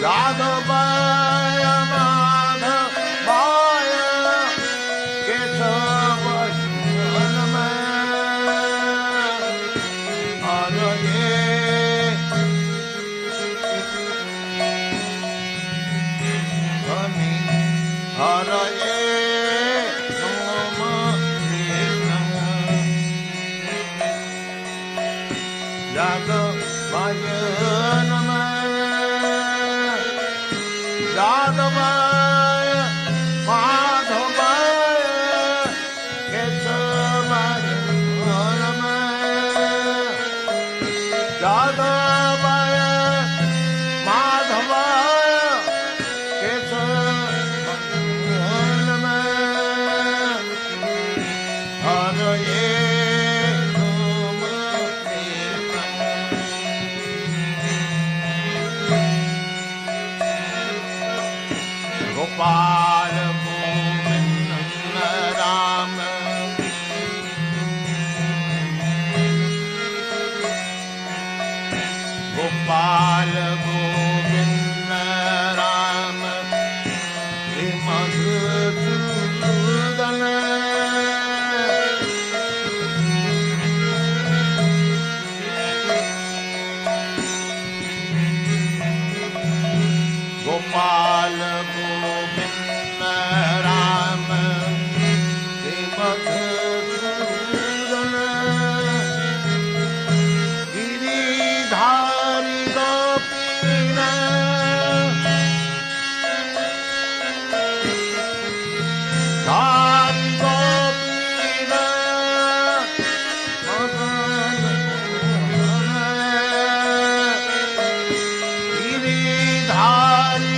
यादवाय माधवाय केशवाय नमः हरये हरये यादवाय नमः यादवाय माधवाय केशवाय नमः यादवाय माधवाय केशवाय नमः हरये गोपाल गोविंद राम गोपाल गोविंद राम हे मधुसूदन गोपाल गोविंद राम हे मधुसूदन गिरिधारी गोपीनाथ धारी गोपीनाथ मदन गिरिधारी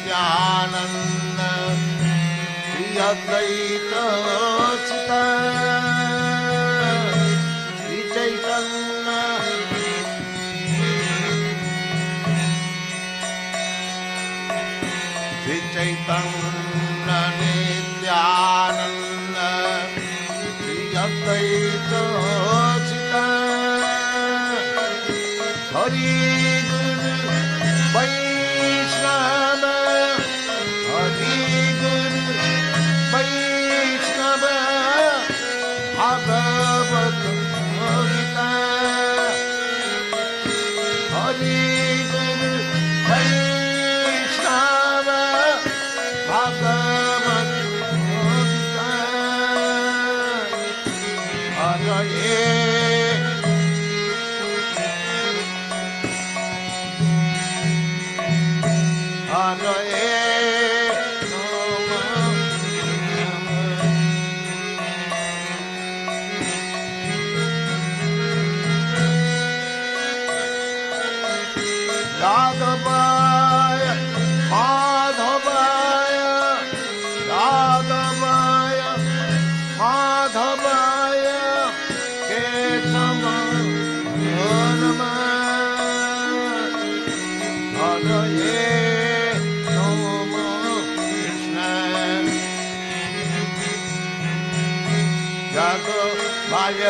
नित्यानंद अद्वैत चिता चैतन्य चैतन्य नित्यानंद अद्वैत चिता हरि गुरु वैष्णव हरि गुरु वैष्णव भागवत गीता हरि गुरु वैष्णव भागवत गीता हरये हरये यादवाय माधवाय यादवाय माधवाय केशवाय नमः हरये यादवाय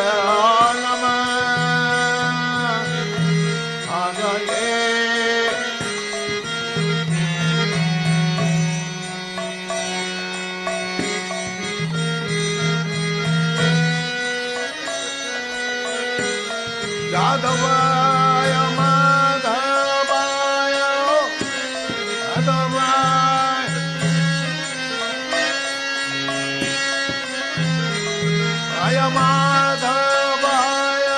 नमः हरये यादवाय माधवाय यादवाय माधवाय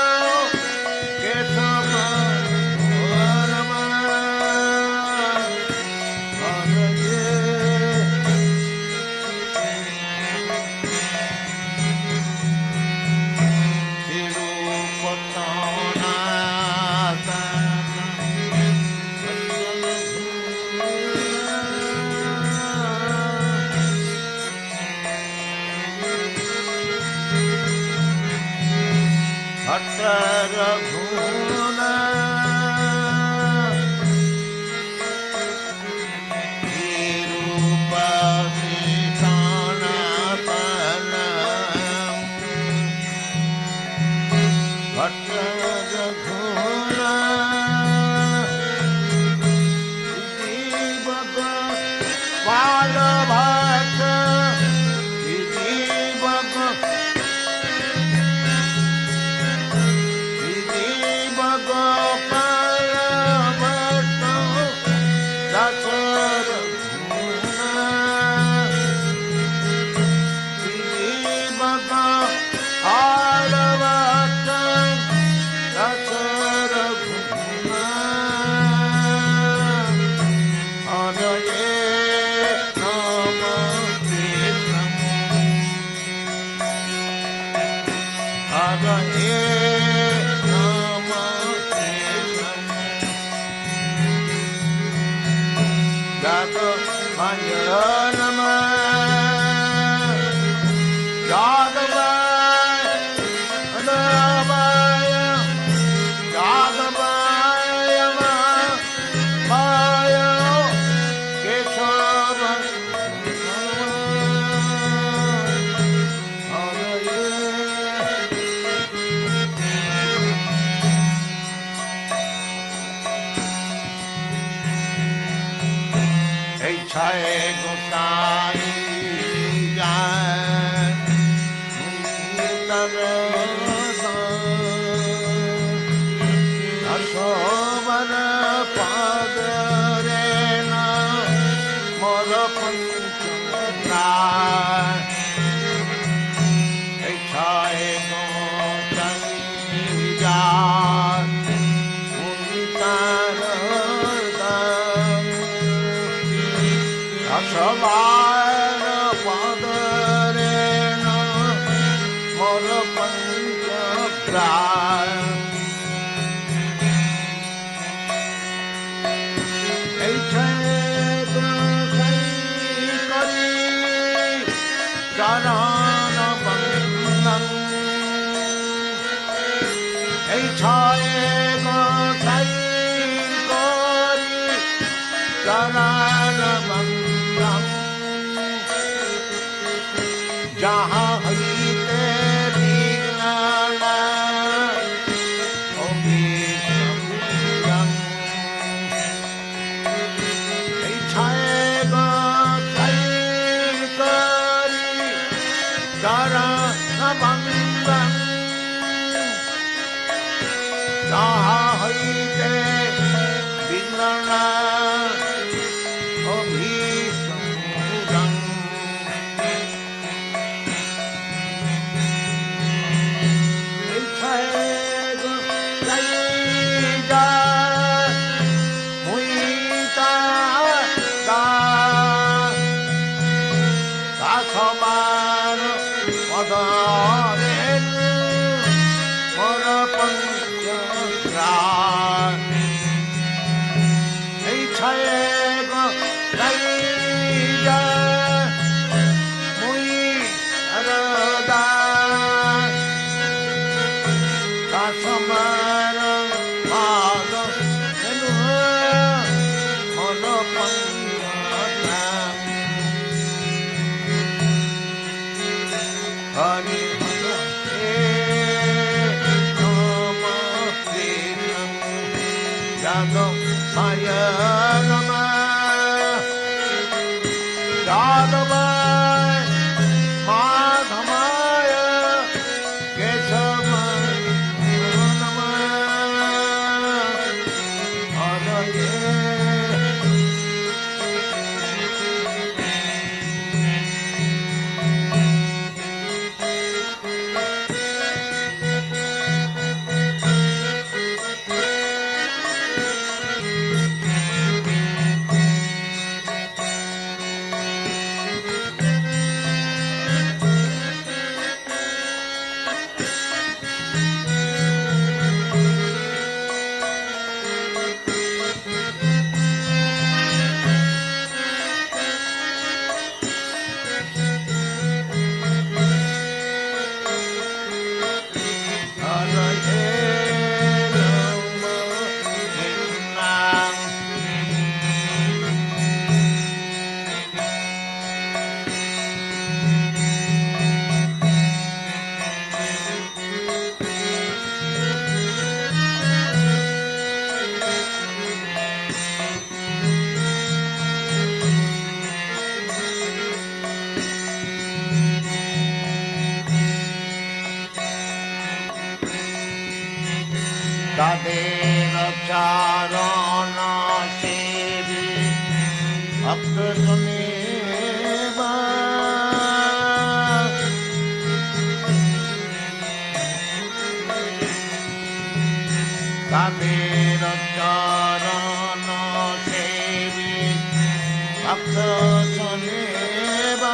बालभट्ट विधिवक बालभट्ट दशरथ विधिवक बालभट्ट दशरथ तादेर चारण सेवी भक्त सुनेवा तादेर चारण सेवी भक्त सुनेवा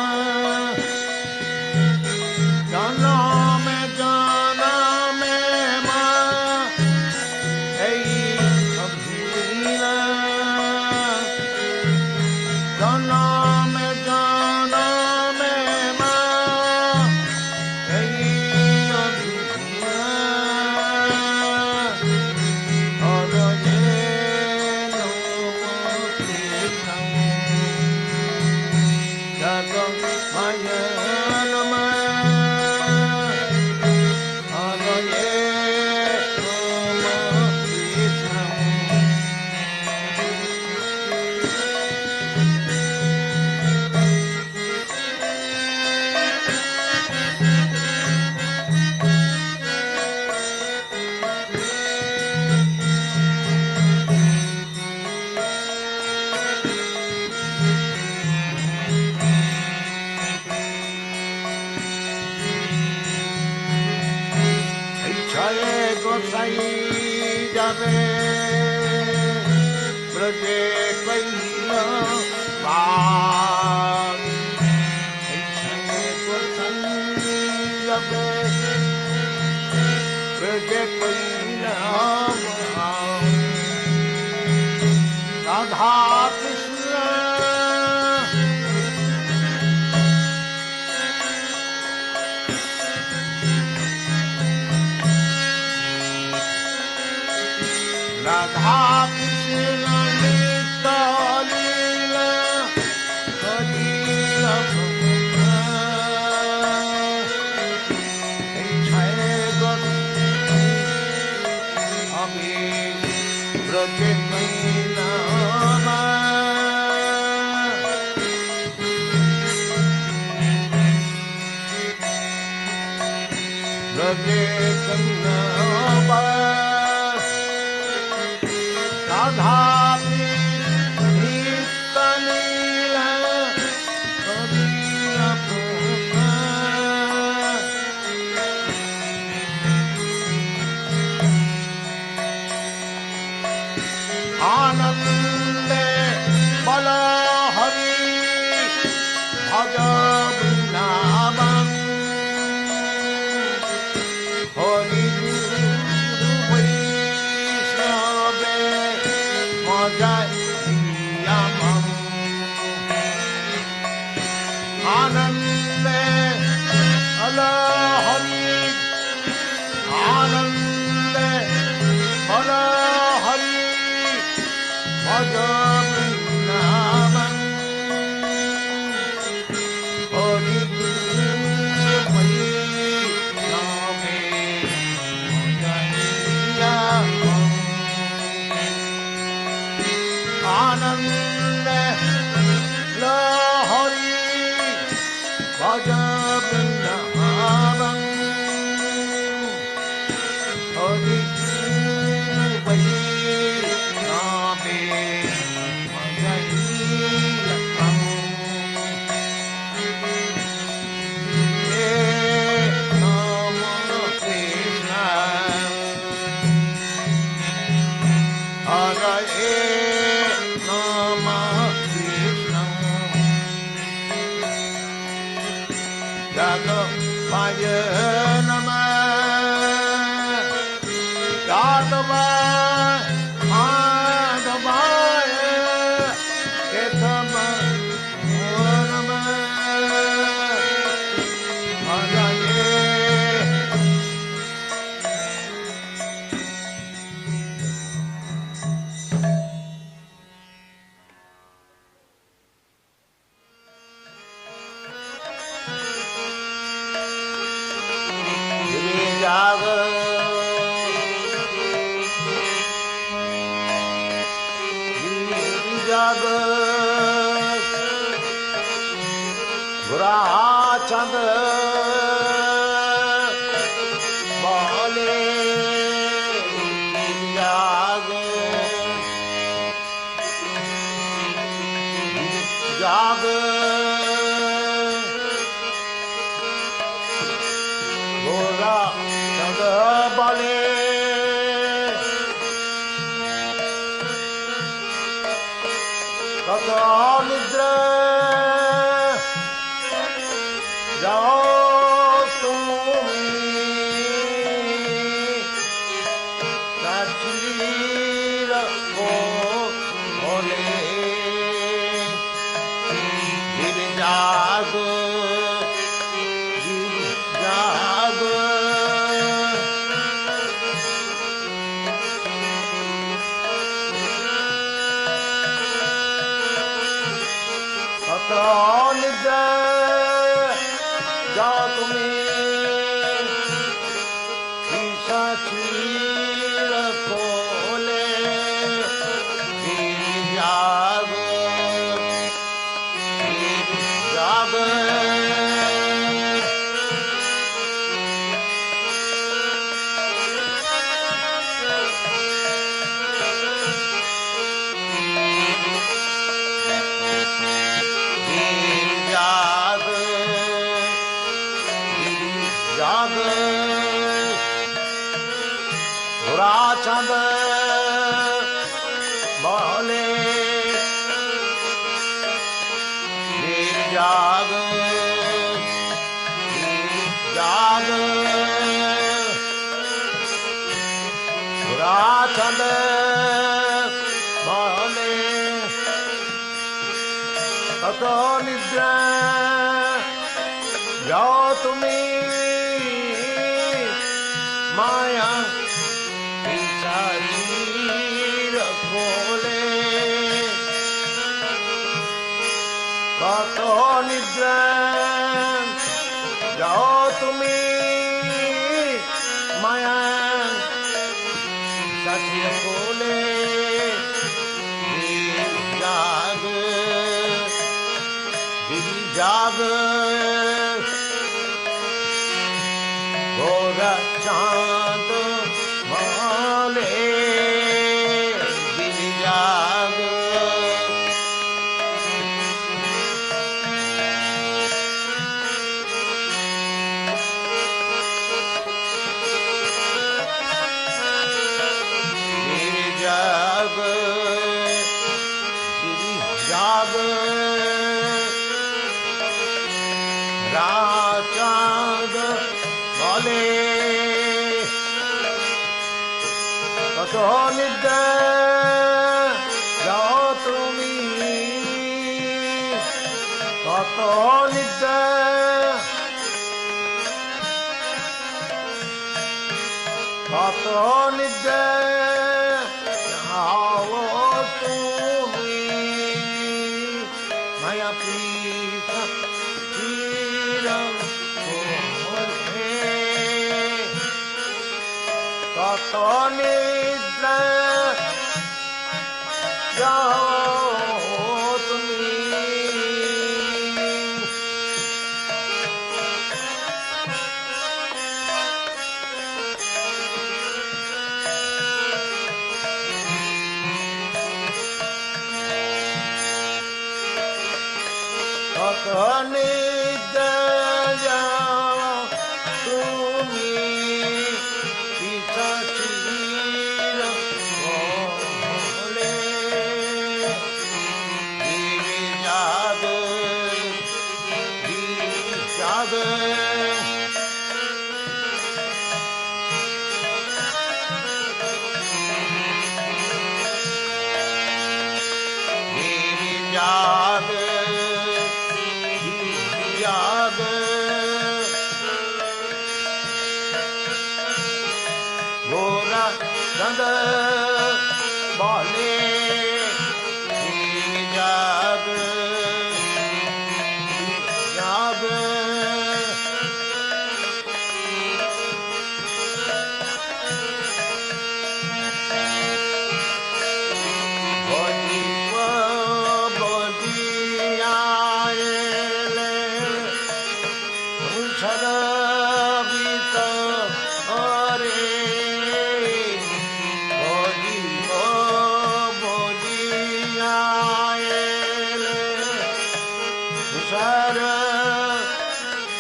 বলে কত নিদ্রা যাও তুমি সাচির বলে গির জাগ কত নিদ্রা যাও তুমি সাচির কোলে জাগ জাগ जाग घोड़ा चांद बोले जाग जाग घोड़ा चांद बोले कत निद्रा जाओ तुम्हें माया पिशाचीर खोले कत निद्रा जाओ तुम्हें माया पिशाचीर खोले जाग जाग गोरा चांद माले गिर जाग गिर जाग गिर जाग चांद बोले कत निद्रा जाओ তুমি কত নিদ্রা কত নিদ্রা যাও তুমি মায়া পিতা কত নিদ্রা যাও তুমি কত নিদ্রা যাও তুমি পিশাচীর কোলে গির জাগ জাগ গির জাগ जाग गोरा चंद बोले जाग जाग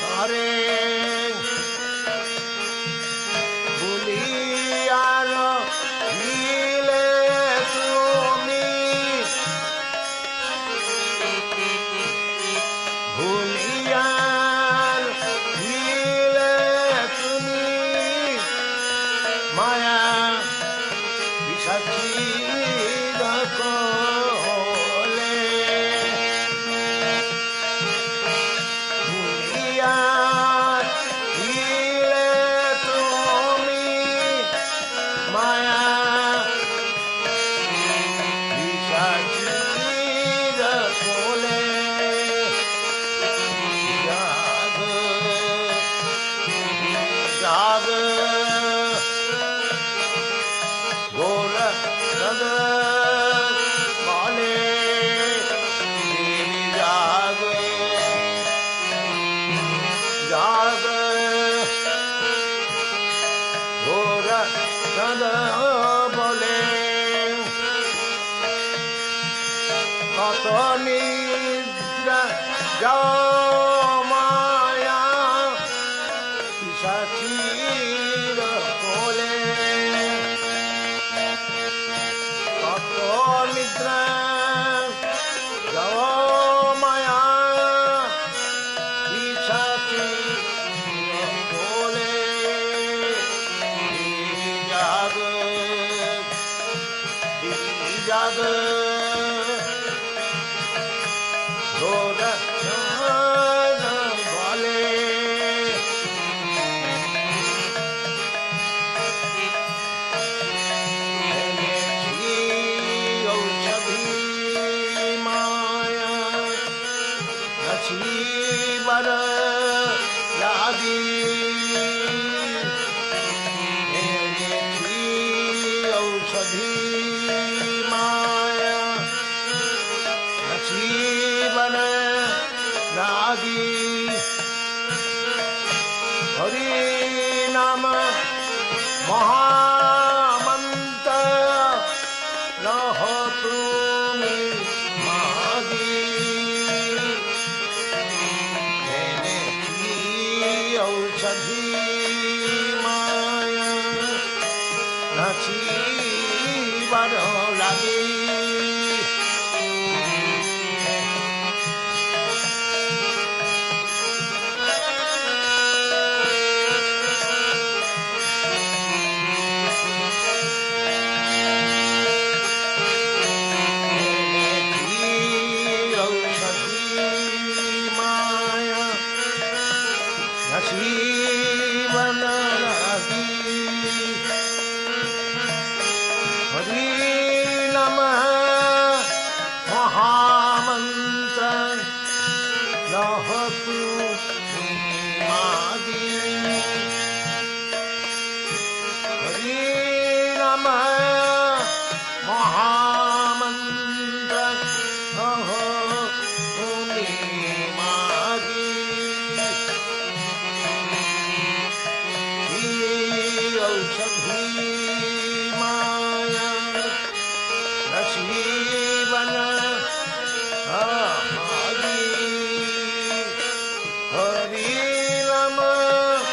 Hare Buli ভুলিয়ার দিলে তুমি মায়া পিশাচির কোলে ভুলিয়ার দিলে তুমি মায়া পিশাচির কোলে জাগ জাগ ঘোর নদ বলে দেবী জাগ জাগ ঘোর নদ বলে কত নিদ্রা যাও মায়া পিশাচির কোলে কত নিদ্রা যাও মায়া পিশাচির কোলে জাগ জাগ ঘোর বলে ঔষধি মায়া নছিবার লাগি ঔষধি মায়া নছিবার লাগি হরি নাম মহামন্ত্র লহ তুমি মাগি এনেছি ঔষধি মায়া নাচিবার লাগি नसीबन लगी हरि नमः महामंत्र लहतु मागी हरि नमः महामंत्र लहतु मागी औषधि माया नसीबन मागी हरि नमः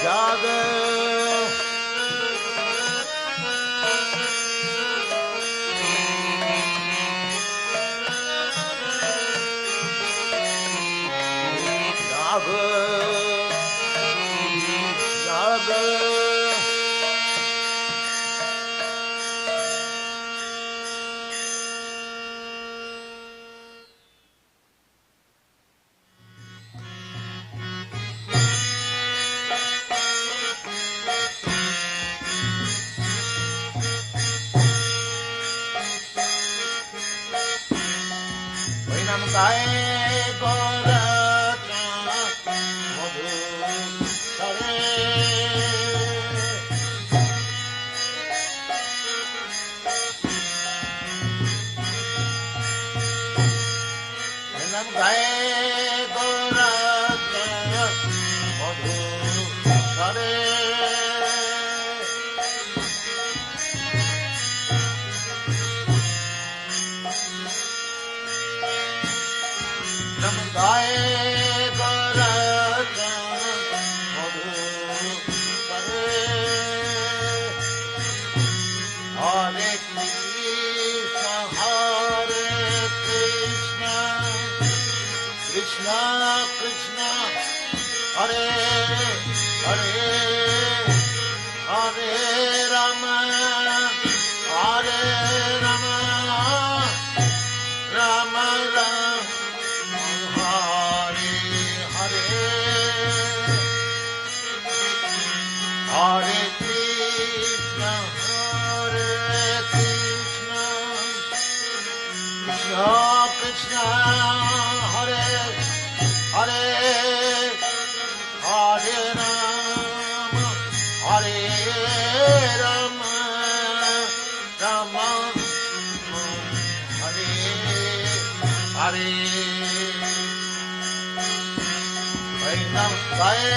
जाग जाग जाग गाए गोर मधु सरे गाए गोर मधु सरे गाए गोर मधु सरे हरे कृष्ण कृष्ण कृष्ण हरे हरे हरे राम हरे राम राम राम हरे हरे हरे कृष्ण कृष्ण कृष्ण हरे हरे हरे राम राम हरे हरे गाए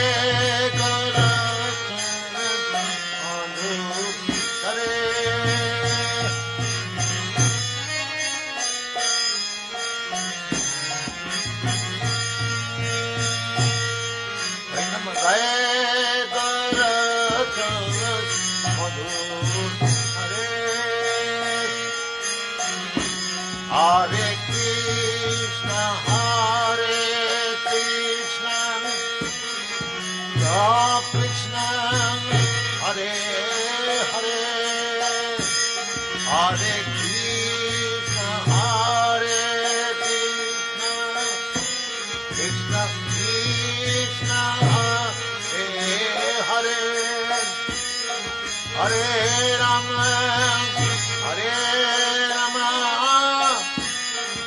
गोर मधु सरे गाए गोर मधु सरे हरे कृष्ण कृष्ण हरे हरे हरे कृष्ण कृष्ण कृष्ण हरे हरे राम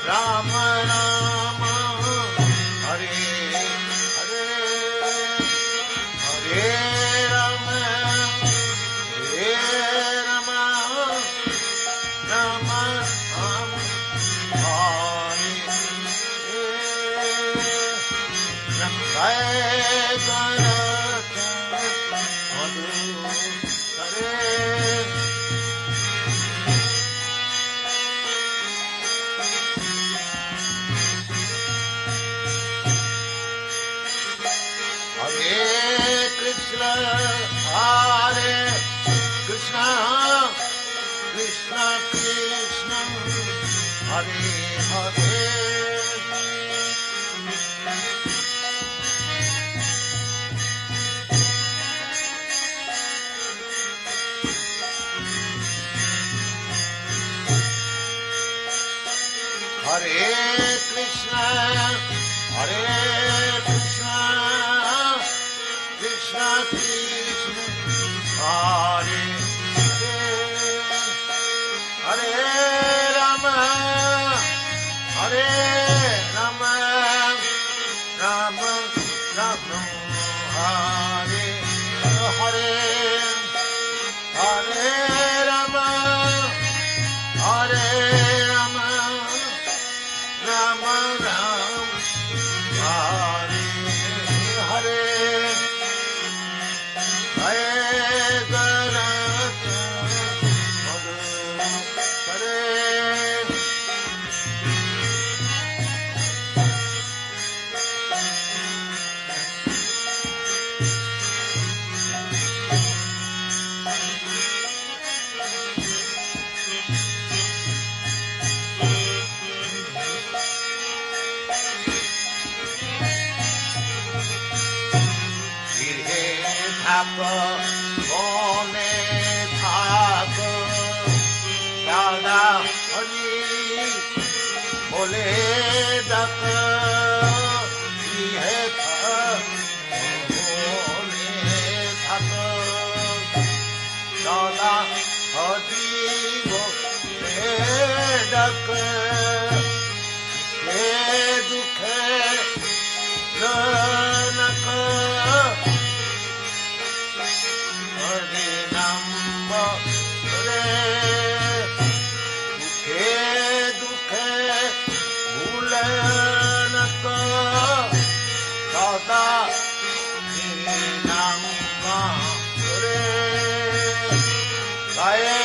राम राम हरे हरे हरे राम राम राम हरे गाए गोर मधु सरे हरे कृष्ण कृष्ण कृष्ण हरे हरे हरे कृष्ण कृष्ण कृष्ण हरे हरे राम राम राम हरे हरे हरे राम हरे राम राम राम हरे हरे हरे गोर मधु सरे থাক মনে থাক দাদা হরি বলে ডাক ইহে থাক মনে থাক দাদা হরি বলে ডাক কে দুঃখে জনক হরি নাম রে দুঃখে দুঃখে ভুলে নক সদা হরি নাম রে গায়ে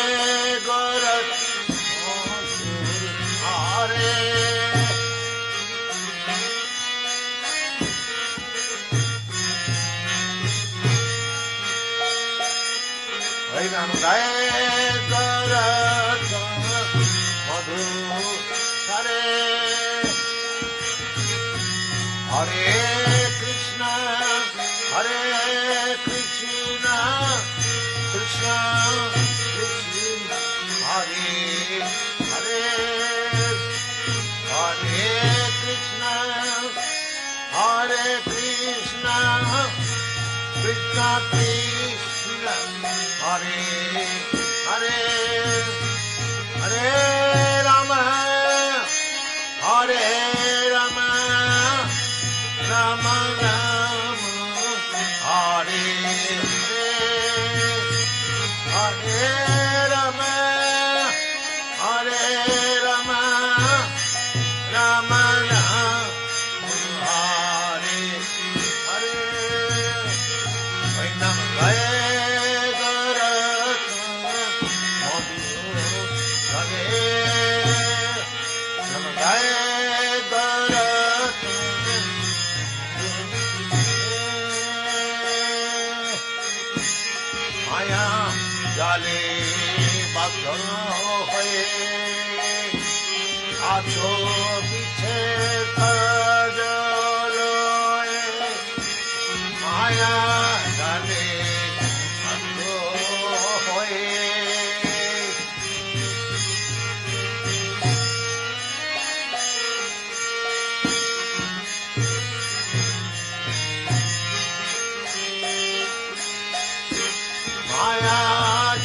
গরত আরে নাম গায়ে গরত মধু সারে হরে কৃষ্ণ কৃষ্ণ কৃষ্ণ হরে হরে হরে কৃষ্ণ কৃষ্ণ কৃষ্ণ হরে হরে হরে রাম হরে রাম রাম রাম হরে হরে হরে রাম হরে রাম রাম রাম হরে হরে ওই নাম গায়ে মায়া জালে বাধ্য হয়ে আছো পিছে কাজলয়ে মায়া জালে বাধ্য হয়ে মায়া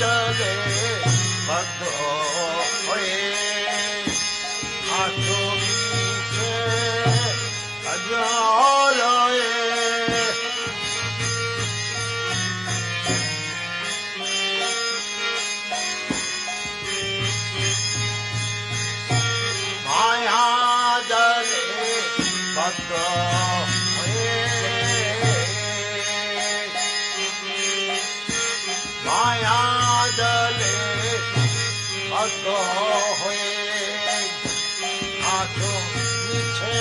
জলে বদ্ধ হয়ে আছো পিছে কাজলয়ে মায়া জলে বদ্ধ হয়ে মায়া জলে বদ্ধ হয়ে আছো মিছে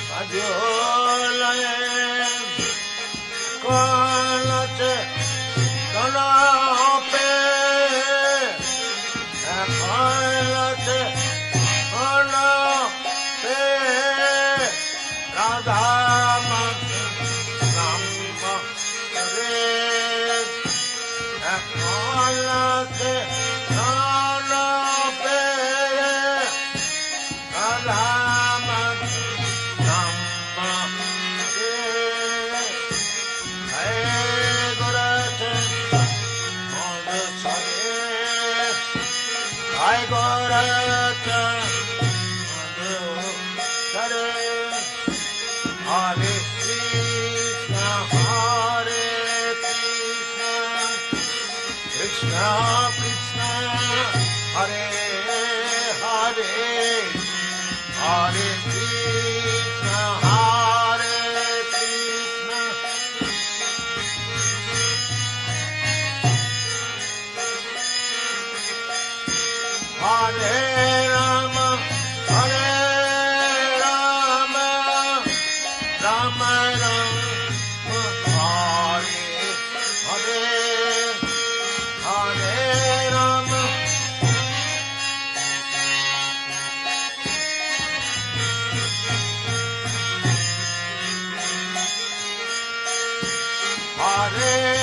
কাজলয়ে কলতে কলপে কলতে কলপে রাধা নাম রে কলতে কলপে রাধা নাম রে হে গোরখ মন ছড়ে হায় গোরখ মন ছড়ে হরে কৃষ্ণ কৃষ্ণ কৃষ্ণ হরে হরে হরে কৃষ্ণ হরে কৃষ্ণ হরে রাম হরে রাম রাম রাম হরে হরে হরে রাম হরে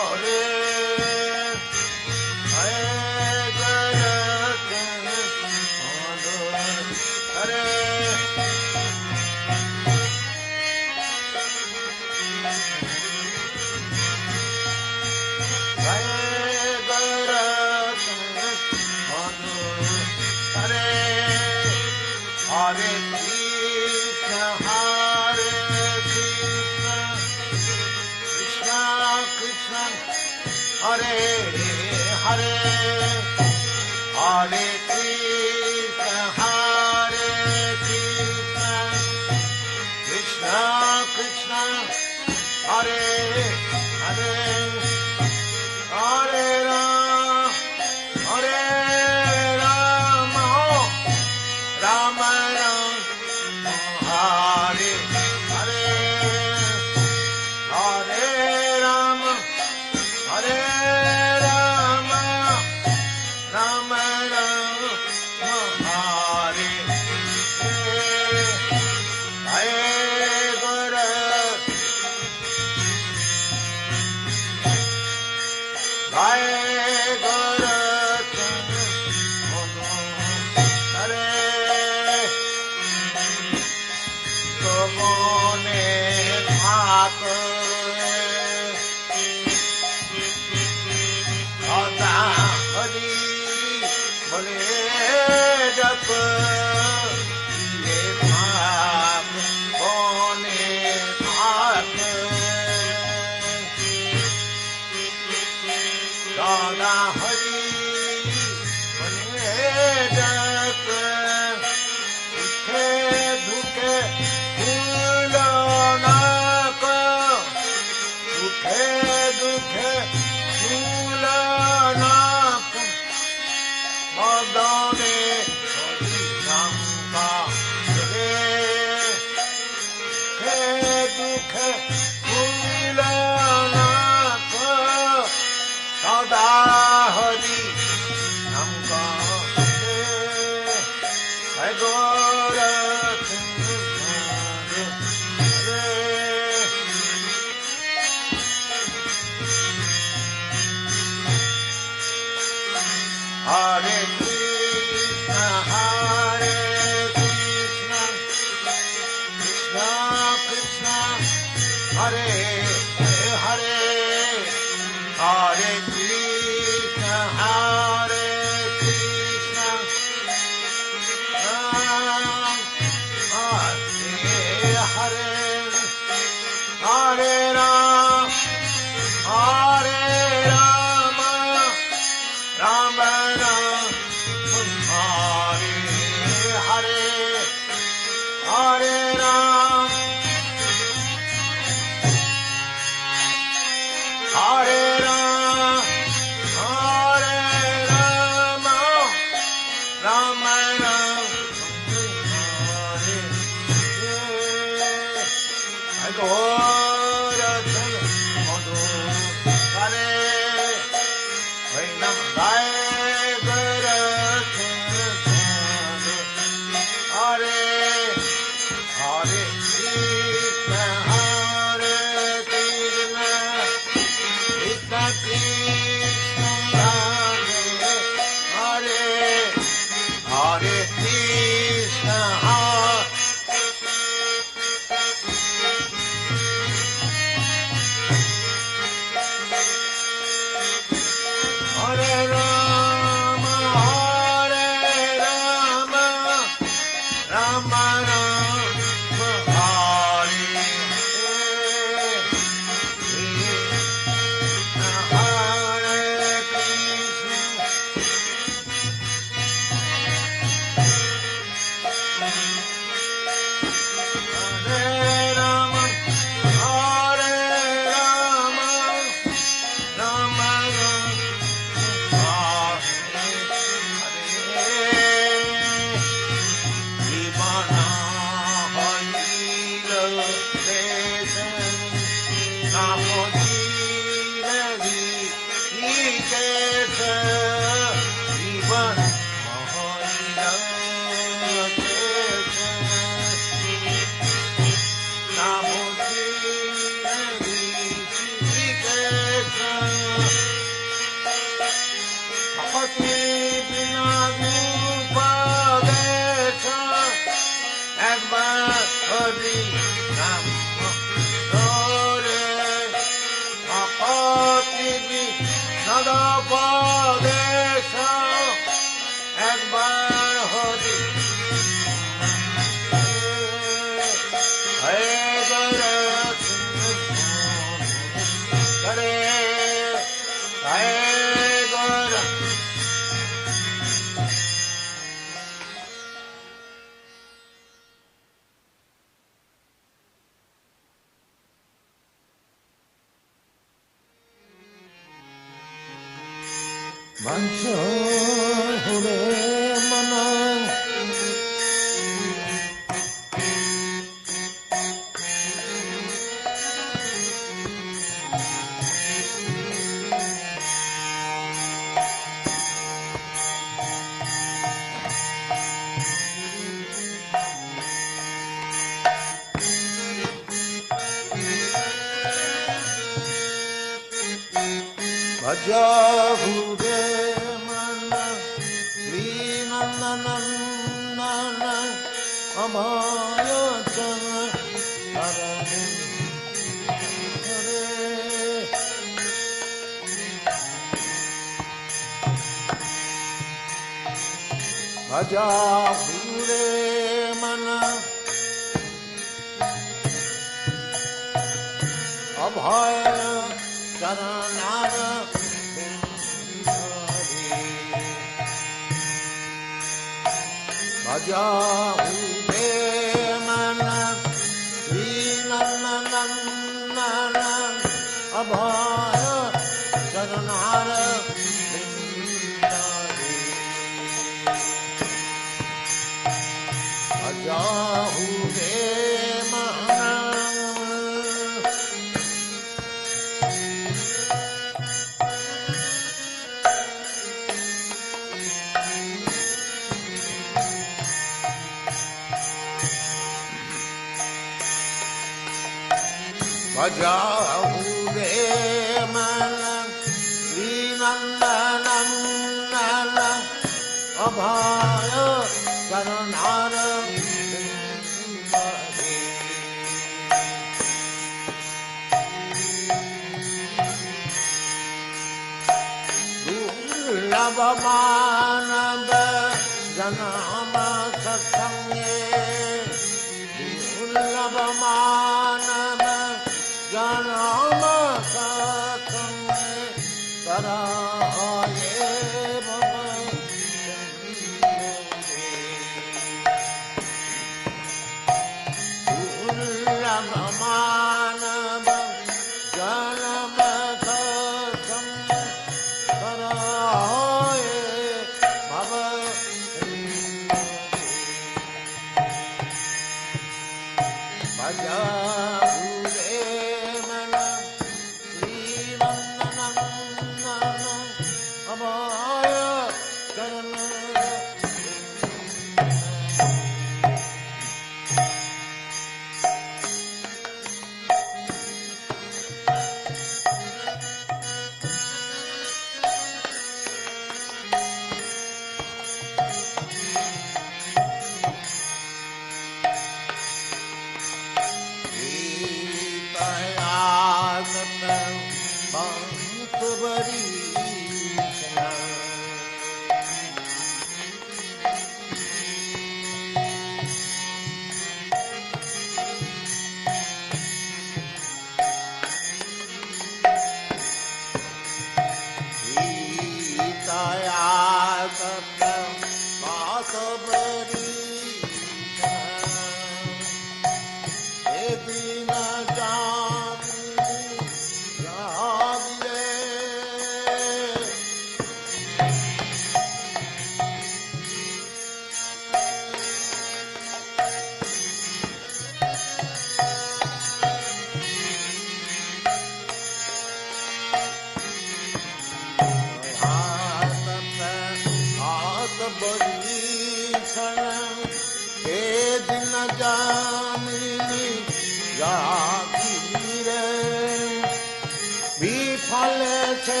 फल से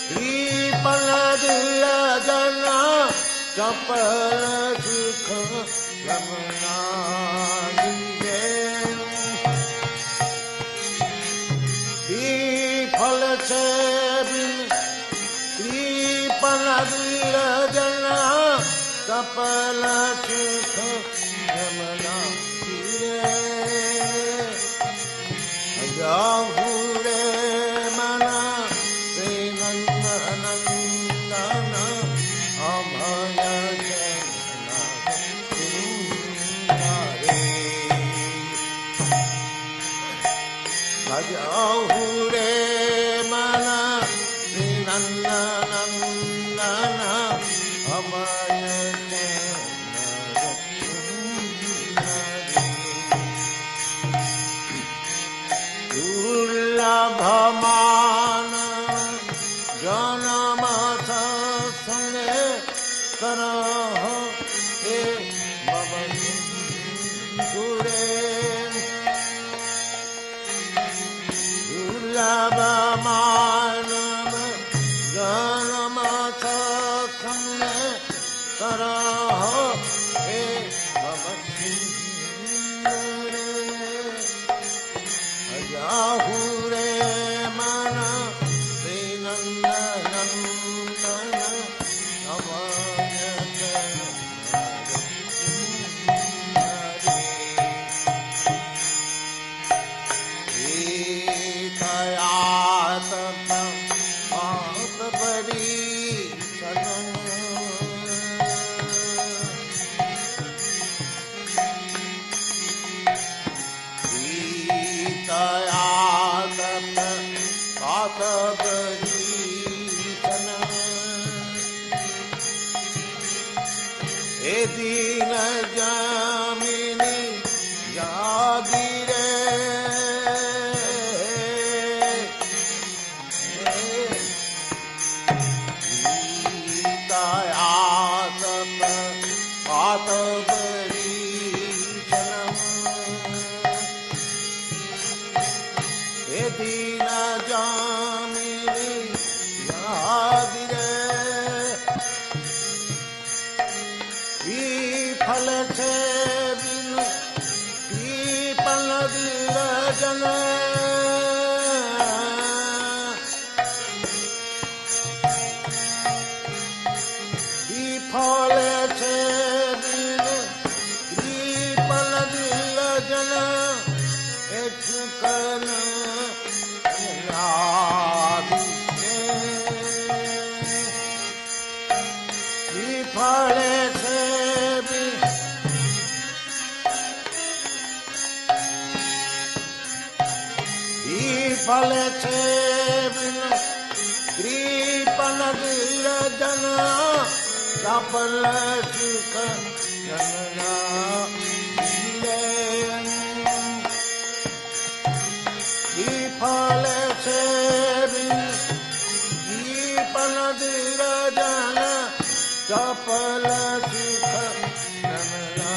कृपण दिल जना चपल सुख रमना फल से कृपण दिल जना चपल सुख रमना जाहुरे मना से नंदन अभय जाहुरे मना से नंदन अभय दुर्लभमान जनम संगे करह हे बबुरे दुर्लभमान जनम संगे करह हे बबुरे जाहुरे मना श्री नंदन अभय गीतयात पाप परीक्षण ए दीन जामिनी जागिरे गीतायात पात परीक्षणम् ए दीन जामिनी जागिरे फल से बिनु कृपण दिल जना फल से बिनु कृपण दिल जना ISKCON फल से फल से बिनु कृपण दिल जना चपल सुख रमना फल से बिनु कृपण दिल जना चपल सुख रमना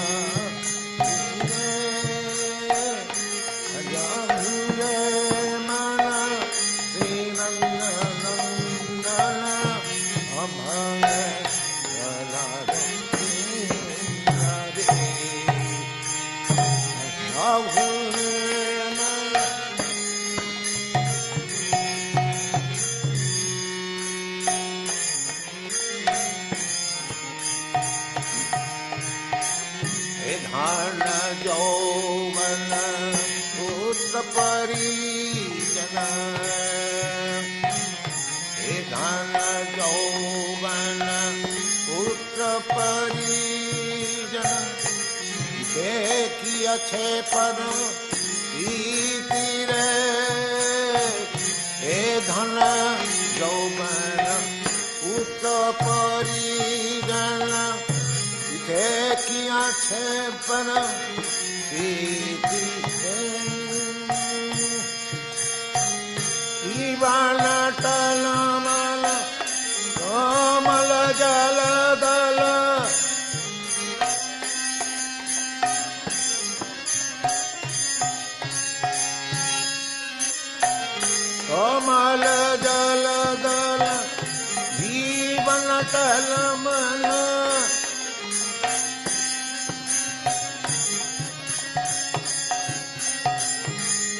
धन यौवन पुत्र परिजन धन यौवन पुत्र परिजन देखिए छे पर प्रीति रे धन यौवन पुत्र परिजन देखिया छे पर प्रीति जीवन टलमल कोमल जल दल टलमल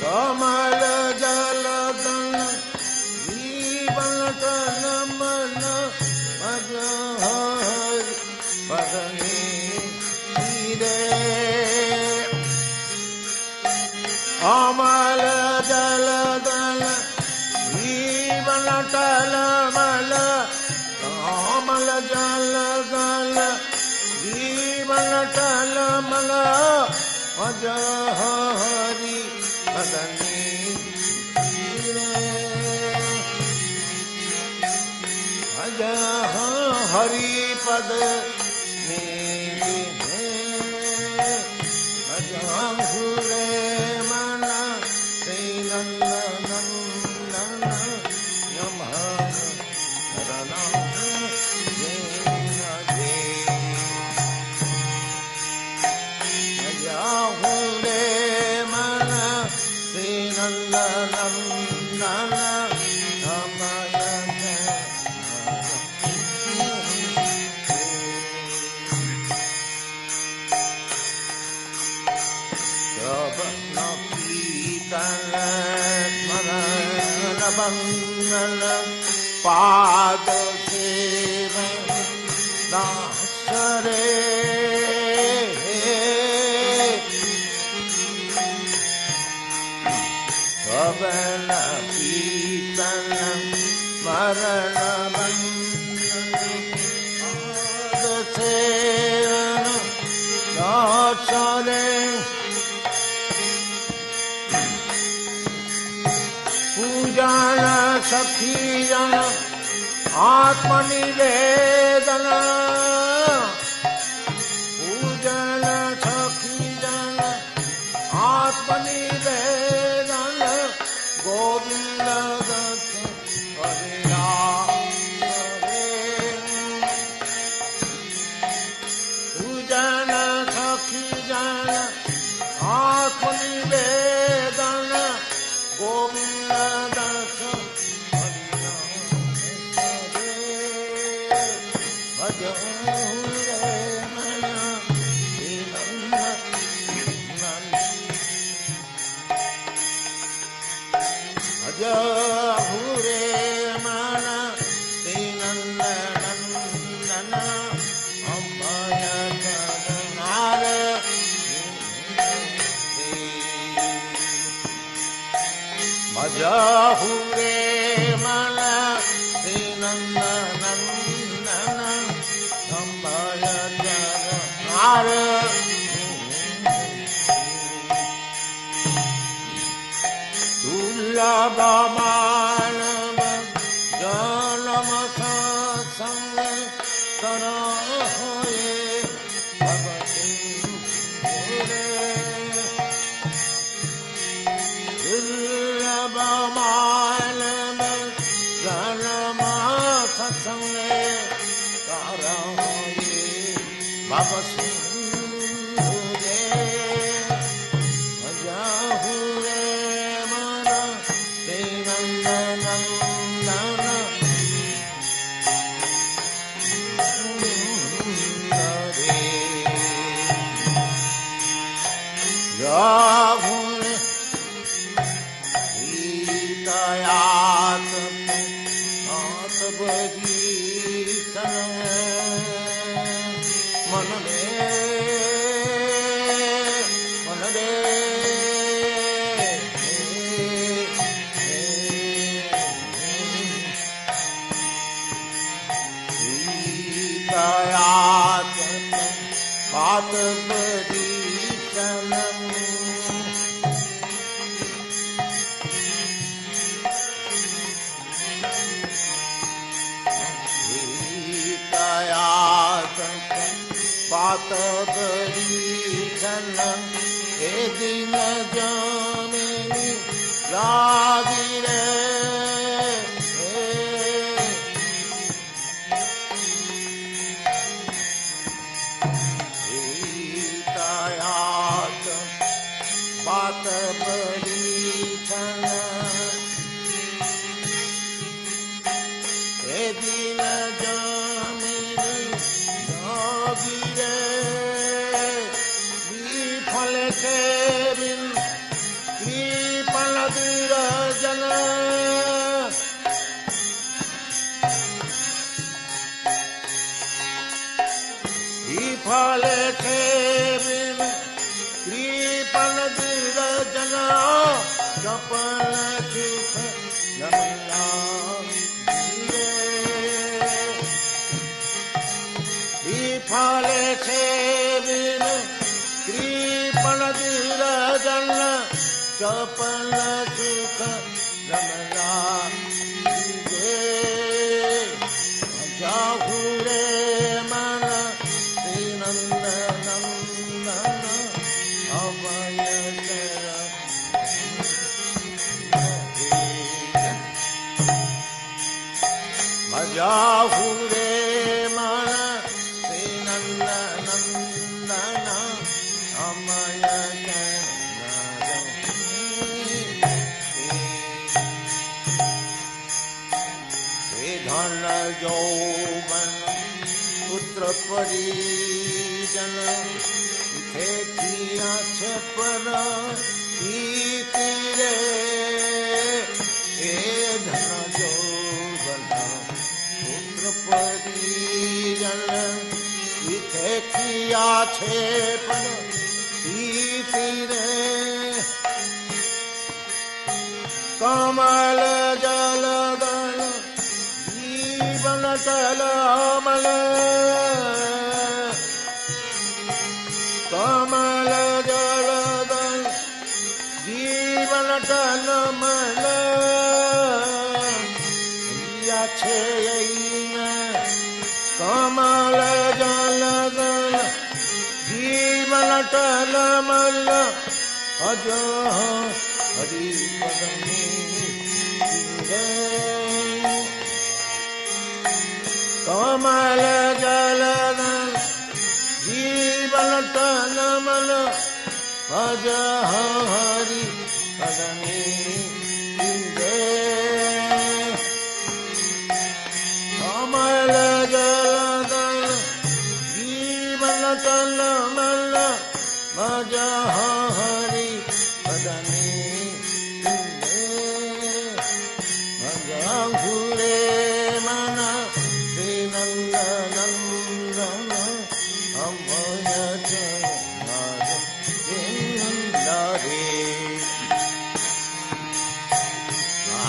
कमल जल दन जीवन टलमल भज हरि भजनी रे अमल जल दल जीवन टलमल अमल जल दल जीवन टलमल भज हरि भजनी भज हरि पद भजहुरे मन श्री नंदनंदन नमः भजहुरे मन श्री नंदनंदन मंगल पाद सेवन नासरे पवन पीतन मरण पाद सेवन नासरे पूजन सखी जन आत्मनिवेदन पूजन सखी जन आत्मनिवेदन गोविंद दत्त हरि राम पूजन सखी जन आत्मनिवेदन गोविंद दत्त भजहुरे मन श्री नंदनंदन अभय करनार भजहुरे मन श्री नंदनंदन अभय करनार दुर्लभ मानव जन्म सत्संग करहोए भगवती दुर्लभ मानव जन्म सत्संग करहोए भगवती दिन जामिनी लागिरे हितायात बात बड़ी छन ए दिन जामिनी चपल सुख रमला फले से बिन कृपण दिल जन चपल सुख रमला जाहुरे मन श्रीनंद नंदन अभय जाहुरे मन श्रीनंद नंदन अमय धन यौवन पुत्र परिजन थे किया पर तीरे धन यौवन पुत्र परिजन थे किया पर तीरे कमल जल कलमल कमल जलदल जीवन कलमल कमल जलदल जीवन कलमल अज हरि पदमी कमल जलदल जीवन तनमल भज हरि पदमी कमल जलदल जीवन तनमल भज हरि पदमी भज घुरे मन नंदन अभय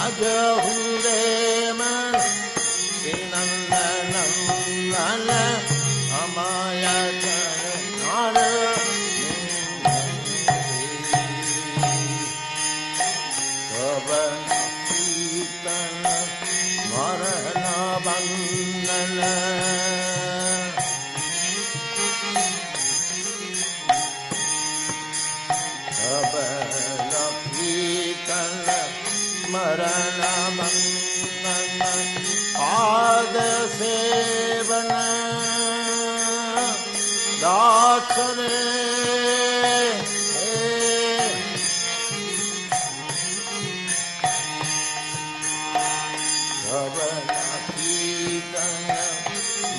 आज हुरे मन नंदन अमय कीर्तन मरण बंदन कीर्तन मरण बंदन पाद सेवन दास रे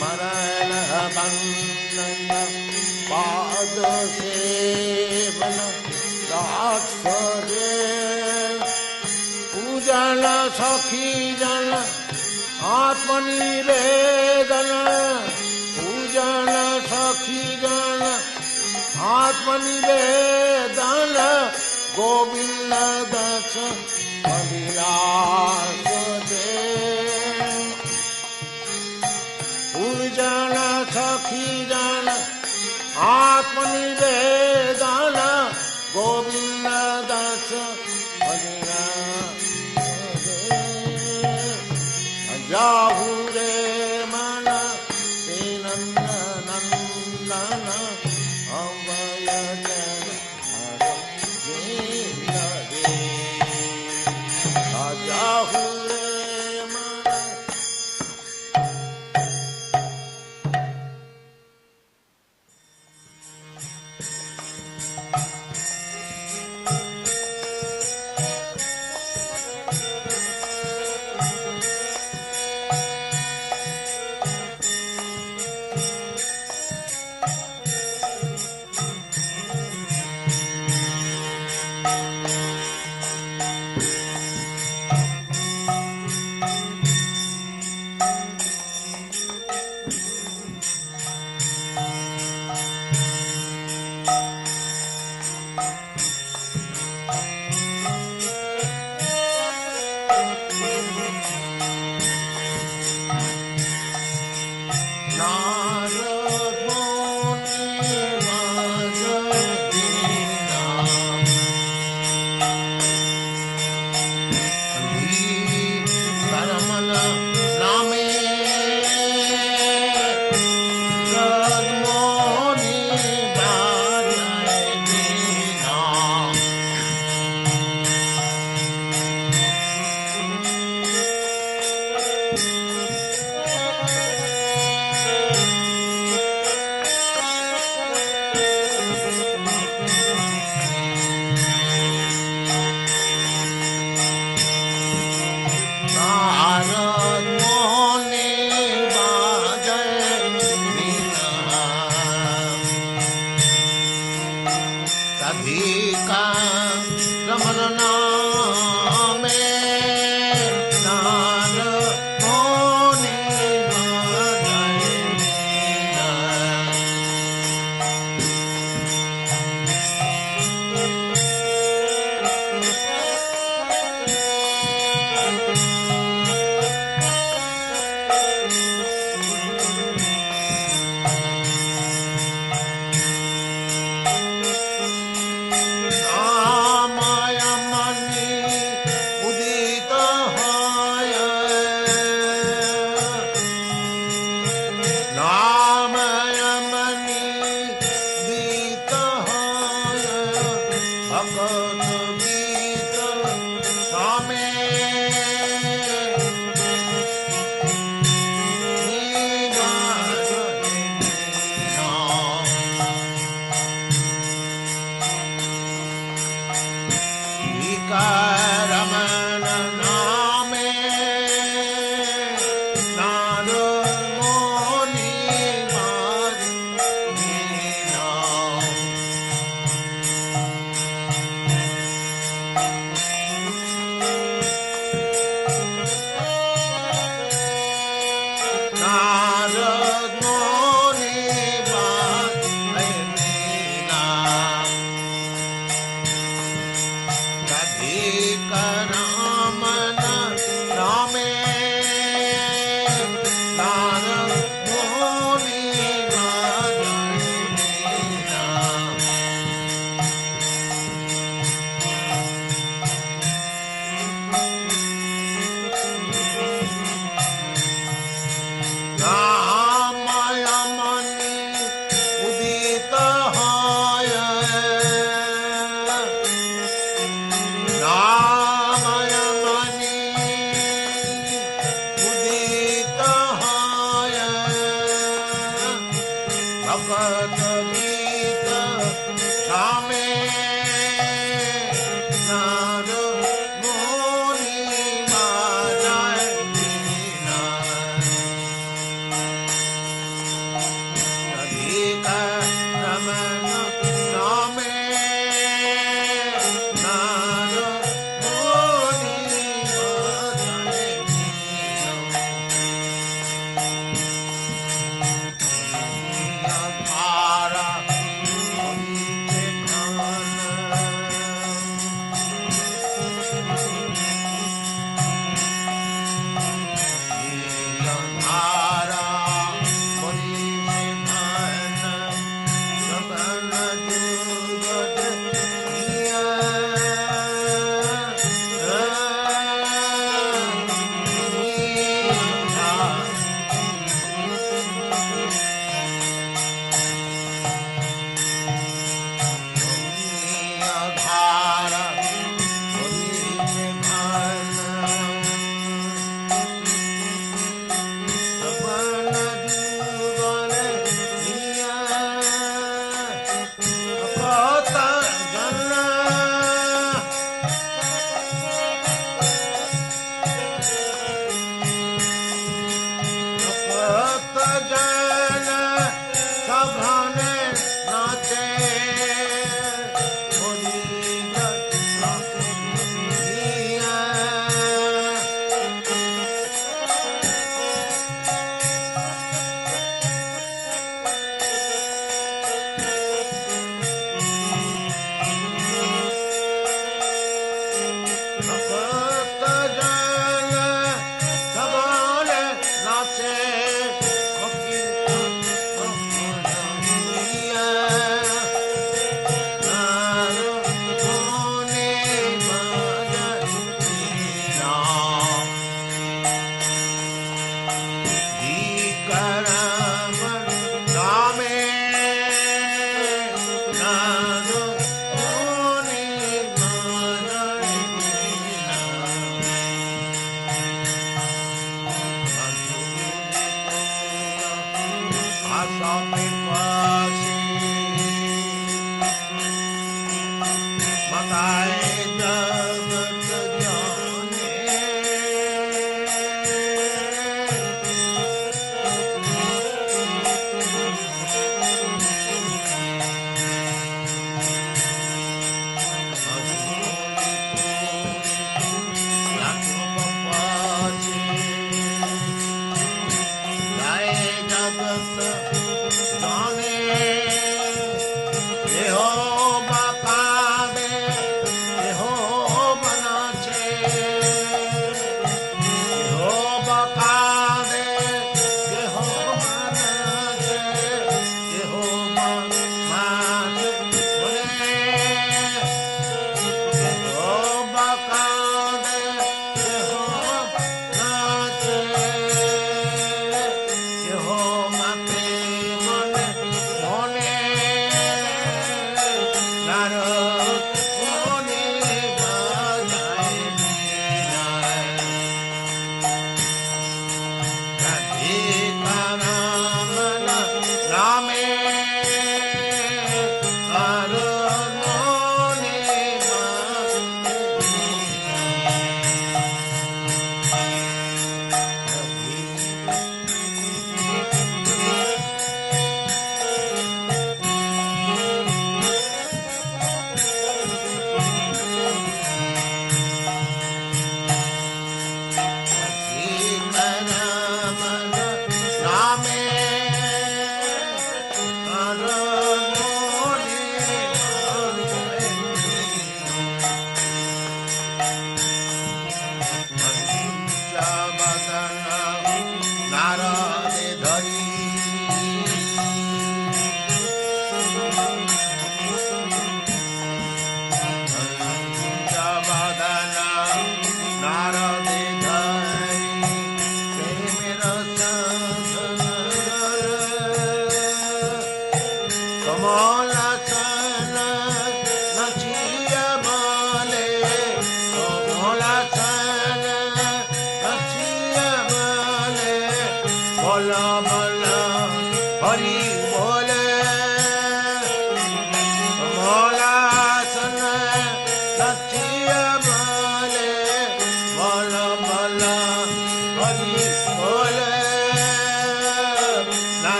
मरण बंदन पाद सेवन दास रे पूजन सखी जन आत्मनिवेदन पूजन सखी जन आत्मनिवेदन गोविंद दक्ष अभिलाष दे पूजन सखी जन आत्मनिवेदन गोविंद दक्ष जाहुरे मन नंदन अभय जाहुरे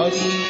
हरि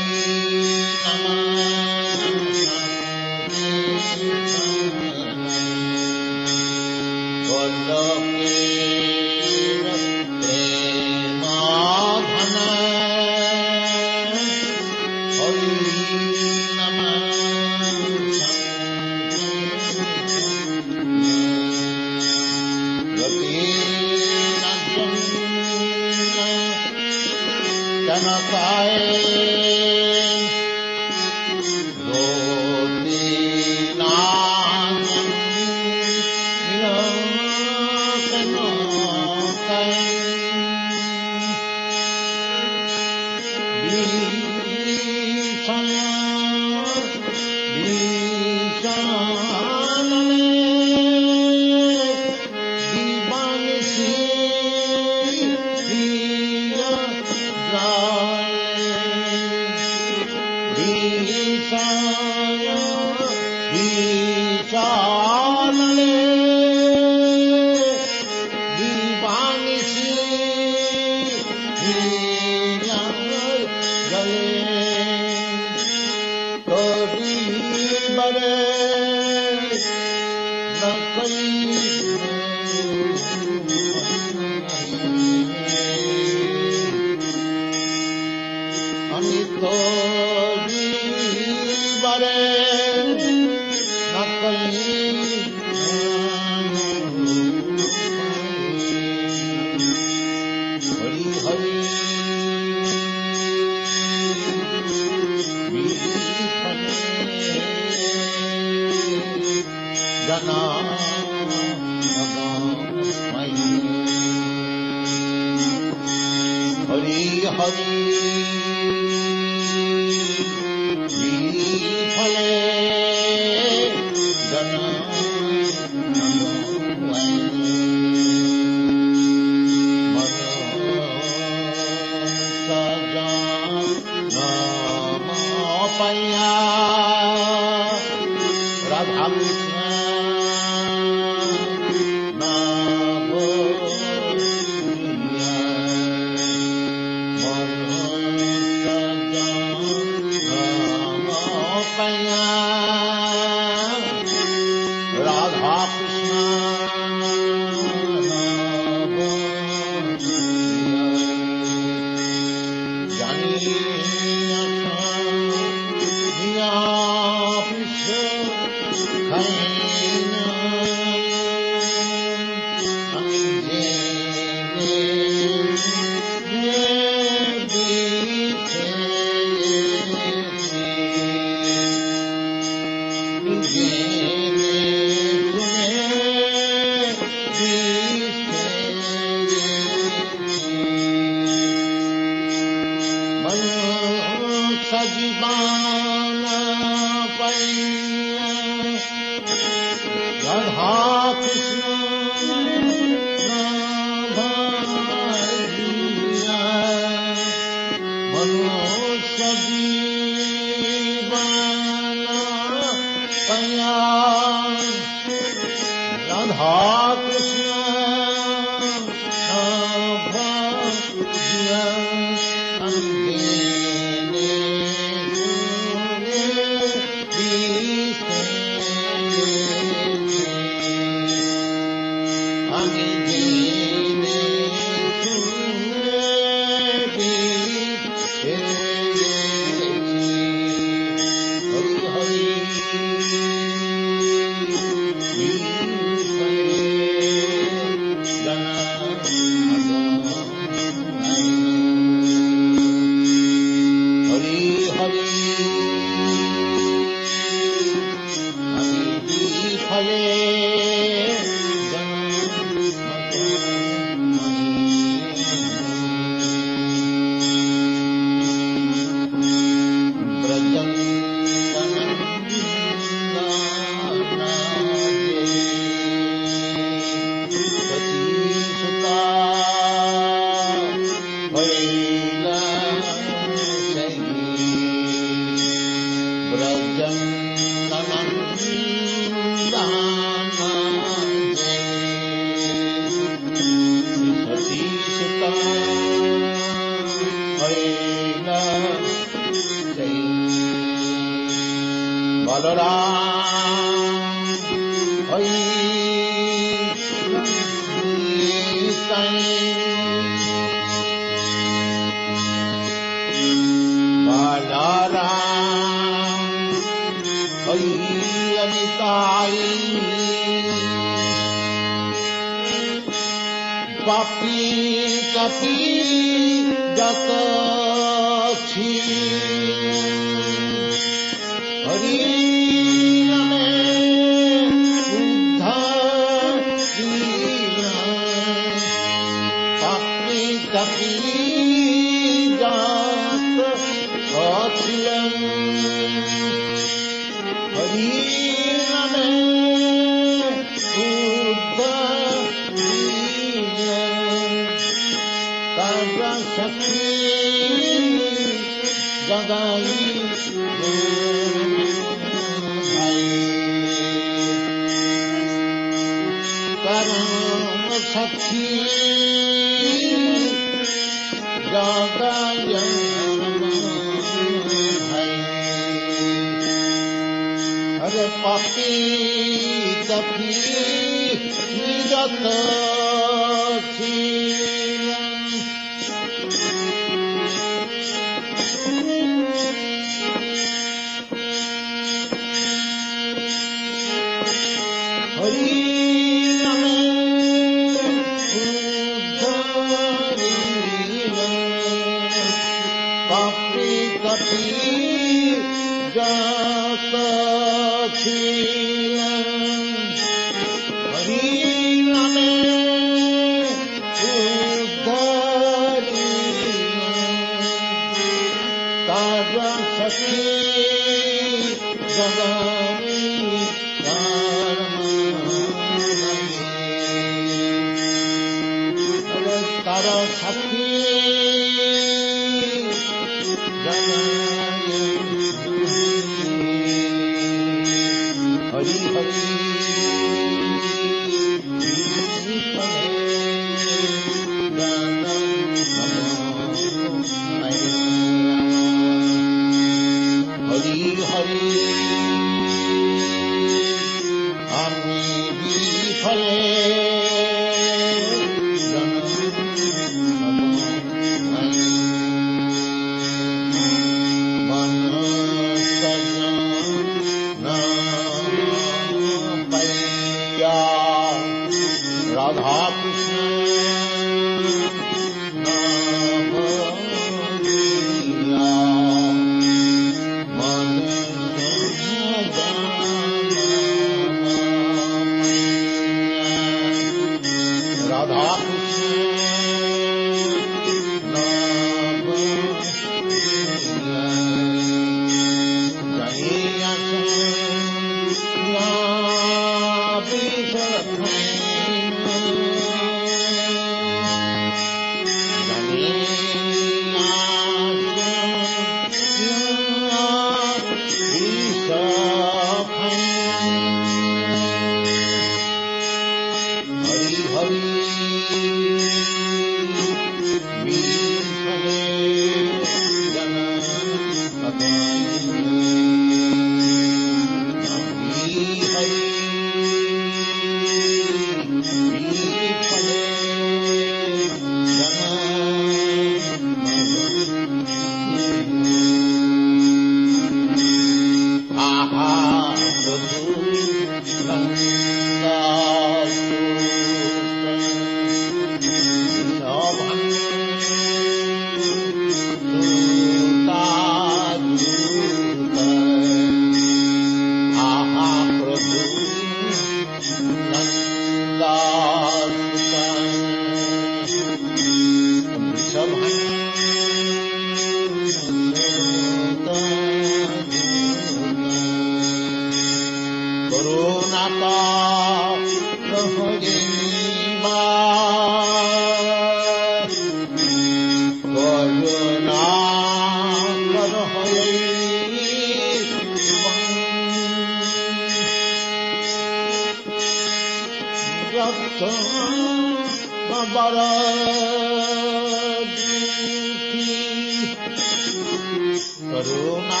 करुणा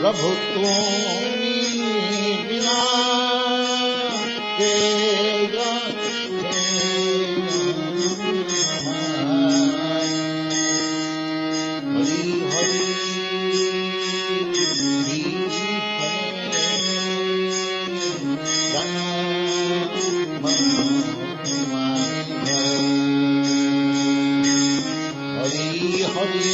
प्रभु तुम्ही बिना तेरा हरि हरि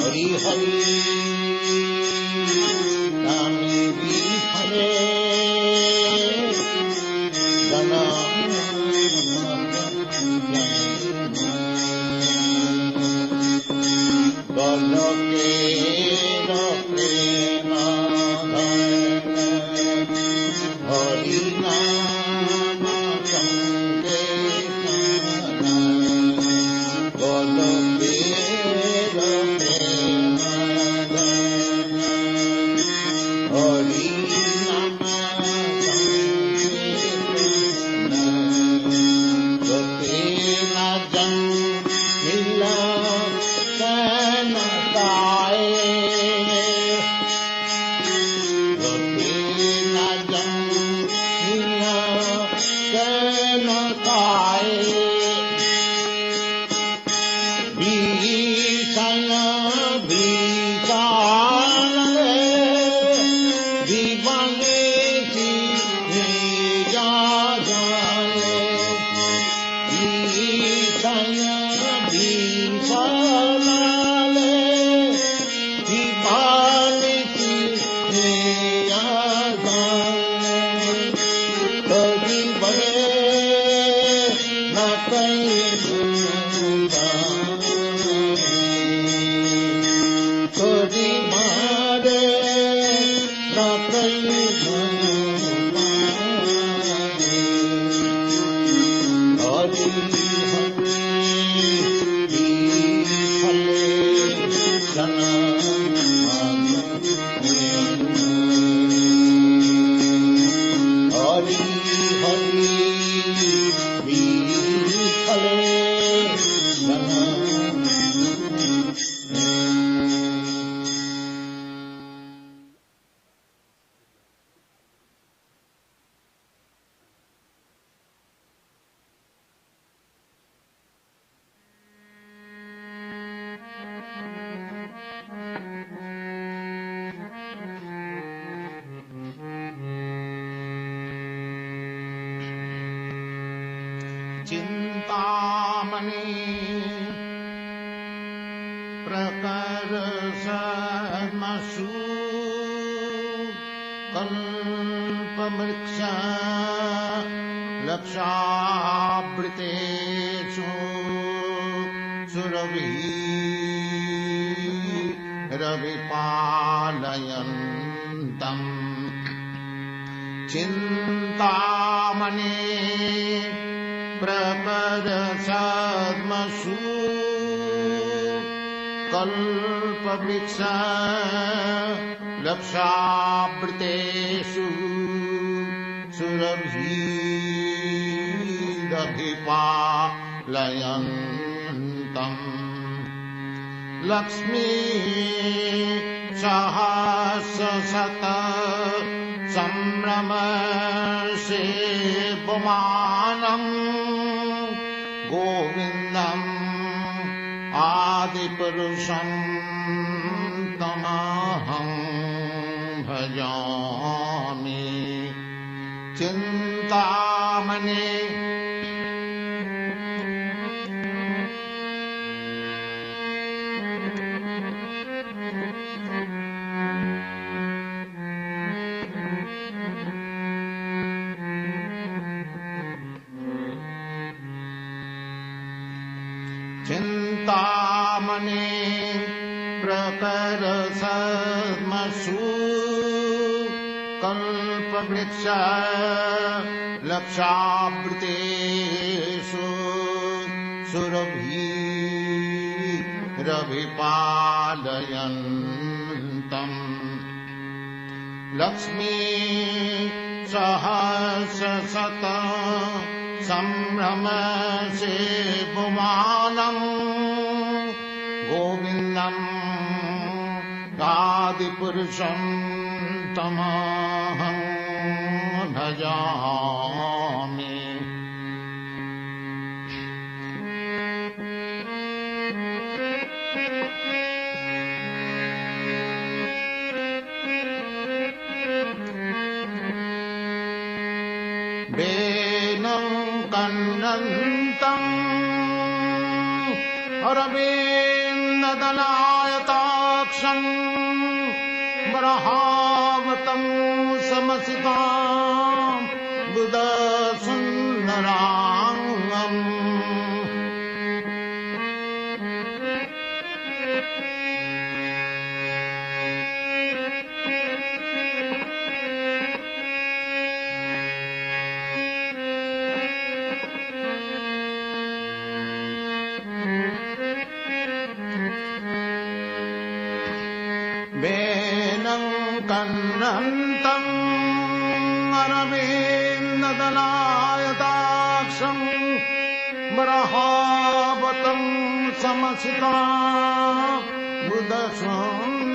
हरि हरि God knows. चिंतामणि प्रकर सर्मसु कल्पवृक्ष लक्षावृतेषु रविपालयन्तम् चिंतामणि प्रपरसद्मसु कल्पवृक्ष लक्षावृतेषु सुरभिरभिपालयन्तम् लक्ष्मी सहस्रशत संभ्रम सेवमानम् गोविन्दम् आदिपुरुषं तमहं भजामि चिंतामणि चिंतामणि प्रकर सर्मसु कल्पवृक्ष लक्षावृतेषु सुरभिरभिपालयन्तम् लक्ष्मी सहस्रशत संभ्रम सेवमानम् गोविन्दम् आदिपुरुषं तमहं भजामि कन्नन्तम् अरविन्ददलायताक्षम् बरहावतं समसितां बुधसुन्दराङ्गम् कन्नन्तम् अरविन्ददलायताक्षम् बरहावतं समसितां बुधसुन्दराङ्गम्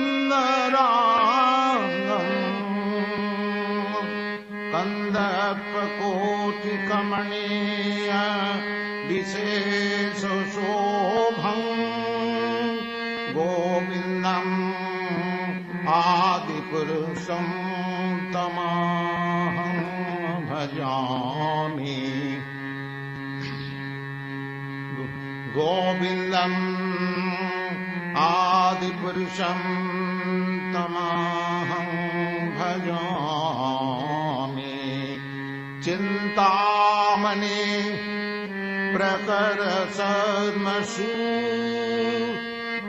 कन्दर्पकोटिकमनीय विशेषशोभम् गोविन्दम् आदिपुरुषं तमहं भजामि गोविन्दम् आदिपुरुषं तमहं भजामि चिन्तामणि प्रकरसद्मसु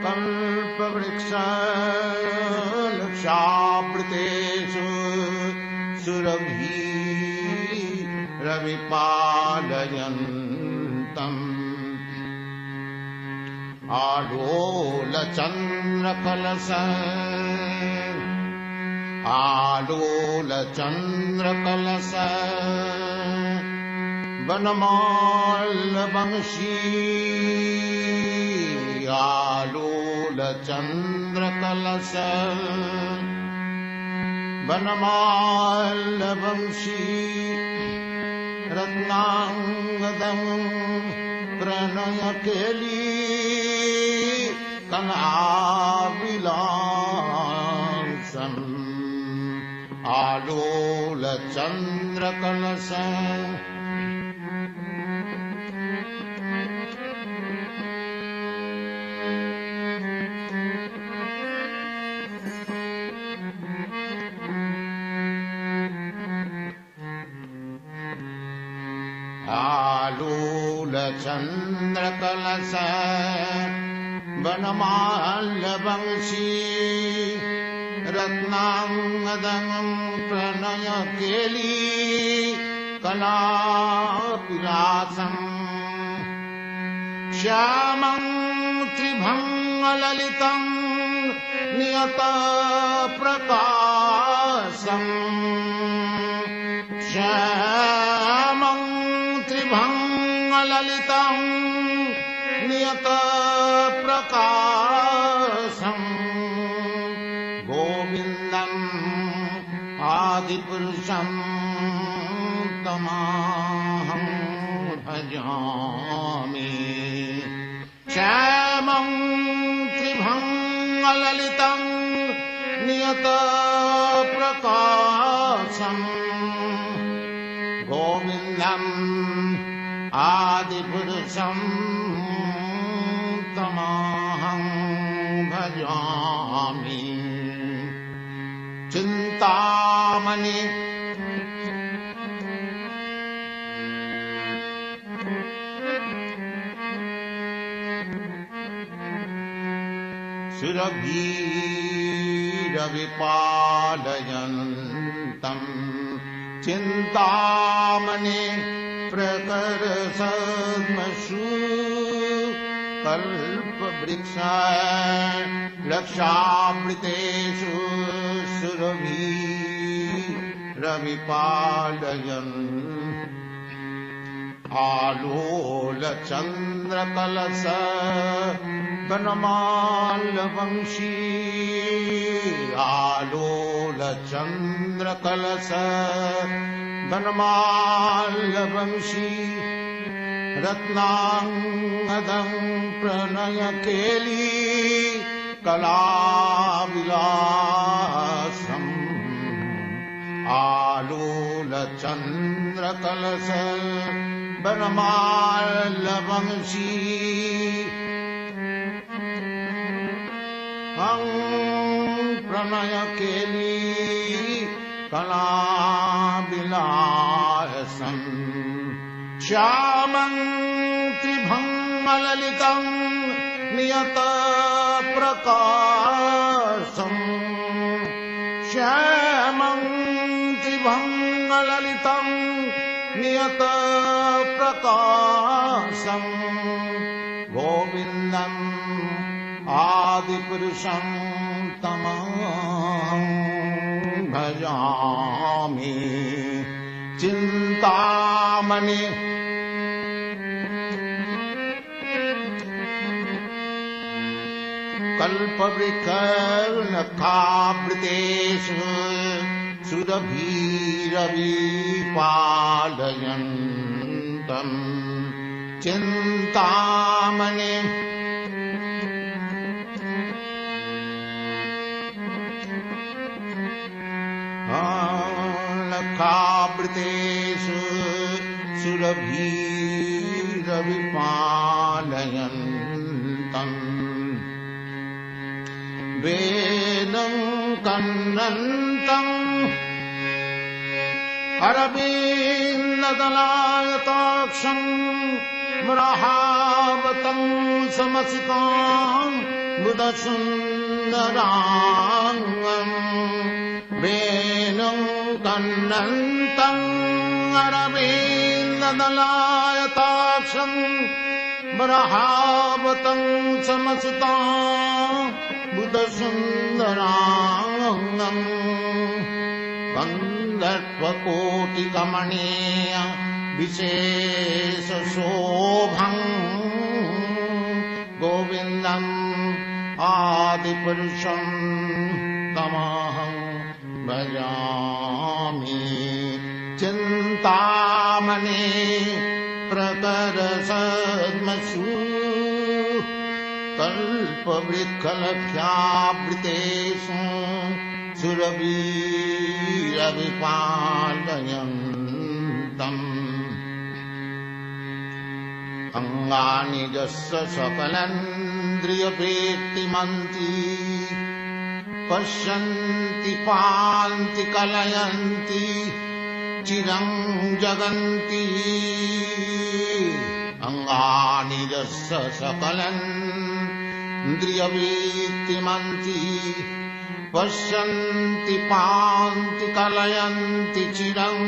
कल्पवृक्षलक्षावृतेषु सुरभिरविपालयन्तम् आलोलचन्द्रकलश वनमाल्यवंशी आलोलचन्द्रकलश वनमाल्यवंशी रत्नांगदं प्रणयकेली कलाविलासम् आलोलचन्द्रकलश आलोलचन्द्रकलश वनमाल्यवंशी रत्नांगदं प्रणयकेली कलाविलासम् श्यामं त्रिभङ्गललितं नियतप्रकाशम् श्यामं त्रिभङ्गललितं नियतप्रकाशम् गोविन्दम् आदिपुरुषं तमहं भजामि श्यामं त्रिभङ्गललितं नियतप्रकाशम् गोविन्दम् आदिपुरुषं तमहं भजामि चिन्तामणि सुरभिरविपालयन्तम् चिन्तामणि प्रकरसद्मसु कल्पवृक्षलक्षावृतेषु सुरभिरविपालयन् आलोलचन्द्रकलश वनमाल्यवंशी आलोलचन्द्रकलश वनमाल्यवंशी रत्नांगदं प्रणयकेली कलाविलासम् आलोलचन्द्रकलश वनमाल्यवंशी प्रणयकेली कलाविलासम् श्यामं त्रिभङ्गललितं नियतप्रकाशम् श्यामं त्रिभङ्गललितं नियतप्रकाशम् गोविन्दम् आदिपुरुषं तमहं भजामि चिन्तामणि कल्पवृक्षलक्षावृतेषु सुरभिरविपालयन्तम् चिन्तामणि लक्षावृतेषु सुरभिरविपालयन्तम् रविपालयन्तम् वेनं कन्नन्तम् अरविन्ददलायताक्षम् म्रहावतं समसिताम् बुधसुन्दराङ्गम् वेनं कन्नन्तम् अरविन्ददलायताक्षम् म्रहावतं समसिताम् बुधसुन्दराङ्गम् गन्धर्वकोटिकमनीय विशेषशोभम् गोविन्दम् आदिपुरुषम् तमहं भजामि चिन्तामणि प्रकरसद्मसु कल्पवृक्षलक्ष्यावृतेषु सुरभिरविपालयन्तम् अङ्गानि यस्य सकलेन्द्रियवृत्तिमन्ति पश्यन्ति पान्ति कलयन्ति चिरं जगन्ति अङ्गानि यस्य सकलेन्द्रियवृत्तिमन्ति पश्यन्ति पान्ति कलयन्ति चिरं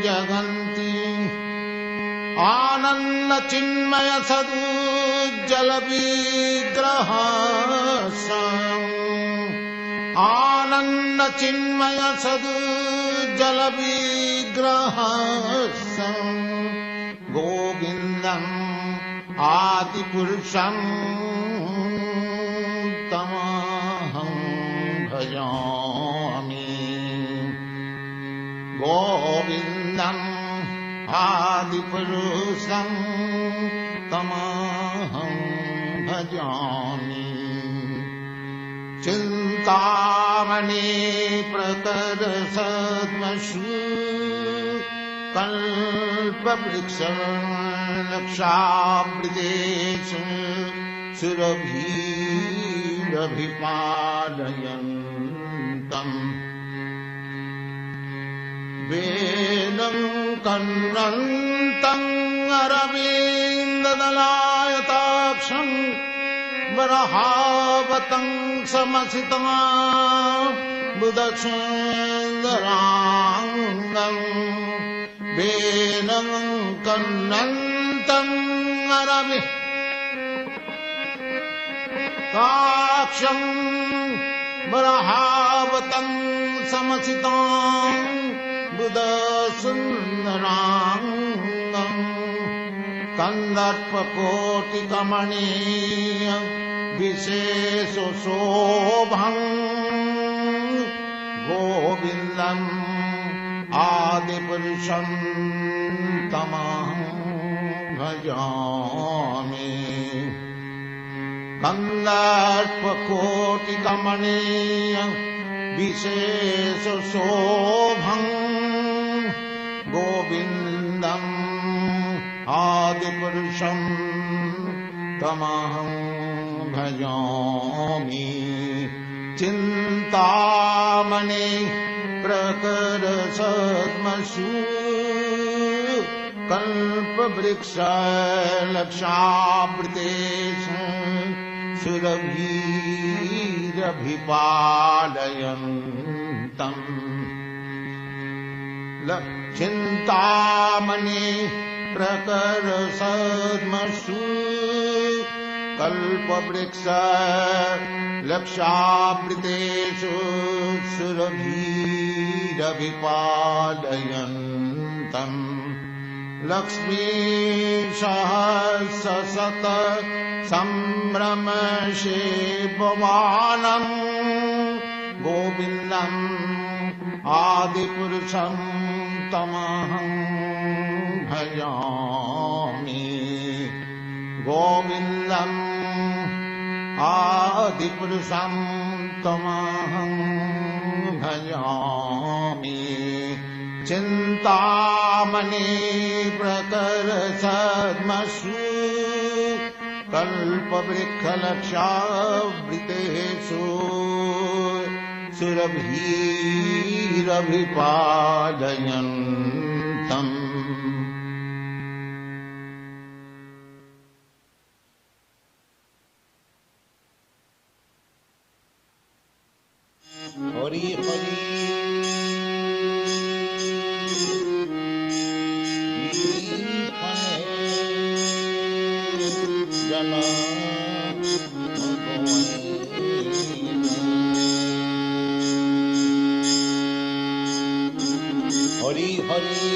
जगन्ति आनन्दचिन्मय सदुज्जलविग्रहम् आनन्दचिन्मय सदुज्जलविग्रहम् गोविन्दम् आदिपुरुषम् तमहं भजामि गोविन्दम् आदिपुरुषम् तमहं भजामि चिन्तामणि प्रकरसद्मसु कल्पवृक्षलक्षावृतेषु सुरभिरभिपालयन्तम् वेनं कन्नन्तम् अरविन्ददलायताक्षम् वरहावतं समसितं बुधसुन्दराङ्गम् वेनं कन्नन्तम् अरविन्ददलायताक्षम् वरहावतं समसितं बुधसुन्दराङ्गम् कन्दर्पकोटिकमनीय विशेषशोभम् गोविन्दम् आदिपुरुषम् तमहं भजामि कन्दर्पकोटिकमनीय विशेषशोभम् गोविन्दम् आदिपुरुषम् तमहं भजामि चिन्तामणि प्रकरसद्मसु कल्पवृक्षलक्षावृतेषु सुरभिरभिपालयन्तम् चिन्तामणि प्रकरसद्मसु कल्पवृक्षलक्षावृतेषु सुरभिरभिपालयन्तम् लक्ष्मीसहस्रशत सम्भ्रमसेव्यमानम् गोविन्दम् आदिपुरुषम् तमहं भजामि गोविन्दम् आदिपुरुषं तमहं भजामि चिन्तामणि प्रकरसद्मसु कल्पवृक्षलक्षावृतेषु सुरभिरभिपादयन्तम् हरि हरि जन हरि हरि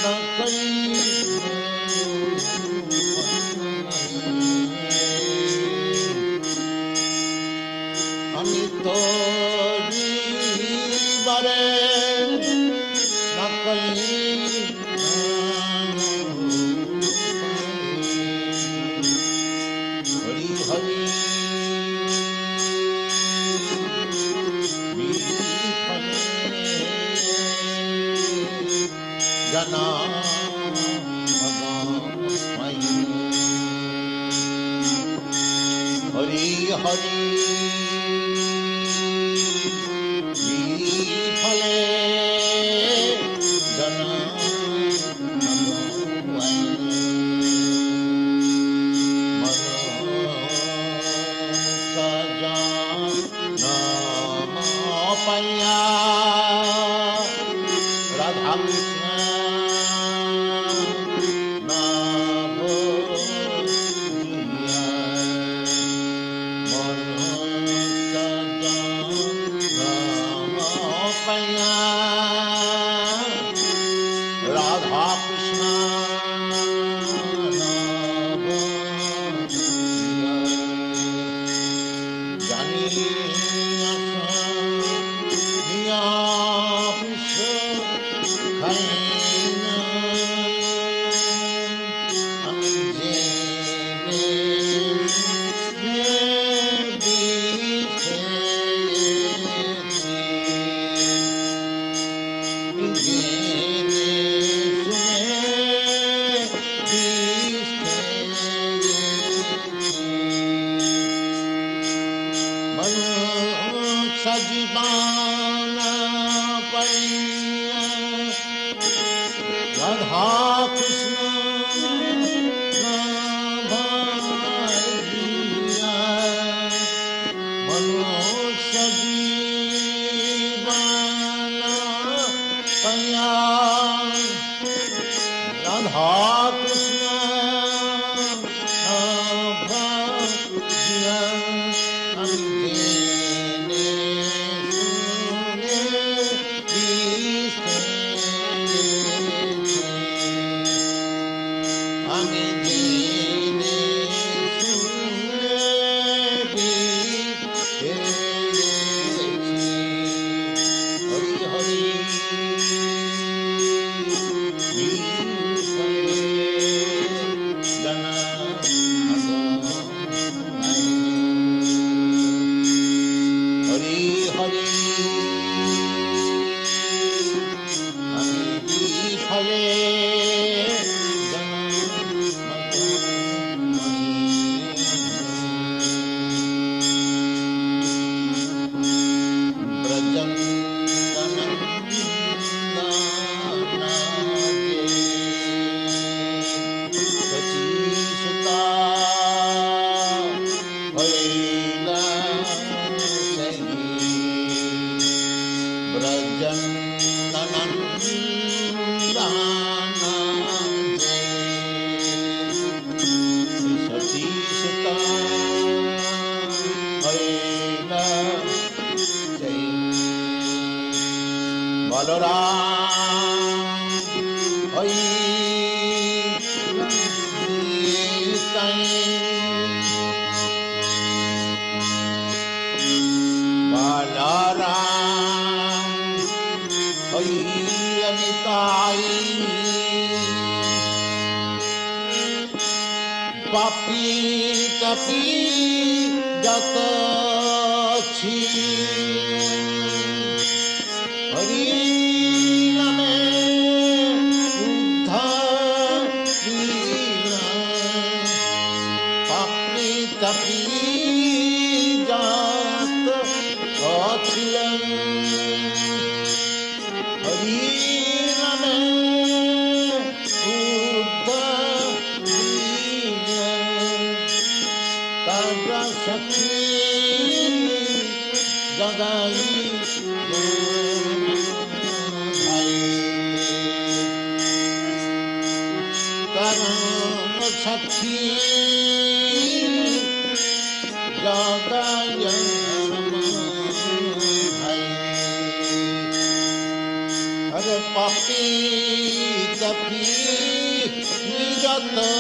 न कई अमित बारे न कई हरि हरि जना हरि हरि फले जना पैया राधा कृष्ण नाम पैया राधा कृष्ण सजीवान पैया राधा कृष्ण भैया मनुष्य जीवन पैया राधा कृष्ण भैया पापी तपी जत छी हरि नामे उद्धार पापी तपी जत छी हरि नामे सखी जगाई करम सखी जगाई हरे papi tapi nijata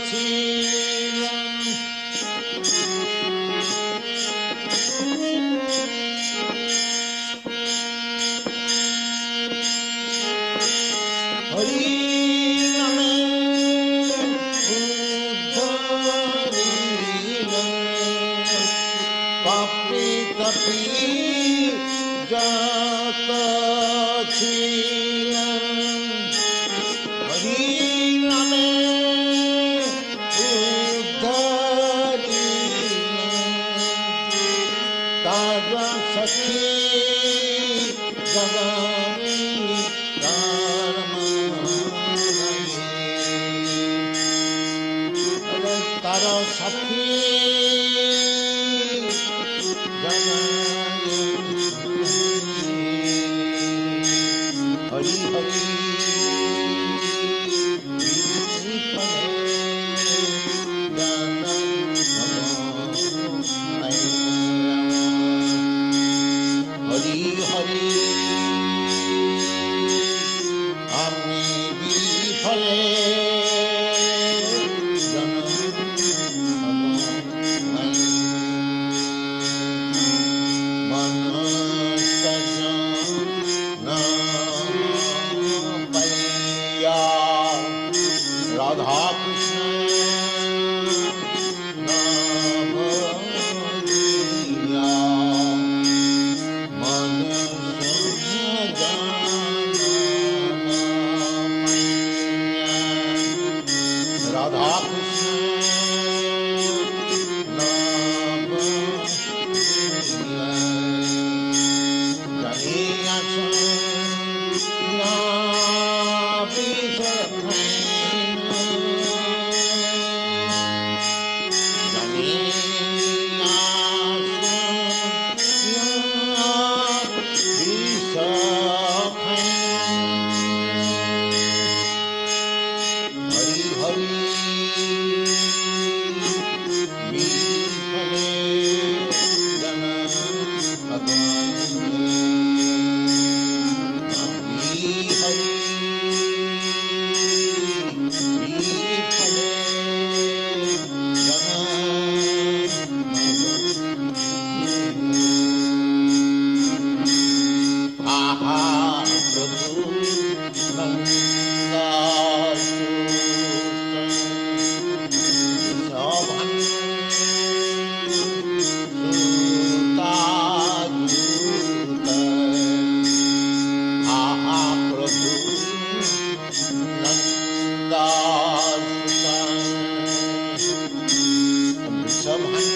chilam hari name uddharilam papi tapi jata chilam hari name uddharilam tara sakhi jagami tara sakhi Hari Hari Hari Hari Ami Bifale Radha Krishna Navadiya Madhusudana Radha Krishna Navadiya Janiya Chana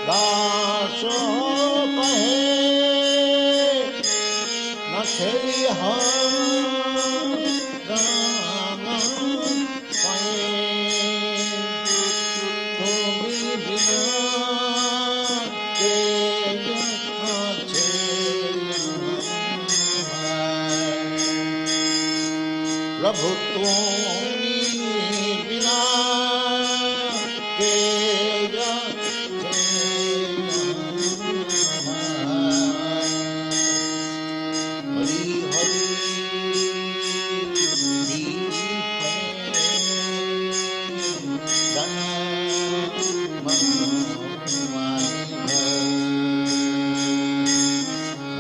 दासो Sri Ham Rama प्रभु तुम्ही बिना तेरा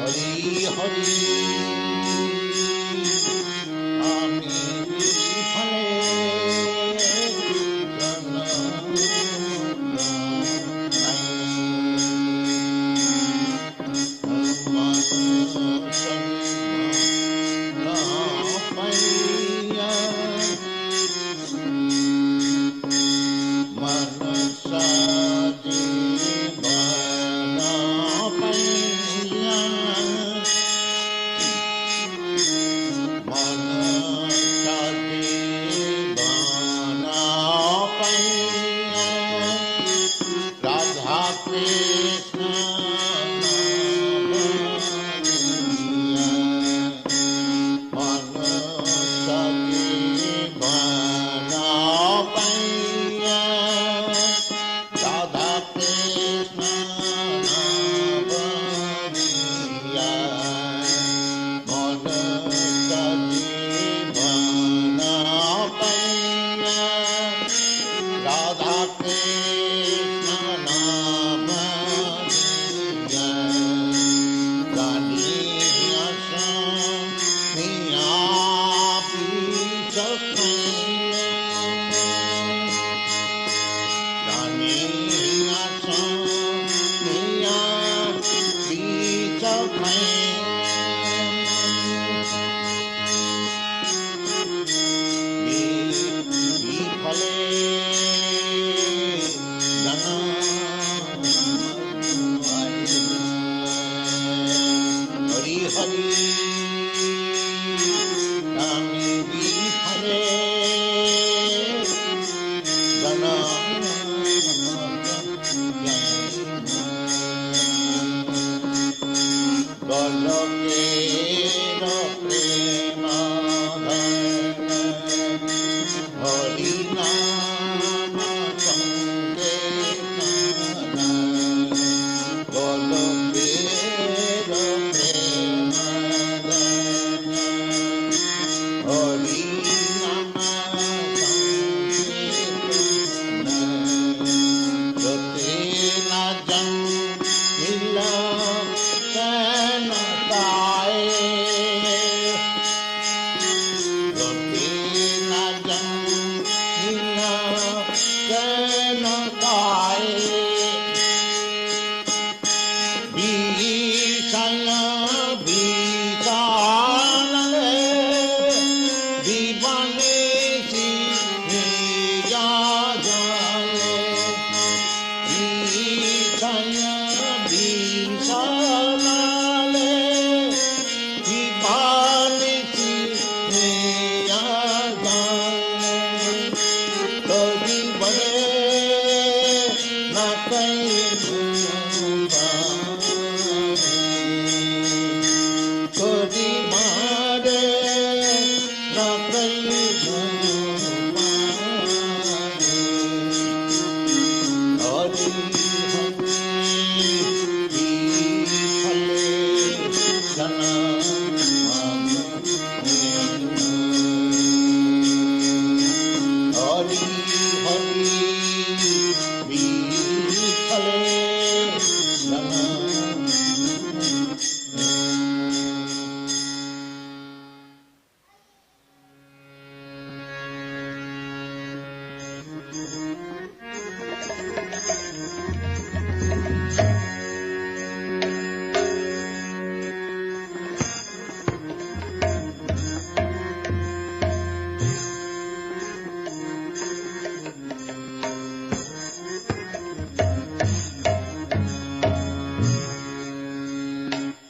हरि हरि हरि हरि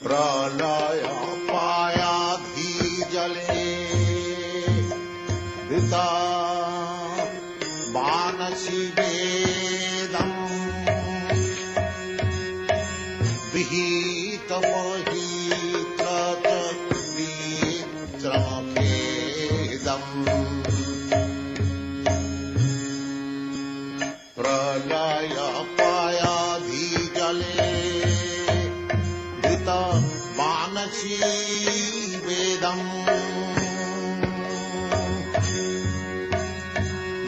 प्रलय पाया वृता मानसी वेदम् विहित प्रलय पायाधि जले धृता मानसी वेदम्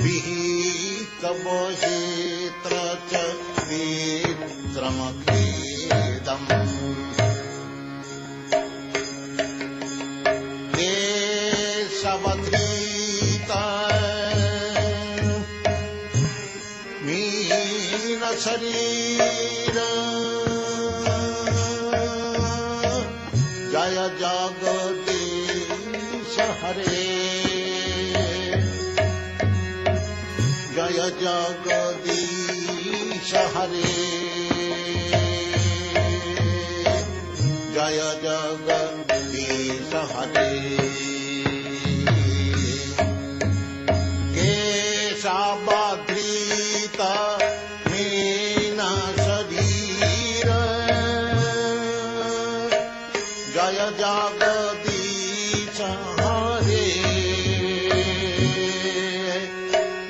विहित क्षेत्र च क्षेत्रमखेदम् केशवधृता मीन शरीर जय जगदीश हरे जय जगदीश हरे जय जगदीश हरे केशवधृता मीन शरीर जय जगदीश हरे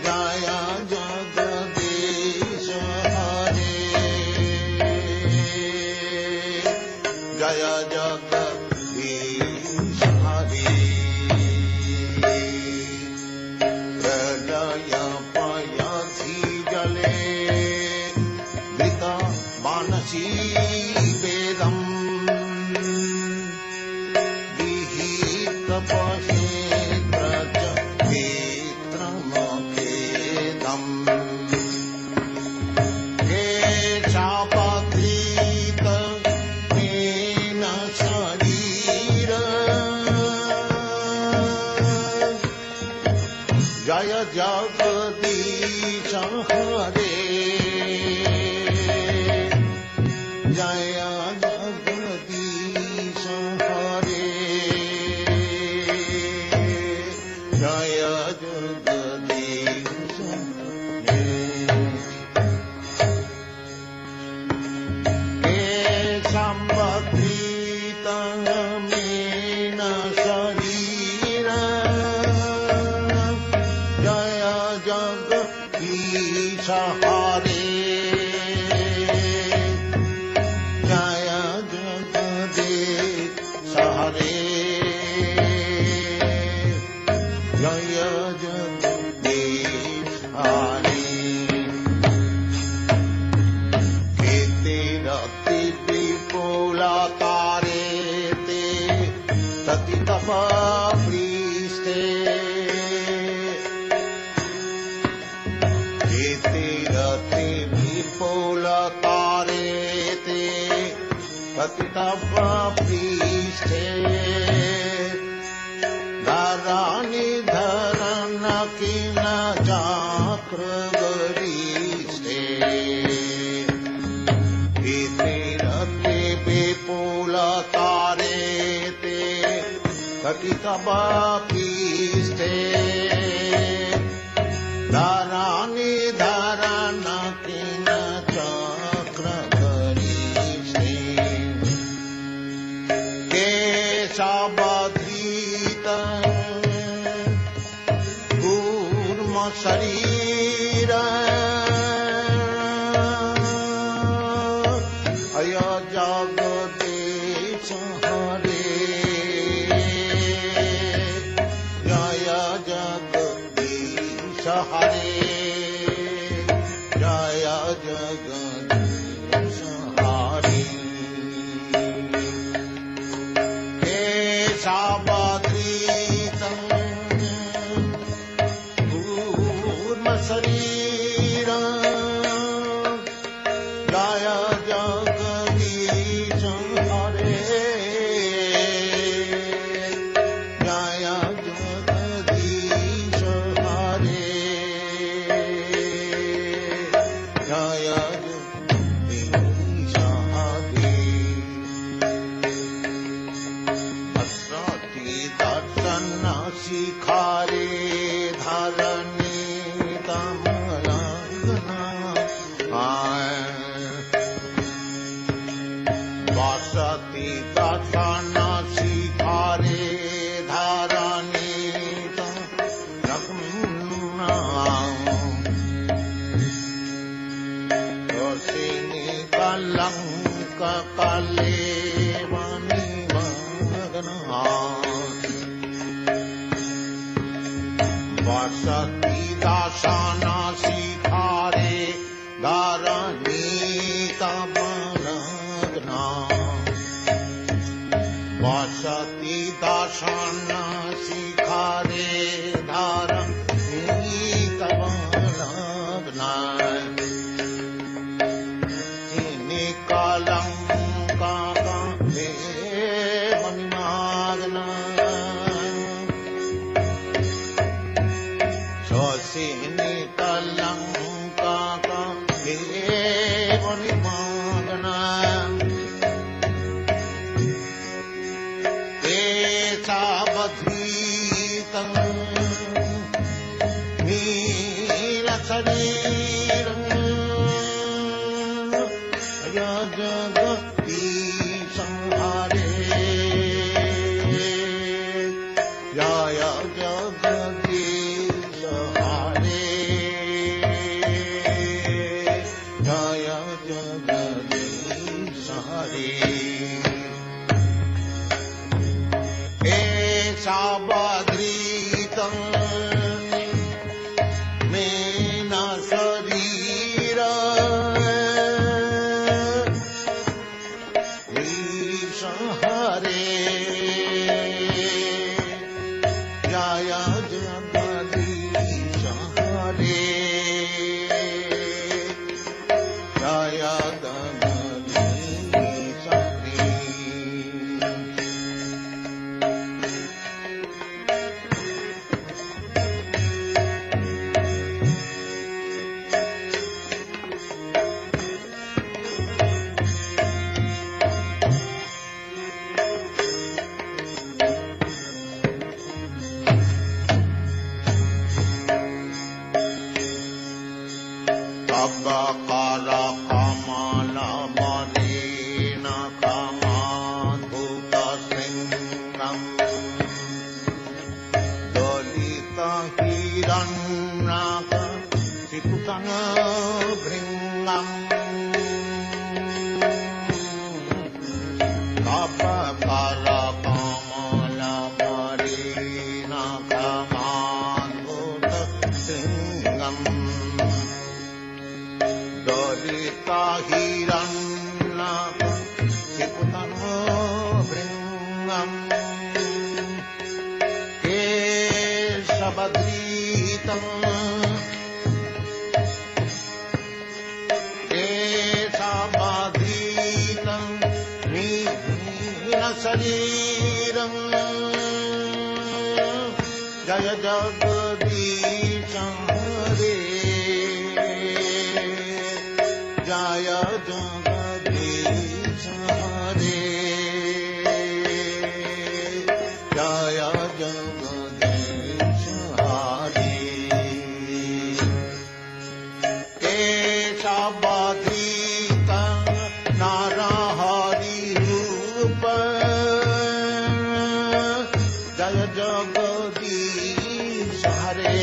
जय जगदीश हरे जय जगदीश हरे प्रलय पयसि जले वृता मानसी वेदम् विहित क्षेत्र च क्षेत्रमखेदम् केशवधृता मीन शरीर जय जगदीश हरे जय जगदीश हरे जय जगदीश केशवधृता मीन शरीर जय जगदीश हरे जय जगदीश हरे जय जगदीश हरे कीर्तिरति विपुलतारे ते तति तप प्रीष्टे कीर्तिरति विपुलतारे ते तति तप प्रीष्टे धरानि धरन किन चक्र गरिष्ठे कीर्तिरति विपुलतारे ते तति तप प्रीष्ठे धरानि धरन किन चक्र गरिष्ठे केशवधृता कूर्म शरीर अय जगदीश हरे जय जगदीश हरे जय जगदीश हरे केशवधृता कूर्म शरीर जय जगदीश हरे वसति दशनशिखरे धरणीतं रोषिणी कलङ्ककलेवनिमग्ना वसति दशनशिखरे धरणीतं वसति दशनशिखरे धरणीतं कलङ्ककलेवनिमग्ना रोषिणी कलङ्ककलेवनिमग्ना तेषावधीतं नीलशरीरं जगदीशं हरे जय जगदीश हरे जय जगदीश हरे सावधृतं मेन शरीर ईश हरे जय जगदीश हरे जय जगदीश हरे तब कर कमल मलिन कमाधुत सिंहं दलित हिरण्यक चिकुटं भृङ्गम् तब कर कमल मलिन कमाधुत सिंहम् दलित हिरण्यक चिकुटं भृङ्गम् केशवधृतं नीलशरीरं जय जगदीश हरे जय जगदीश हरे जय जगदीश हरे केशवधृतं नरहरि रूप जय जगदीश हरे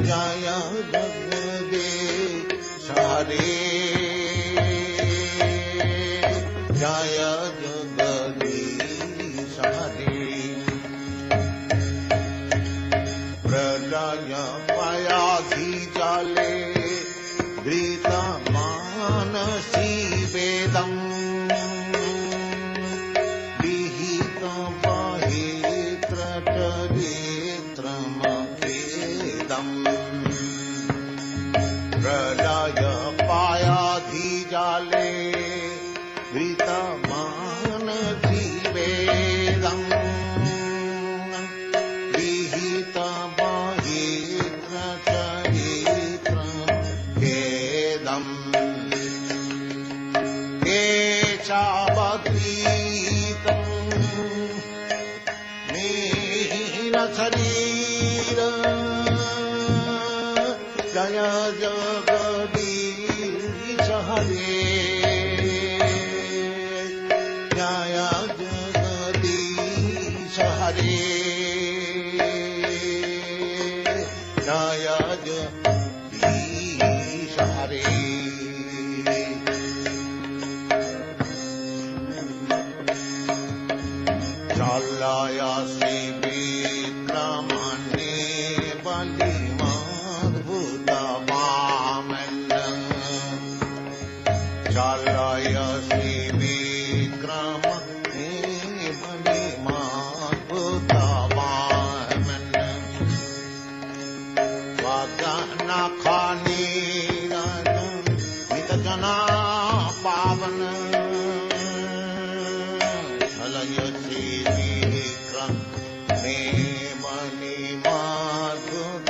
जय जगदीश हरे जय जगदीश हरे प्रलय पयाधि जले धृतमानसी वेदम् विहितं बहित्रचरित्रमवेदम् प्रलय पायाधि जले धृतमानसी वेदम् विहितं बहित्रचरित्रमवेदम् केशवधृतं नीलशरीर जय जगदीश हरे जय जगदीश हरे चलय श्री विक्रमणे बलिमद्भुत वामन चलय श्री विक्रमणे बलिमद्भुत वामन वदन खनीरन नित जना पावन चलय श्री विक्रमणे बलिमद्भुत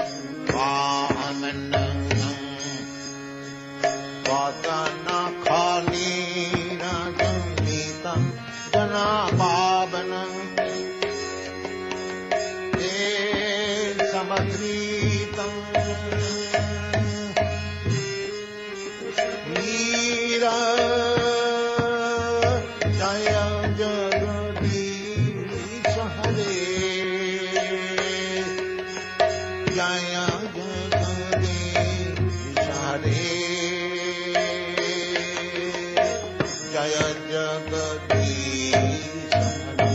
वामन वदन खनीरन नित जना पावन समग्रीतं वीरा जय जगदीश हरे जय जगदीश हरे जय जगदीश हरे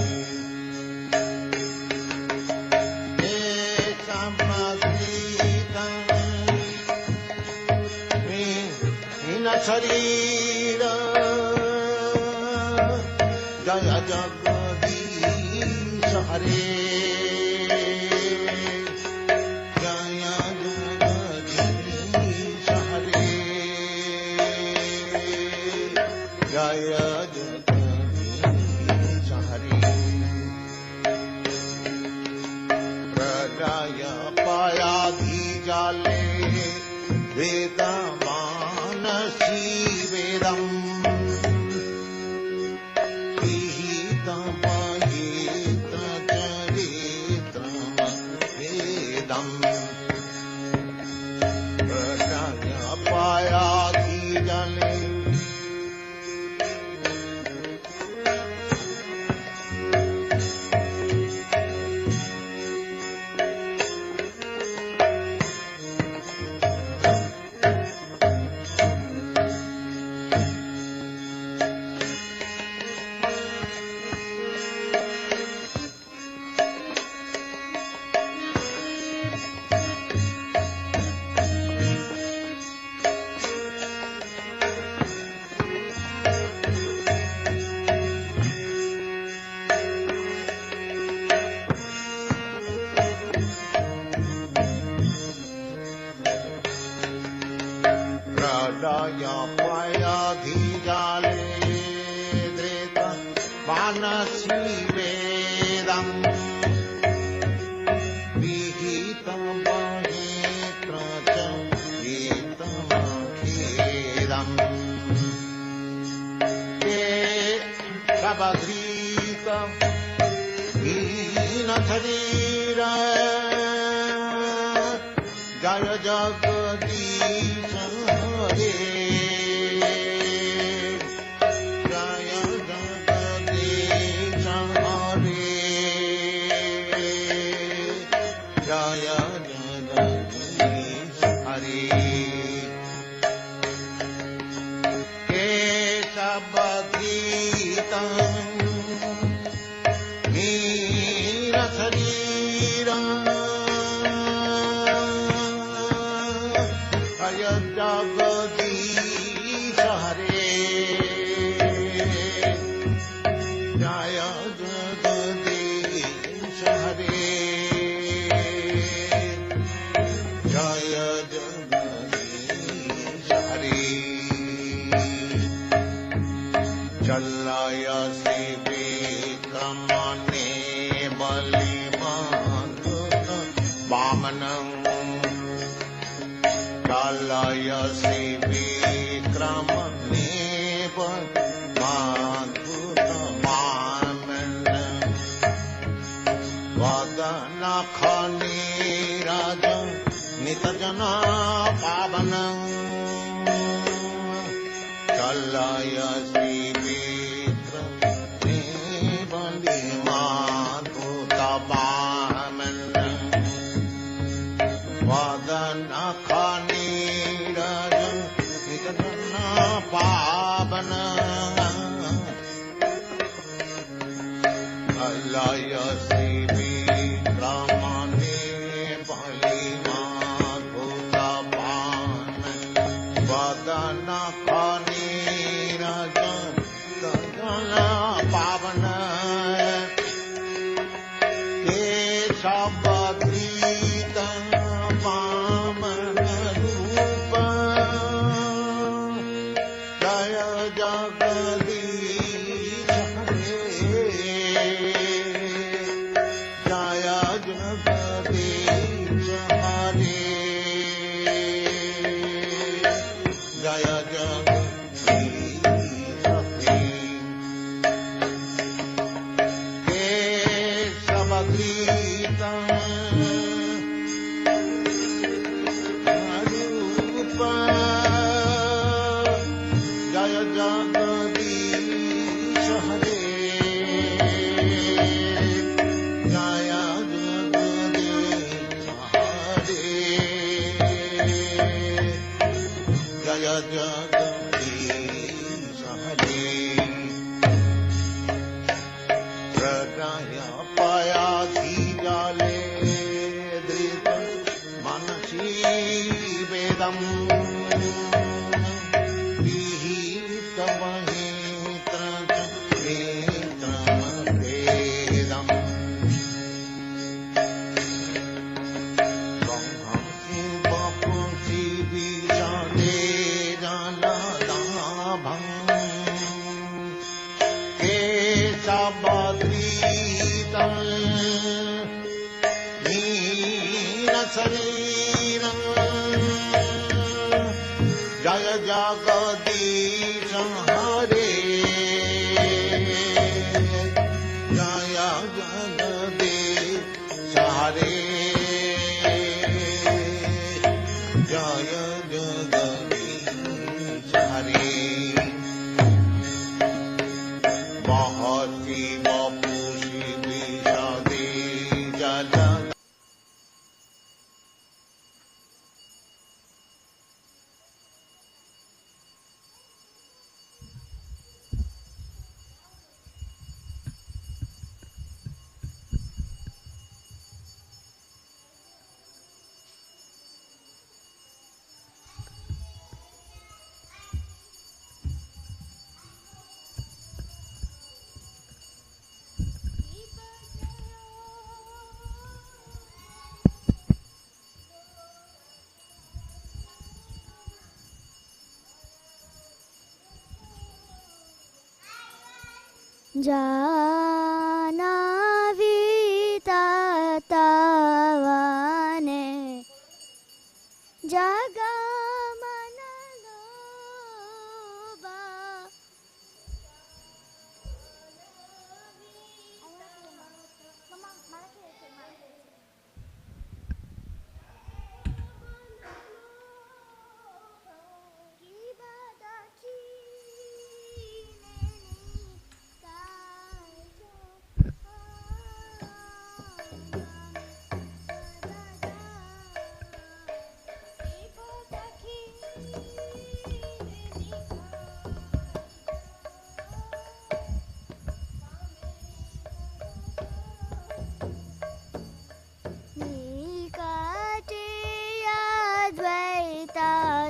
शरीर जय जगदीश हरे जय जगदीश हरे जय जगदीश हरे हृदय पयाधि जाले वेद मानसी वेदम् चरित्रमवेदम् पायाधि जले हृदय पयाधि जाले धृत मानसी वेदम् विहितं बहेत्र च गीतमखेदम् केशवधृत हीनशरीर जय जगदीश हरे जय जगदीश हरे जय जगदीश हरे केशवधृत हीनशरीर जय जगदीश हरे जय जगदीश हरे जय जगदीश हरे चलय श्री विक्रमणे बलिमद्भुत वामनं चलय श्री विक्रमणे बलिमद्भुत वामन वदन खनीरज नित जना पावन चलय श्री विक्रमणे बलिमद्भुत जगदीश हरे जय जगदीश हरे जय जगदीश हरे केशवगीतं जय जगदीश हरे जय जगदीश हरे जय जगदीश हरे हृदय पयाधि जाले धृत मनसि वेदम् जय जगदीश हरे जय जगदीश हरे जय जगदीश हरे महर्षि वपुषि विशदे जल जानावी तातावाने जगमनलोबा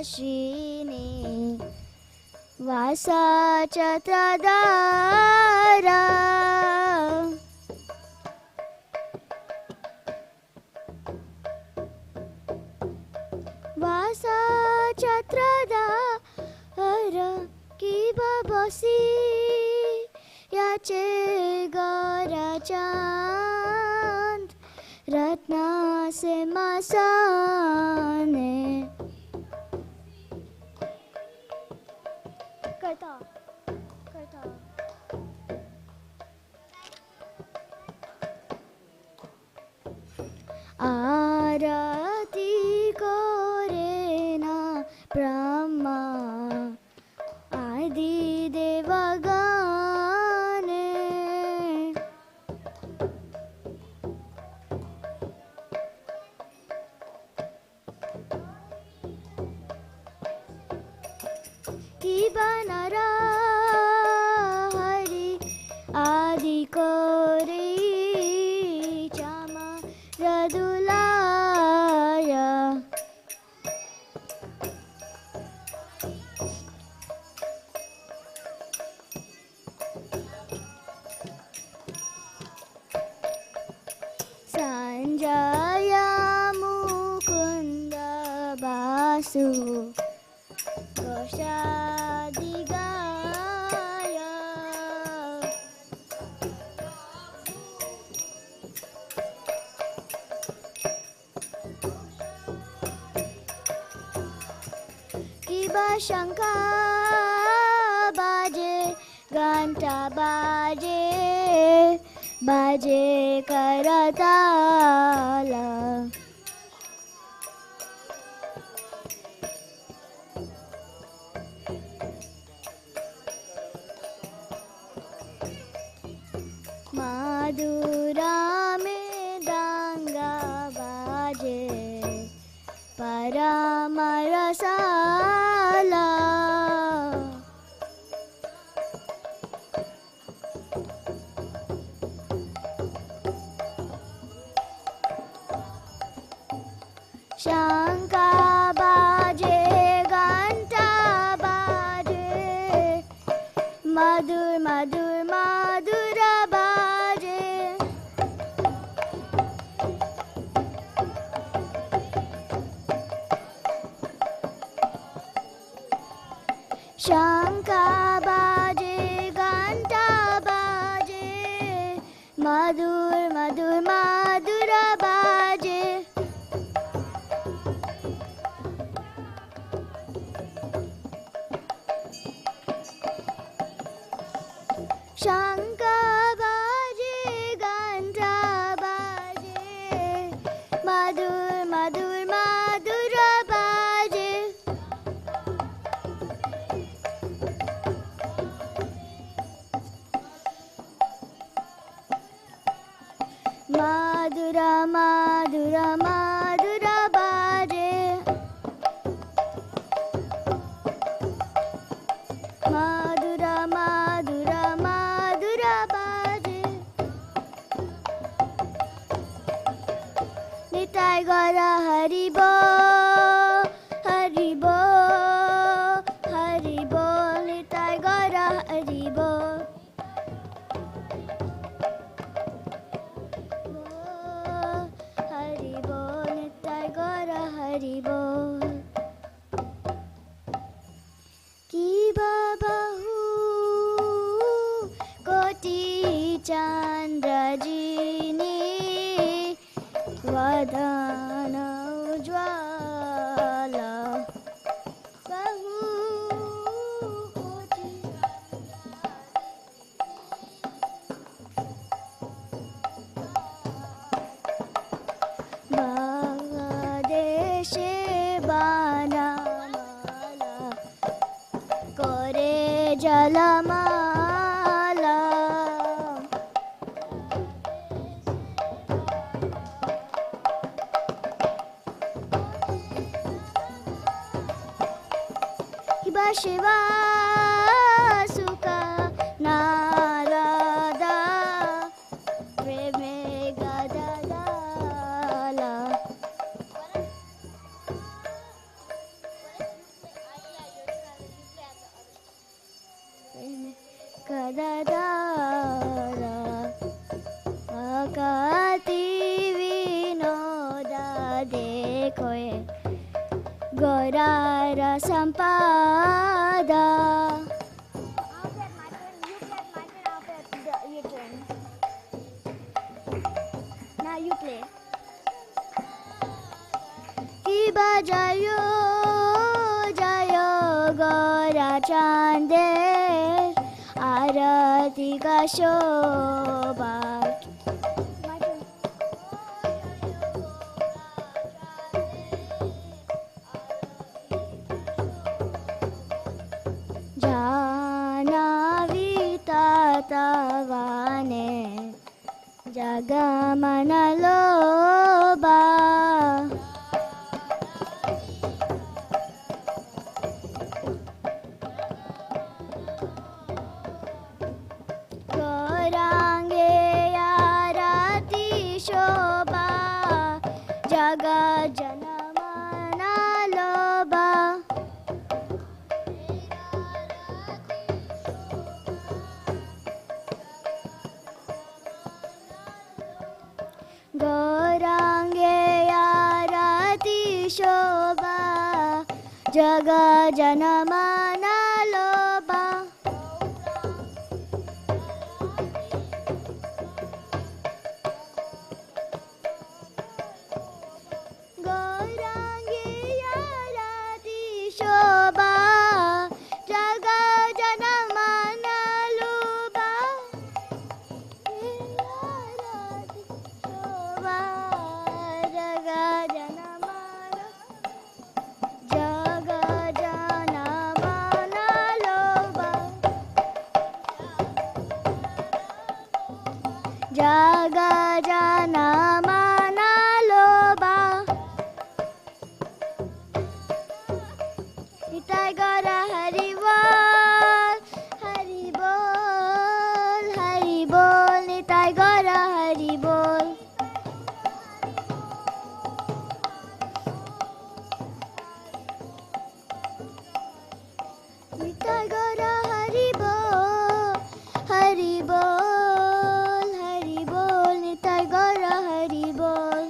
Shini Vasa Chatradara Vasa Chatradara Kiba Bosi Yache Garachand Ratna Se Masane करता आरती करे ना ब्रह्मा आदि देवगणे की बनरा हरि आदि कोरी चामा रदुलाया संजया मुकुंद बासु Koshadiga शंका बाजे घंटा बाजे बाजे करताल माधुरा में डांगा बाजे परमरसाला शंका बाजे घंटा बाजे मधुर मधुर मधुर बाजे शंका बाजे घंटा बाजे मधुर मधुर मधुर बाजे शंका बाजे घंटा बाजे मधुर मधुर मधुर बाजे मधुर मधुर मधुर बाजे मधुर मधुर मधुर बाजे निताय गौर हरिबो हरिबो हरिबो निताय गौर हरिबो हरिबो निताय गौर हरिबो की बाबू कोटि चंद्रजीनी वदन उज्ज्वला बहु कोटि बांग्लादेशे बानामाला करे जलमाला हिबा शिवा सुका नारदा प्रेमे गददाला गददाला अकाति विनोदा देखोए गौरार संपादा Now you play. की बजायो जायो गौरा चांदेर आरती का शोभा जानावी तातावाने जगमनलोबा गौरांगे आरती शोभा जग जनमनलोबा गौरांगे आरती शोभा जग जनमनलोबा गौरांगे आरती शोभा jaga jana mana loba nitai gora hari bol nitai gora hari bol nitai gora hari bol nitai gora hari bol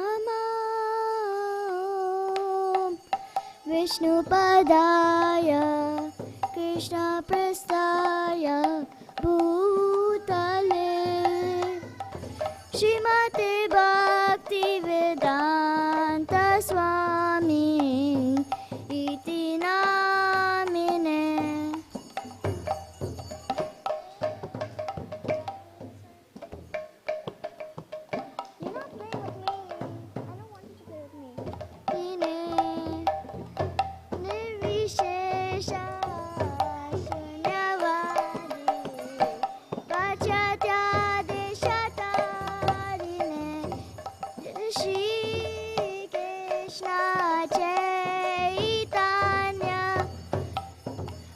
Namo Vishnu Padaya Krishna Prastaya Bhutale Srimate Bhakti Vedanta Swami Iti Namine You're not playing with me. I don't want you to play with me. Ine Nirvishesha Shunyavadi Vachatyadeshatarine Shri Krishna Chaitanya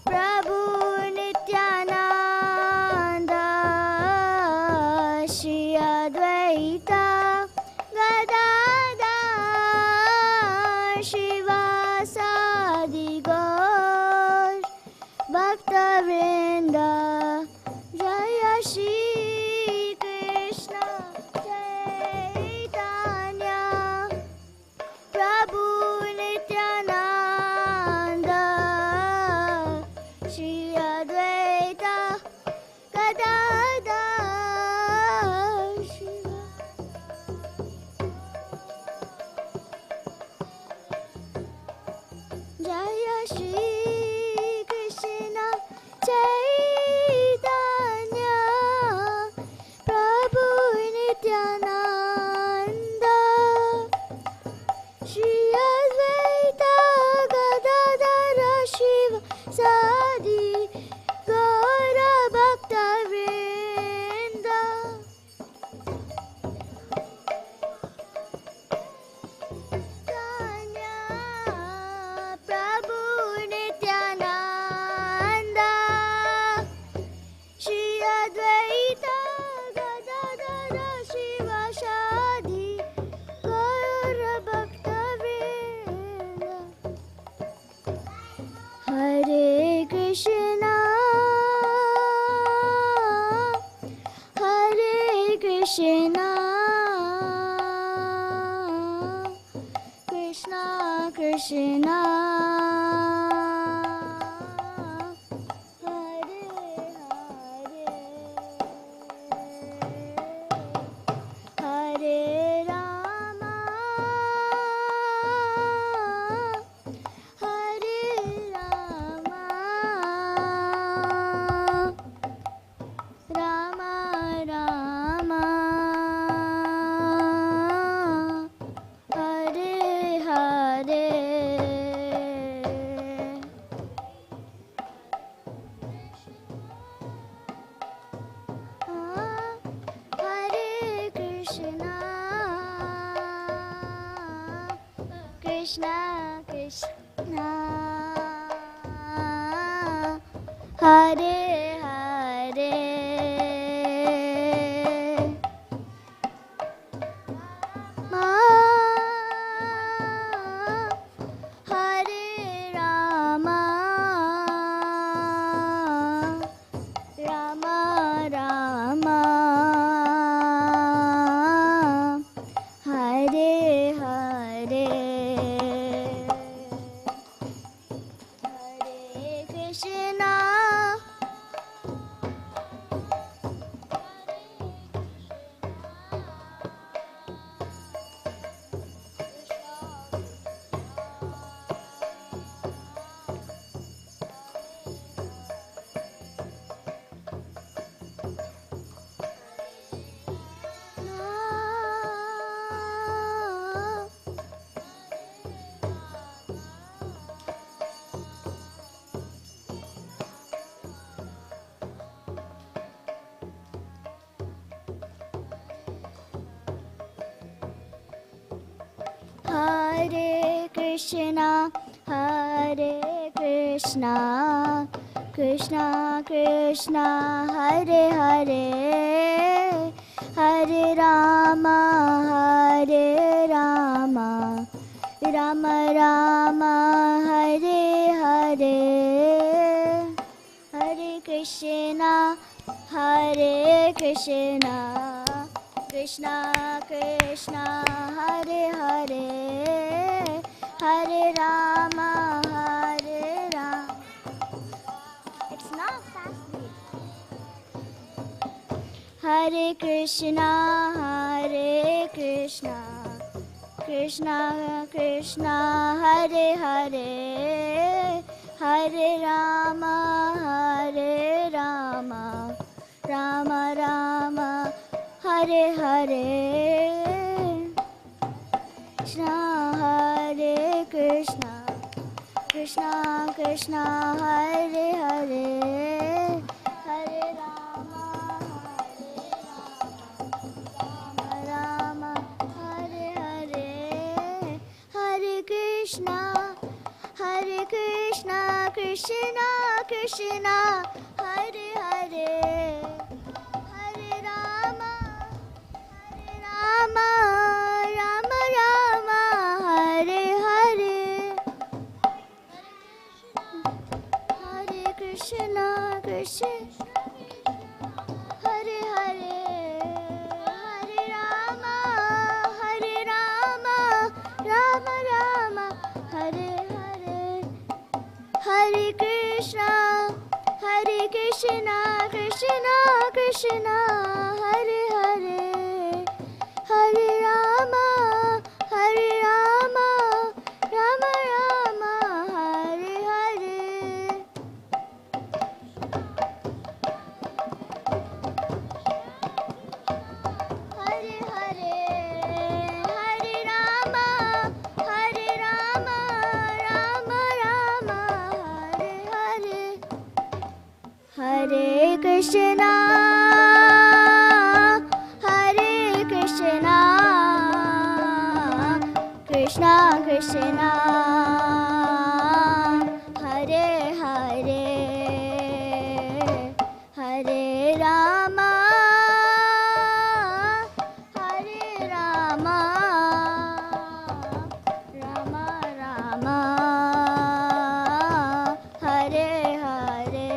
Prabhu Nityananda Shri Advaita Gadadhar Shivasadi Gaur Bhakta Vrinda Jaya Shri Krishna Chaitanya Prabhu Nityananda Shri Advaita Gadadhar Shiva Jaya Shri Krishna Chaitanya Prabhu Nityananda Shri Advaita Gadadhara Shiva Sadi Gaura Bhakta Vrinda Tanya Prabhu Nityananda Shri Advaita Gadadhara Shiva Sadi Gaura Bhakta Vrinda Hare Krishna Krishna Krishna Hare Hare Hare Rama Hare Rama Rama Rama Hare Hare Hare Krishna Krishna Krishna Hare Hare Ma Hare Rama Rama Rama Hare Hare Hare Krishna, Hare Krishna, Krishna Krishna, Hare Hare, Hare Rama, Hare Rama, Rama Rama, Hare Hare, Hare Krishna, Hare Krishna, Krishna Krishna, Hare Hare, Hare Rama, Hare Rama. It's not fast beat. Hare Krishna, Hare Krishna, Krishna Krishna, Hare Hare, Hare Rama, Hare Rama, Rama Rama, Hare Hare, Krishna Hare Krishna, Krishna Krishna, Hare Hare, Hare Rama, Hare Rama, Rama Rama, Hare Hare, Hare Krishna, Hare Krishna, Krishna Krishna, Hare Hare, Hare Rama, Hare Rama, Rama Rama, Hare Hare, Hare Krishna, Krishna, Hare Hare, Hare Rama, Hare Rama, Rama Rama, Hare Hare, Hare Krishna, Hare Krishna, Krishna Krishna, Hare Hare, Hare Rama, Hare Rama, Rama Rama, Hare Hare, Hare Hare, Hare Rama, Hare Rama, Rama Rama, Hare Hare, Hare Krishna, Hare Krishna, Krishna Krishna, Hare Hare, Hare Rama, Hare Rama, Rama Rama, Hare Hare,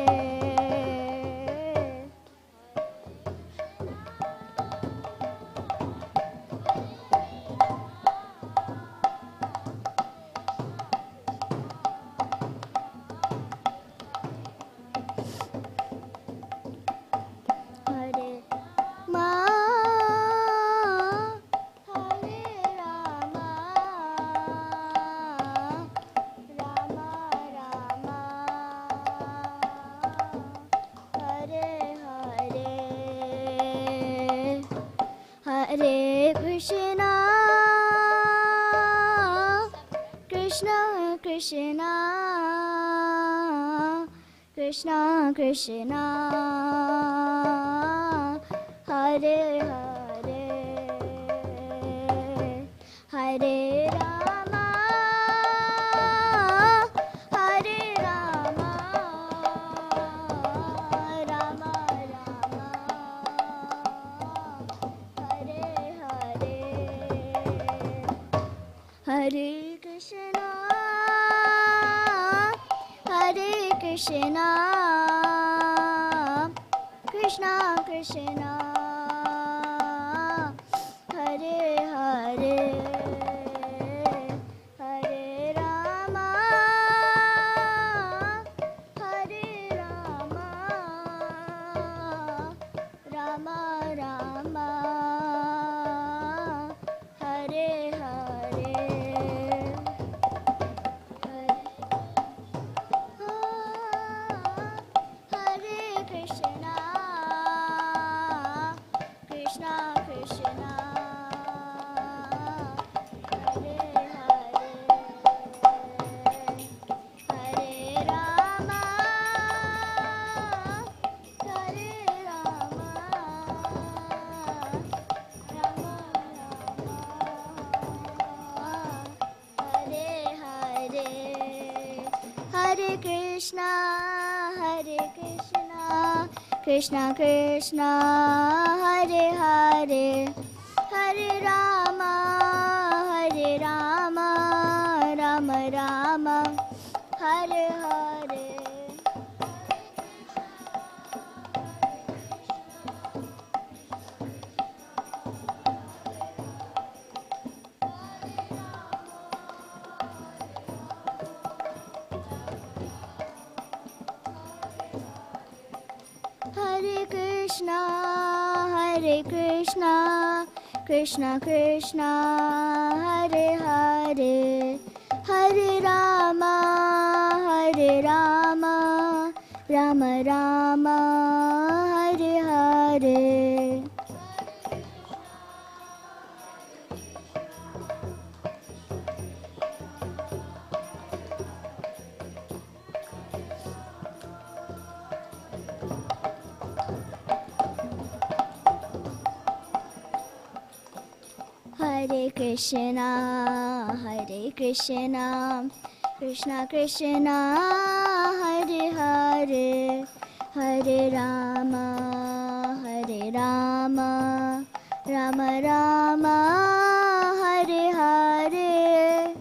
Hare Ma, Hare Rama, Rama Rama, Hare Hare, Hare Krishna, Krishna Krishna, Krishna Krishna, Hare Hare, Hare Rama, Hare Rama, Rama Rama, Hare Hare, Hare Krishna, Hare Krishna, Krishna Krishna, Hare Hare, Hare Rama, Hare Rama, Rama Rama, Hare Hare, Hare Krishna, Hare Krishna, Krishna Krishna, Hare Hare, Hare Rama, Rama Rama, Hare Hare. Hare Krishna, Krishna Krishna, Hare Hare, Hare Rama, Rama Rama, Hare Hare. Hare Krishna, Krishna Krishna, Hare Hare, Hare Rama, Rama Rama, Hare Hare.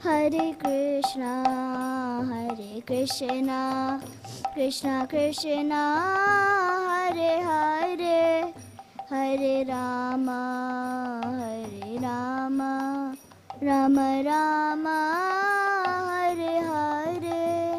Hare Krishna, Krishna Krishna, Hare Hare, Hare Rama, Rama Rama, Hare Hare.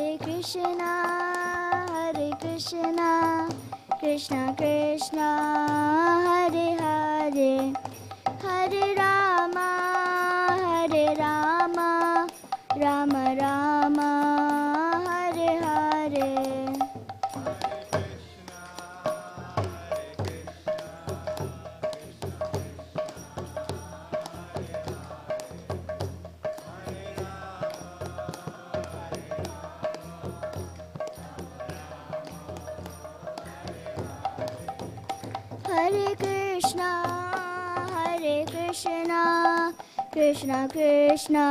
Hare Krishna, Krishna Krishna, Hare Hare, Hare Rama, Rama Rama, Hare Hare. Hare Krishna, Krishna Krishna,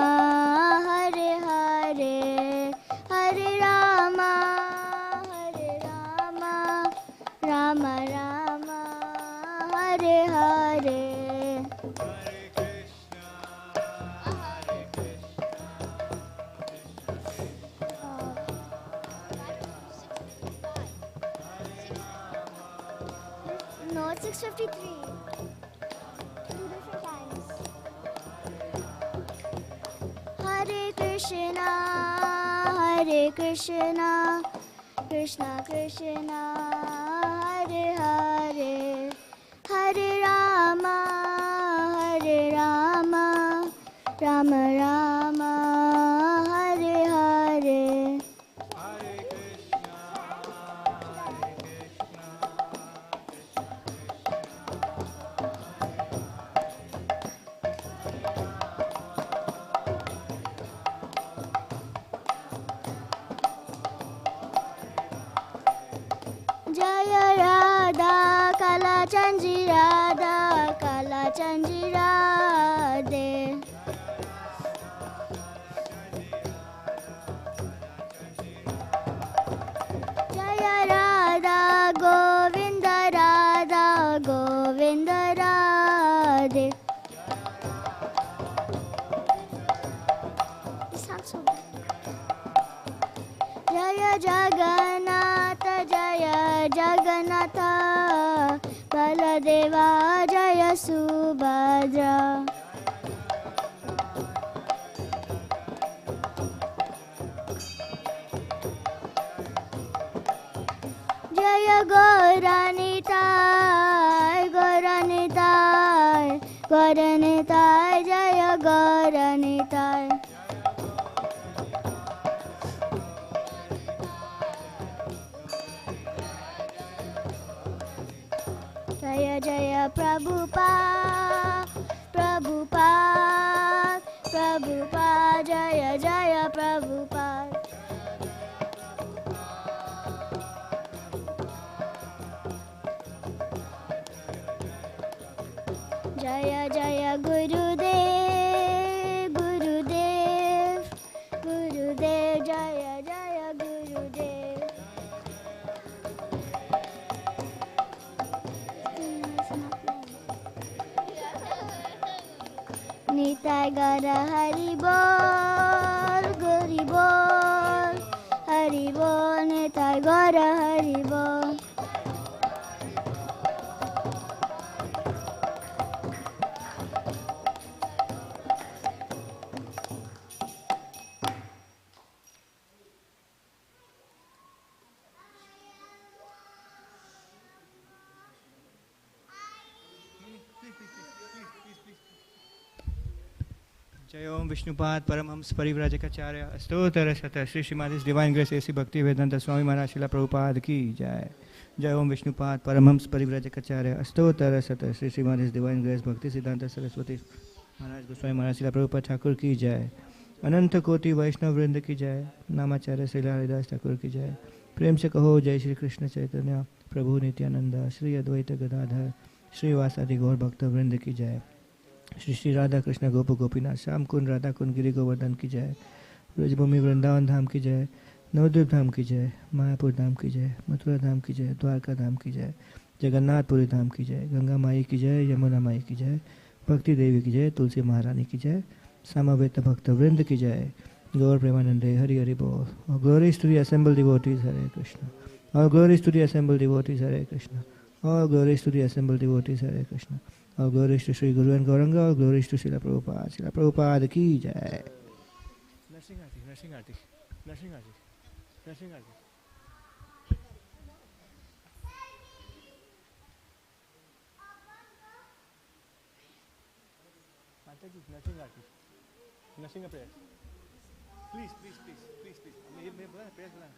Hare Hare, Hare Rama, Rama Rama, Hare Hare. No, it's 6:53. Two different times. Hare Krishna, Krishna Krishna, Hare Hare, Hare Rama, Rama Rama, Hare Hare. Jaya Radha Kala Chanji Radhe. Jaya Radha Govinda Radhe. This sounds so good. Jaya Jagannatha, Baladeva Jaya Subhadra. Jaya Gauranitai, Gauranitai Jaya Gauranitai Jaya Jaya Prabhupada Prabhupada Prabhupada Jaya Jaya Prabhupada Jaya Jaya Gurudev Gurudev Gurudev Jaya Jaya Gurudev Nitai Gara Hari Bol Guri Bol Hari Bol Nitai Gara Hari Bol जय ओम विष्णुपाद परमहंस परिव्राजकाचार्य अष्टोत्तर शत Shri Srimad divine grace AC Bhaktivedanta Swami Maharaj शिला प्रभुपाद की जय। जय ओम विष्णुपाद परमहंस परिव्राजकाचार्य अष्टोत्तर शत श्री श्रीमद डिवाइन ग्रेस भक्ति सिद्धांत सरस्वती महाराज गोस्वामी महाराज शिला प्रभुपाद ठाकुर की जय। अनंत कोटि वैष्णव वृंद की जय। नामाचार्य श्री हरिदास ठाकुर की जय। प्रेम से कहो जय श्री कृष्ण चैतन्य प्रभु नित्यानंद श्री अद्वैत गदाधर श्रीवासादि गौर भक्त वृंद की जय। श्री श्री राधा कृष्ण गोप गोपीनाथ श्याम कुंड राधा कुंड गिरी गोवर्धन की जय। ब्रजभूमि वृंदावन धाम की जय। नवद्वीप धाम की जय। मायापुर धाम की जय। मथुरा धाम की जय। द्वारका धाम की जय। जगन्नाथपुरी धाम की जय। गंगा माई की जय। यमुना माई की जय। भक्ति देवी की जय। तुलसी महारानी की जय। समवेत भक्त वृंद की जय। गौर प्रेमानंदे हरि हरि बोल। All glories to the assemble devotees Hare Krishna. All glories to the assemble devotees Hare Krishna. All glories to the assemble devotees Hare Krishna. All glories to Shri Guru and Gauranga. और ग्लोरीज टू शिला प्रभुपाद की जय। नरसिंह आरती नरसिंह आरती नरसिंह आरती नरसिंह आरती। माता जी Narasimha aarti Narasimha prayer please please please please please मैं बोला prayer बोला।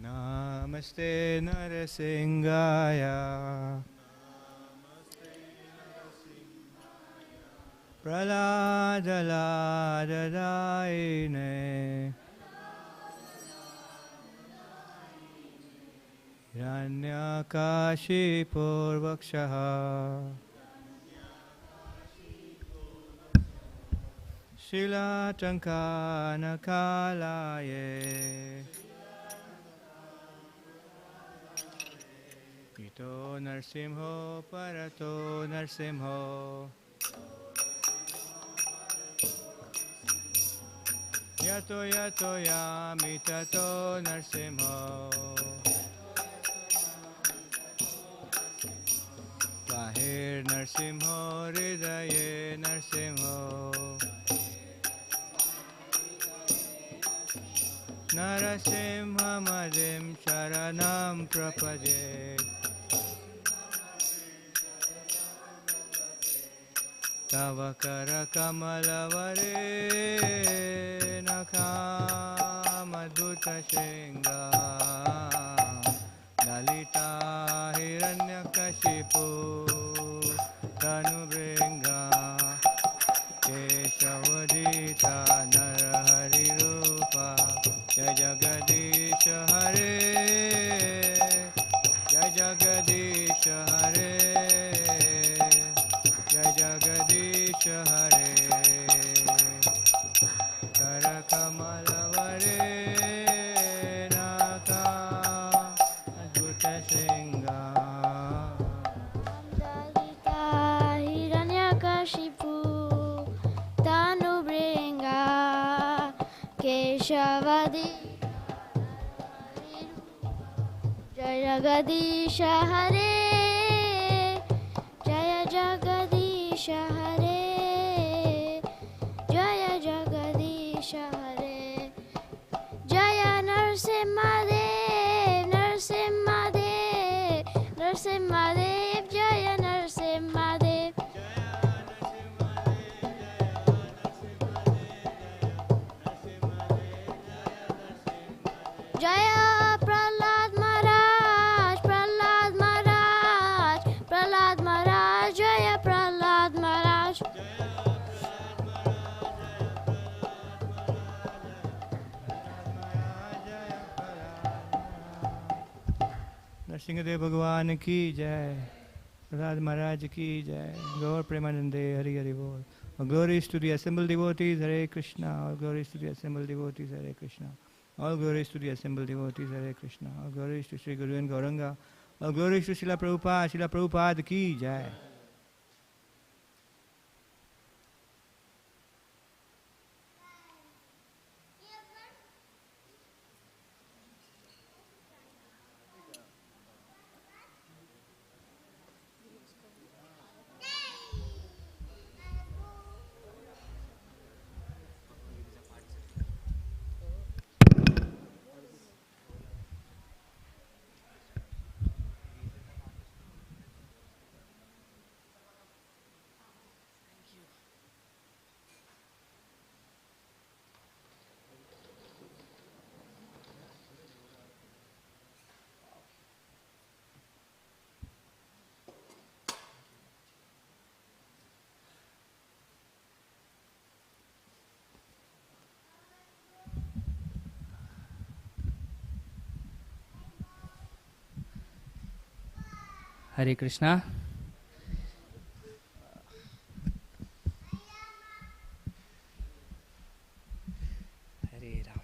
नमस्ते नरसिंहाय प्रह्लादलाददायिने हिरण्यकाशिपूर्वक्षः शिलाटङ्कानकालाये इतो नरसिंहो परतो नरसिंहो यतो यतो यामि ततो नरसिंहो बाहिर्नरसिंहो हृदये नरसिंहो नरसिंहमदिं शरणं प्रपद्ये तव करकमलवरे नखामद्भुतशृङ्गा ललिता हिरण्यकशिपु तनुभृङ्गा केशवदीता नरहरिरूपा जय जगदीश हरे जय जगदीश हरे जय जगदीश हरे करकमलवरे नाका अद्भुतशृङ्गा ललिता हिरण्यकशिपु तनुभृङ्गा केशवदी जय जगदीश हरे जय जगदीश हरे जय जगदीश हरे जय नरसिंहदेव नरसिंहदेव नरसिंहदेव जय Narasimhadeva Jaya Prahlad Maharaj, Prahlad Maharaj, Prahlad Maharaj, Jaya Prahlad Maharaj. Narasimhadeva भगवान की जय, प्रहलाद महाराज की जय, गौर प्रेमानंदे, हरि हरि बोल. All glories to the assembled devotees, Hare Krishna. All glories to the assembled devotees, Hare Krishna. All glories to the assembled devotees, Hare Krishna. All glories to Sri Guru and Gauranga. All glories to Srila Prabhupada, Srila Prabhupada ki jai. Hare Krishna. Hare Rama.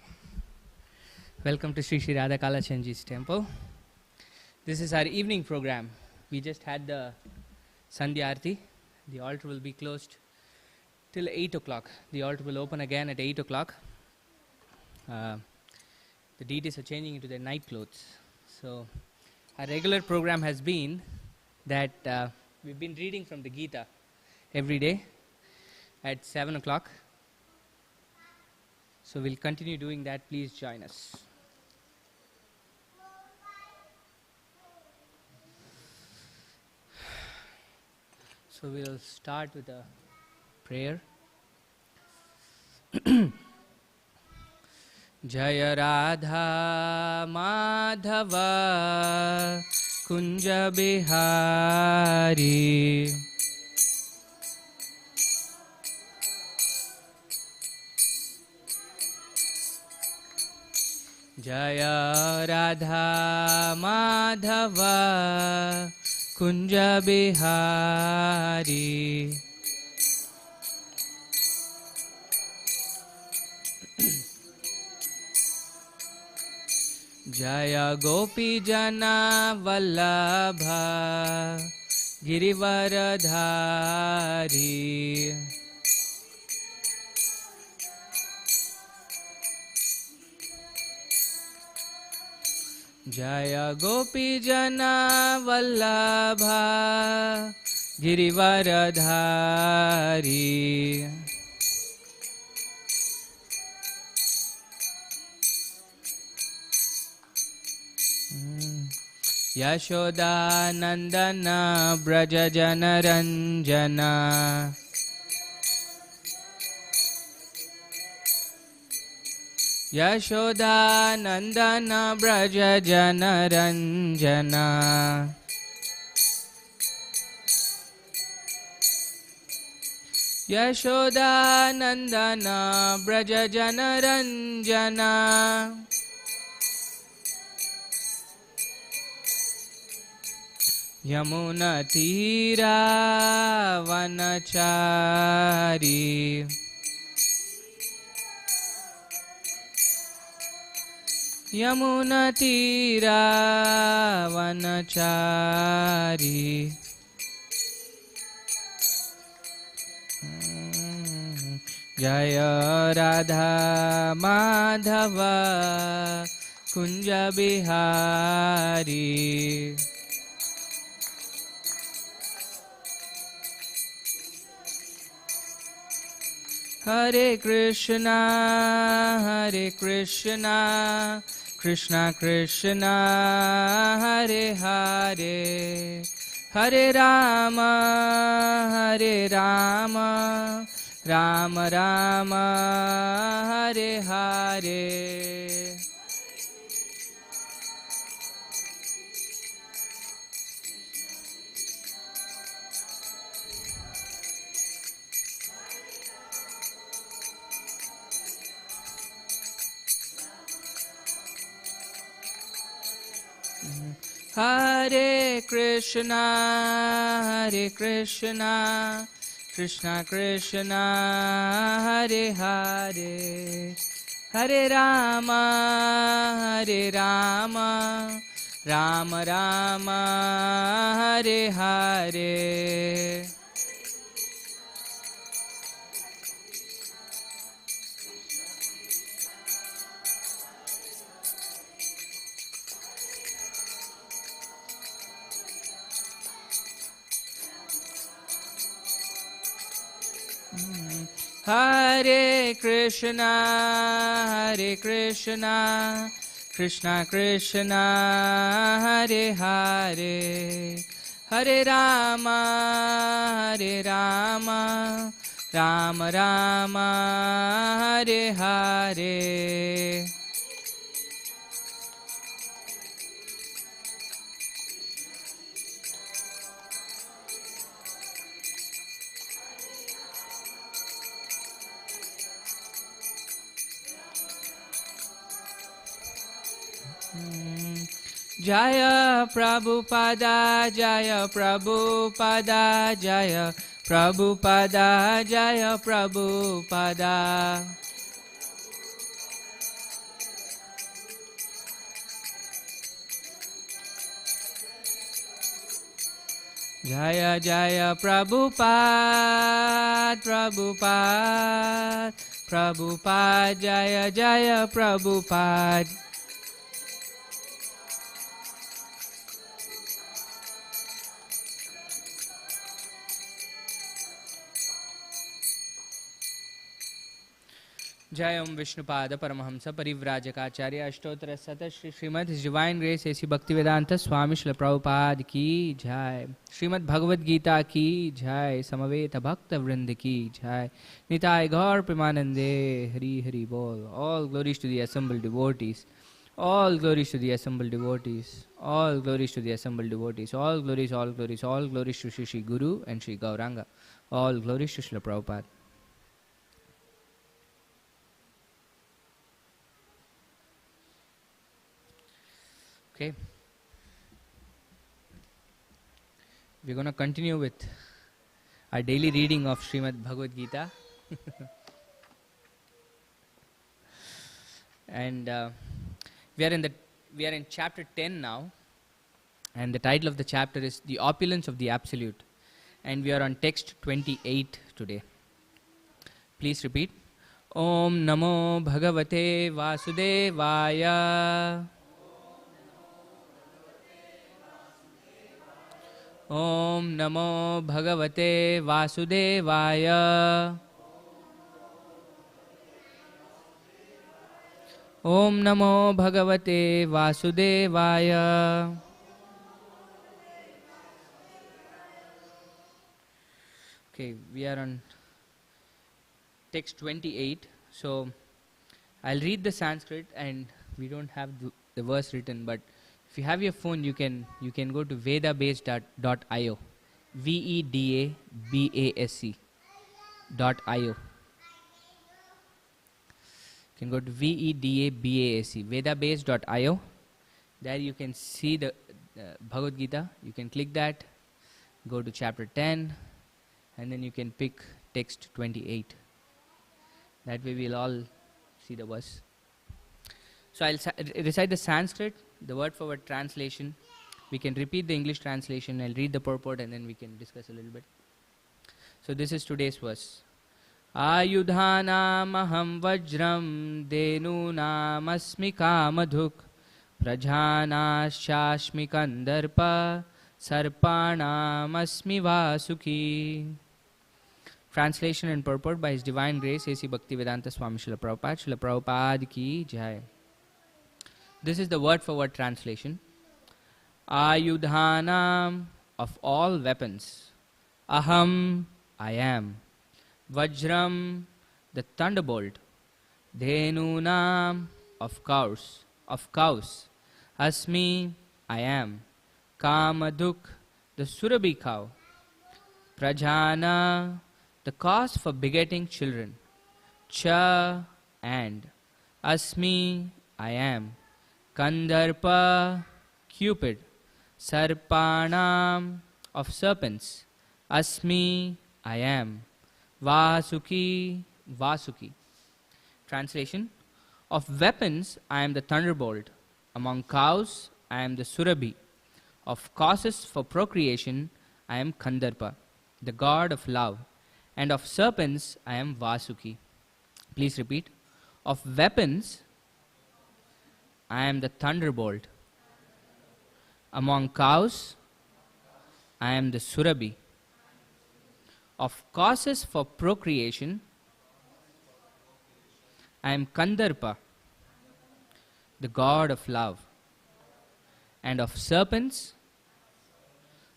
Welcome to Sri Sri Radha Kalachandji's temple. This is our evening program. We just had the Sandhya Arti. The altar will be closed till 8 o'clock. The altar will open again at 8 o'clock. The deities are changing into their night clothes. So our regular program has been that we've been reading from the Gita every day at 7 o'clock. So we'll continue doing that. Please join us. So we'll start with a prayer. Jaya Radha Madhava Kunja Bihari Jaya Radha Madhava Kunja Bihari Jaya Gopi Jana Vallabha Girivaradhari Jaya Gopi Jana Vallabha Girivaradhari Yashoda Nandana Braja Jana Ranjana Yashoda Nandana Braja Jana Ranjana Yashoda Nandana Braja Jana Ranjana Yamuna Tira Vanachari Yamuna Tira Vanachari Jaya Radha Madhava Kunja Bihari Hare Krishna, Krishna Krishna, Hare Hare, Hare Rama, Rama Rama, Hare Hare. Hare Krishna, Krishna Krishna, Hare Hare, Hare Rama, Rama Rama, Hare Hare. Hare Krishna, Krishna Krishna, Hare Hare, Hare Rama, Rama Rama, Hare Hare. Jaya Prabhupada, Jaya Prabhupada, Jaya Prabhupada, Jaya Prabhupada. Jaya Jaya Prabhupada, Prabhupada, Prabhupada, Jaya Jaya Prabhupada. Jai Om Vishnupada Paramahamsa Parivrajakacarya Ashtottara Sata Shri Srimad His Divine Grace A.C. Bhaktivedanta Swami Srila Prabhupada Ki Jai, Srimad Bhagavad Gita Ki Jai, Samaveta Bhakta Vrinda Ki Jai, Nitai Gaur Premanande Hari Hari Bol. All glories to the assembled devotees. All glories to the assembled devotees. All glories to the assembled devotees. All glories, all glories, all glories to Shri Guru and Shri Gauranga. All glories to Srila Prabhupada. Okay, we're going to continue with our daily reading of Srimad Bhagavad Gita. And we are in chapter 10 now, and the title of the chapter is The Opulence of the Absolute, and we are on text 28 today. Please repeat. Om Namo Bhagavate Vasudevaya. Om Namo Bhagavate Vasudevaya. Om Namo Bhagavate Vasudevaya. Okay, we are on text 28. So I'll read the Sanskrit, and we don't have the verse written, but if you have your phone, you can go to vedabase.io, vedabase.io. You can go to vedabase, vedabase.io. There you can see the Bhagavad Gita. You can click that, go to chapter 10, and then you can pick text 28. That way we'll all see the verse. So I'll recite the Sanskrit, the word for word translation. We can repeat the English translation. I'll read the purport, and then we can discuss a little bit. So this is today's verse. Ayudhanam aham vajram denunam asmi kamadhuk prajanasyashmi kandarpa sarpanam asmi vasuki. Translation and purport by His Divine Grace A.C. Bhaktivedanta Swami Srila Prabhupada. Srila Prabhupada Ki Jai. This is the word for word translation. Ayudhanam, of all weapons. Aham, I am. Vajram, the thunderbolt. Dhenunam, of cows. Asmi, I am. Kamaduk, the Surabhi cow. Prajana, the cause for begetting children. Cha, and. Asmi, I am. Kandarpa, Cupid. Sarpanam, of serpents. Asmi, I am. Vasuki, Vasuki. Translation: of weapons, I am the thunderbolt. Among cows, I am the Surabhi. Of causes for procreation, I am Kandarpa, the god of love. And of serpents, I am Vasuki. Please repeat. Of weapons, I am the thunderbolt. Among cows, I am the Surabhi. Of causes for procreation, I am Kandarpa, the god of love. And of serpents,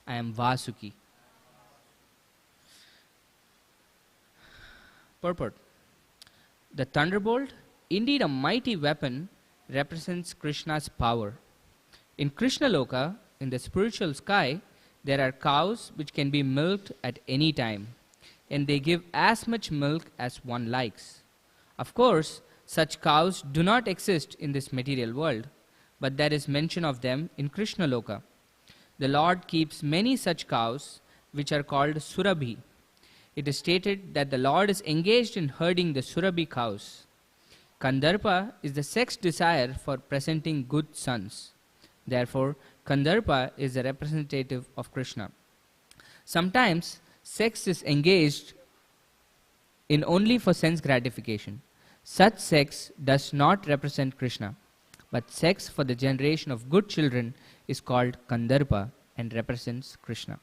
I am Vasuki. Purport: the thunderbolt, indeed a mighty weapon, represents Krishna's power. In Krishna Loka, in the spiritual sky, there are cows which can be milked at any time, and they give as much milk as one likes. Of course, such cows do not exist in this material world, but there is mention of them in Krishna Loka. The Lord keeps many such cows, which are called Surabhi. It is stated that the Lord is engaged in herding the Surabhi cows. Kandarpa is the sex desire for presenting good sons. Therefore, Kandarpa is a representative of Krishna. Sometimes, sex is engaged in only for sense gratification. Such sex does not represent Krishna, but sex for the generation of good children is called Kandarpa and represents Krishna.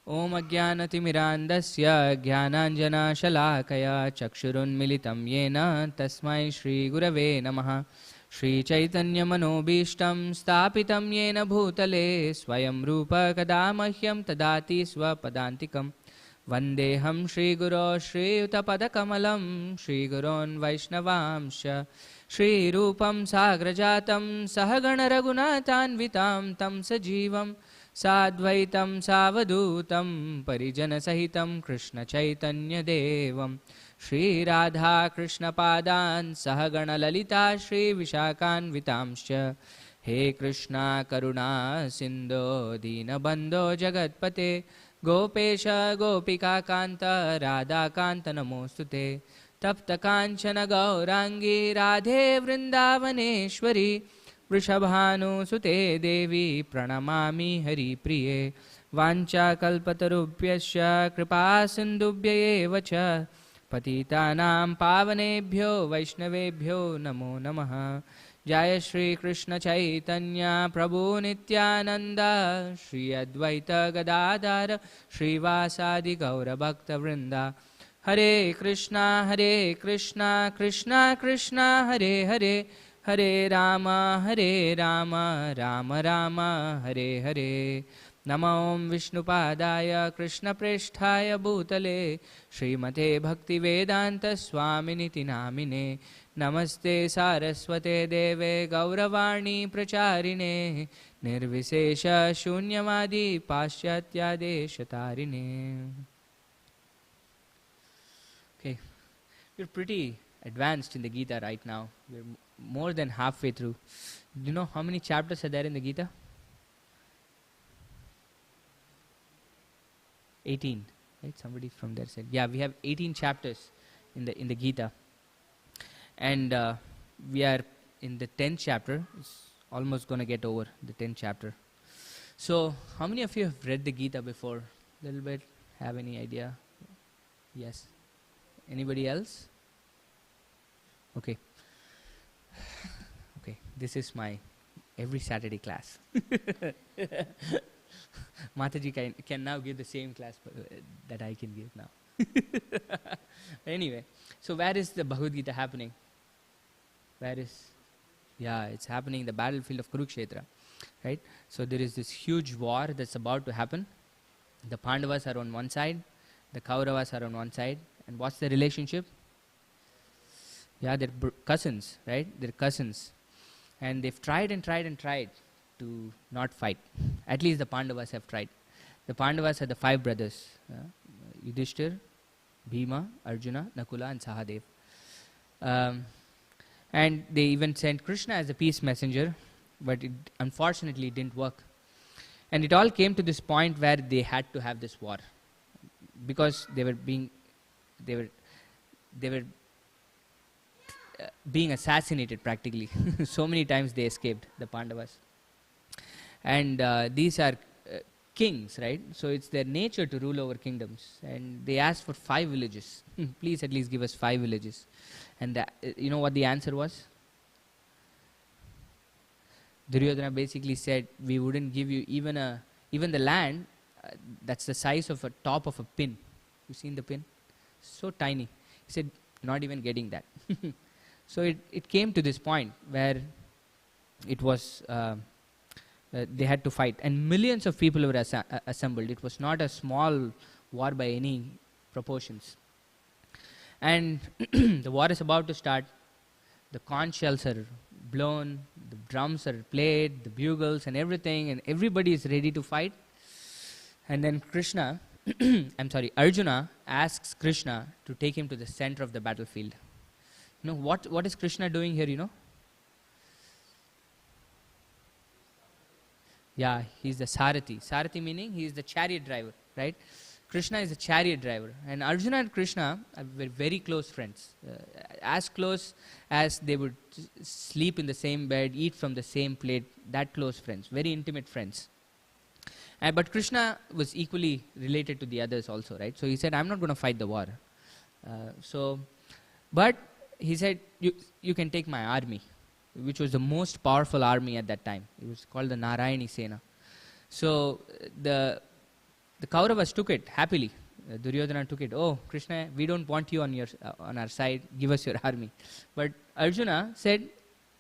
Om Ajnanatimirandasya Jnananjana Shalakaya Chakshurunmilitam Yena Tasmai Shri Gurave Namaha. Shri Chaitanya Manobishtam Stapitam Yena Bhutale Swayam Rupa Kadamahyam Tadati Swapadantikam Vandeham Shri Guru Shri Utapadakamalam Shri Gurun Vaishnavamsha Shri Rupam Sagrajatam Sahagana Raghunathanvitam Tam Sajivam Sadvaitam Savadutam Parijana Sahitam Krishna Chaitanya Devam Shri Radha Krishna Padan Sahagana Lalita Shri Vishakan Vitamscha He Krishna Karuna Sindho Dinabandho Jagatpate Gopesha Gopika Kanta Radha Kanta Namostute Tapta Kanchana Gaurangi Radhe Vrindavaneshwari Vrishabhanu Sute Devi Pranamami Hari Priye Vancha Kalpatarubhyasya Kripa Sindubhya Evacha Patitanam Pavanebhyo Vaishnavebhyo Namo Namaha Jaya Shri Krishna Chaitanya Prabhu Nityananda Shri Advaita Gadadhara Shri Vasadi Gaura Bhakta Vrinda Hare Krishna Krishna Krishna Hare Hare Hare Rama Rama Rama Hare Hare Namo Om Vishnupadaya Krishna Presthaya Bhutale Srimate Bhaktivedanta Swaminiti Namine Namaste Saraswate Deve Gauravani Pracharine Nirvisesha Shunyamadi Paschatya Deshatarine. Okay, we're pretty advanced in the Gita right now. We're more than halfway through. Do you know how many chapters are there in the Gita? 18, right? Somebody from there said, yeah, we have 18 chapters in the Gita, and we are in the 10th chapter. It's almost going to get over the 10th chapter. So, how many of you have read the Gita before? A little bit. Have any idea? Yes. Anybody else? Okay. Okay. This is my every Saturday class. Mataji can now give the same class that I can give now. Anyway, so where is the Bhagavad Gita happening? Where is? Yeah, it's happening in the battlefield of Kurukshetra, right? So there is this huge war that's about to happen. The Pandavas are on one side, the Kauravas are on one side, and what's the relationship? Yeah, they're cousins, right? They're cousins. And they've tried and tried and tried to not fight. At least the Pandavas have tried. The Pandavas are the 5 brothers. Yudhishthir, Bhima, Arjuna, Nakula and Sahadev. And they even sent Krishna as a peace messenger. but it unfortunately didn't work. And it all came to this point where they had to have this war, because they were being being assassinated practically. So many times they escaped, the Pandavas. And these are kings, right? So it's their nature to rule over kingdoms. And they asked for 5 villages. Please at least give us 5 villages. And you know what the answer was? Duryodhana basically said, we wouldn't give you even the land that's the size of a top of a pin. You seen the pin? So tiny. He said, not even getting that. So it came to this point where it was they had to fight, and millions of people were assembled. It was not a small war by any proportions. And the war is about to start. The conch shells are blown, the drums are played, the bugles and everything, and everybody is ready to fight. And then Arjuna asks Krishna to take him to the center of the battlefield. You know, what is Krishna doing here, you know? Yeah, he's the Sarathi. Sarathi meaning he is the chariot driver, right? Krishna is a chariot driver. And Arjuna and Krishna were very close friends. As close as they would sleep in the same bed, eat from the same plate, that close friends, very intimate friends. But Krishna was equally related to the others also, right? So he said, I'm not going to fight the war. But he said, you can take my army, which was the most powerful army at that time. It was called the Narayani Sena. So the Kauravas took it happily. Duryodhana took it. Oh, Krishna, we don't want you on our side. Give us your army. But Arjuna said,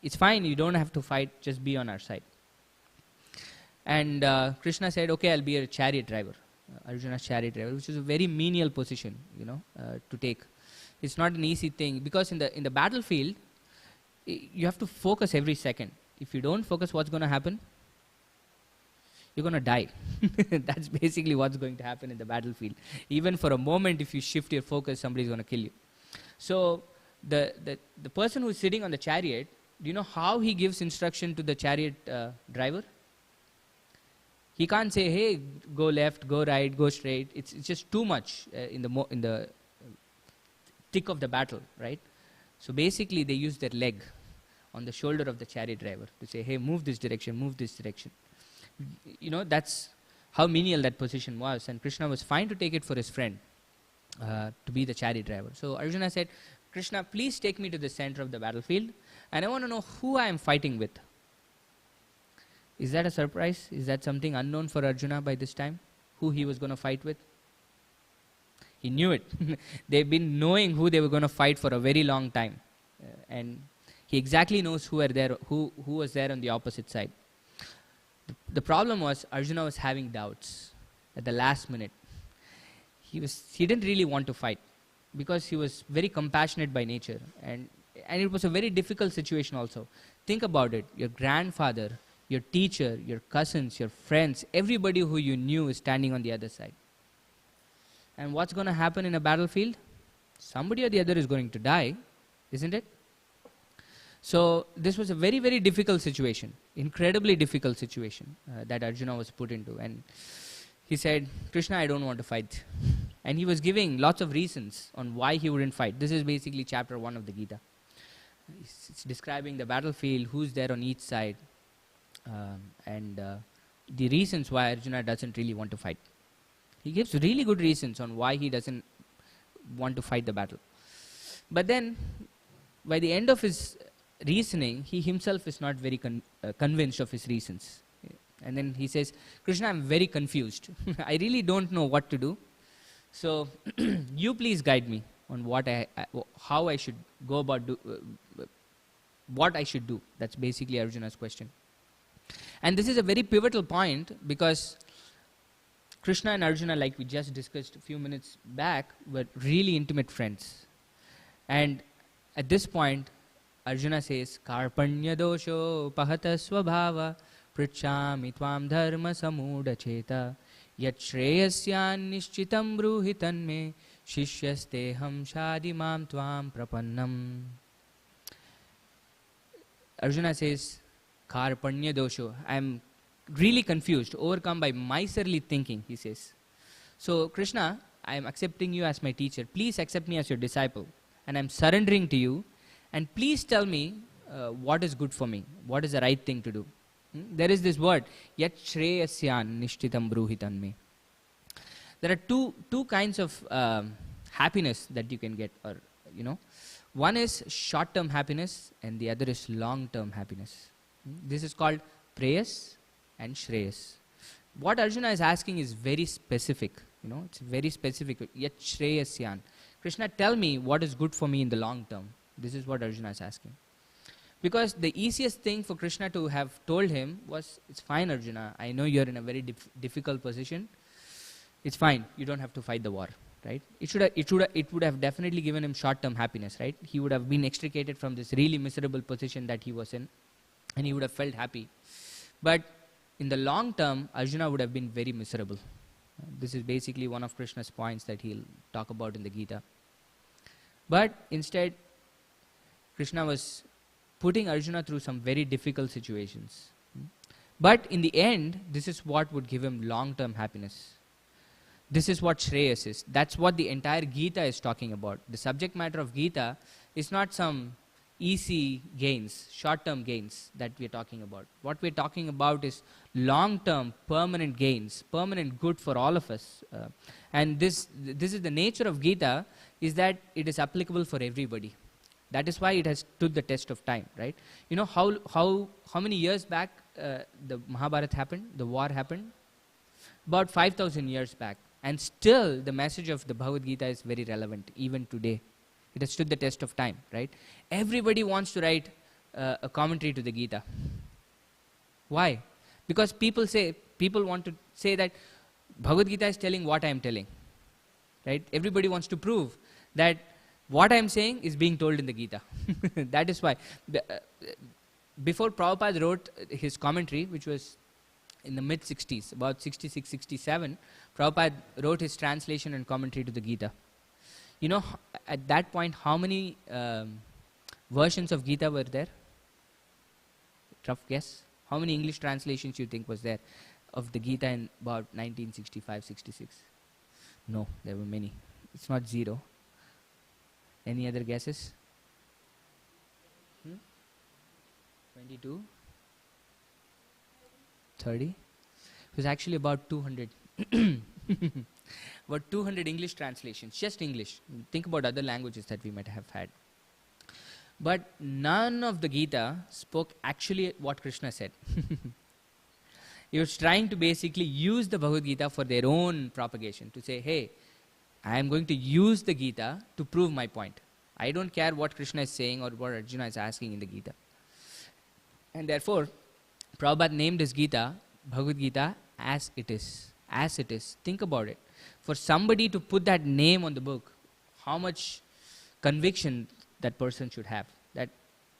it's fine. You don't have to fight. Just be on our side. And Krishna said, okay, I'll be a chariot driver. Arjuna's chariot driver, which is a very menial position, to take. It's not an easy thing, because in the battlefield, you have to focus every second. If you don't focus, what's going to happen? You're going to die. That's basically what's going to happen in the battlefield. Even for a moment, if you shift your focus, somebody's going to kill you. So the person who's sitting on the chariot, do you know how he gives instruction to the chariot driver? He can't say, hey, go left, go right, go straight. It's just too much in the thick of the battle, right? So basically, they use their leg on the shoulder of the chariot driver to say, hey, move this direction, move this direction. That's how menial that position was. And Krishna was fine to take it for his friend to be the chariot driver. So Arjuna said, Krishna, please take me to the center of the battlefield, and I want to know who I am fighting with. Is that a surprise? Is that something unknown for Arjuna by this time? Who he was going to fight with? He knew it. They've been knowing who they were going to fight for a very long time. And he exactly knows who was there on the opposite side. The problem was Arjuna was having doubts at the last minute. He didn't really want to fight, because he was very compassionate by nature. And it was a very difficult situation also. Think about it. Your grandfather, your teacher, your cousins, your friends, everybody who you knew is standing on the other side. And what's going to happen in a battlefield? Somebody or the other is going to die, isn't it? So this was a very, very difficult situation, incredibly difficult situation that Arjuna was put into. And he said, Krishna, I don't want to fight. And he was giving lots of reasons on why he wouldn't fight. This is basically chapter 1 of the Gita. It's describing the battlefield, who's there on each side, and the reasons why Arjuna doesn't really want to fight. He gives really good reasons on why he doesn't want to fight the battle. But then, by the end of his reasoning, he himself is not very convinced of his reasons. And then he says, Krishna, I'm very confused. I really don't know what to do. So, you please guide me on how I should go about what I should do. That's basically Arjuna's question. And this is a very pivotal point, because Krishna and Arjuna, like we just discussed a few minutes back, were really intimate friends. And at this point, Arjuna says, Karpanya dosho pahata swabhava prichami tvam dharma samuda cheta yat shreyasyan nishchitam bruhitan me shishyasteham shadimam tvam prapannam. Arjuna says, karpanya dosho. I am really confused, overcome by miserly thinking, he says. So, Krishna, I am accepting you as my teacher. Please accept me as your disciple. And I am surrendering to you. And please tell me what is good for me. What is the right thing to do. There is this word, yat shreyasyan nishtitam bruhitan me. There are two kinds of happiness that you can get, or one is short-term happiness and the other is long-term happiness. This is called preyas and shreyas. What Arjuna is asking is very specific. It's very specific. Yat shreyasyan. Krishna, tell me what is good for me in the long term. This is what Arjuna is asking. Because the easiest thing for Krishna to have told him was, it's fine, Arjuna. I know you're in a very difficult position. It's fine. You don't have to fight the war, right? It would have definitely given him short-term happiness, right? He would have been extricated from this really miserable position that he was in, and he would have felt happy. But in the long term, Arjuna would have been very miserable. This is basically one of Krishna's points that he'll talk about in the Gita. But instead, Krishna was putting Arjuna through some very difficult situations. But in the end, this is what would give him long-term happiness. This is what Shreyas is. That's what the entire Gita is talking about. The subject matter of Gita is not some easy gains, short-term gains that we're talking about. What we're talking about is long-term, permanent gains, permanent good for all of us. And this is the nature of Gita, is that it is applicable for everybody. That is why it has stood the test of time, right? You know how many years back the Mahabharata happened, the war happened? About 5,000 years back. And still the message of the Bhagavad Gita is very relevant, even today. It has stood the test of time, right? Everybody wants to write a commentary to the Gita. Why? Because people want to say that Bhagavad Gita is telling what I am telling, right? Everybody wants to prove that what I am saying is being told in the Gita. That is why. Before Prabhupada wrote his commentary, which was in the mid-60s, about 66, 67, Prabhupada wrote his translation and commentary to the Gita. You know, at that point, how many versions of Gita were there? Rough guess. How many English translations you think was there of the Gita in about 1965, 66? No, there were many. It's not zero. Any other guesses? 22? 30? It was actually about 200. About 200 English translations, just English. Think about other languages that we might have had. But none of the Gita spoke actually what Krishna said. He was trying to basically use the Bhagavad Gita for their own propagation, to say, hey, I am going to use the Gita to prove my point. I don't care what Krishna is saying or what Arjuna is asking in the Gita. And therefore, Prabhupada named his Gita, Bhagavad Gita, as it is. As it is. Think about it. For somebody to put that name on the book, how much conviction that person should have. That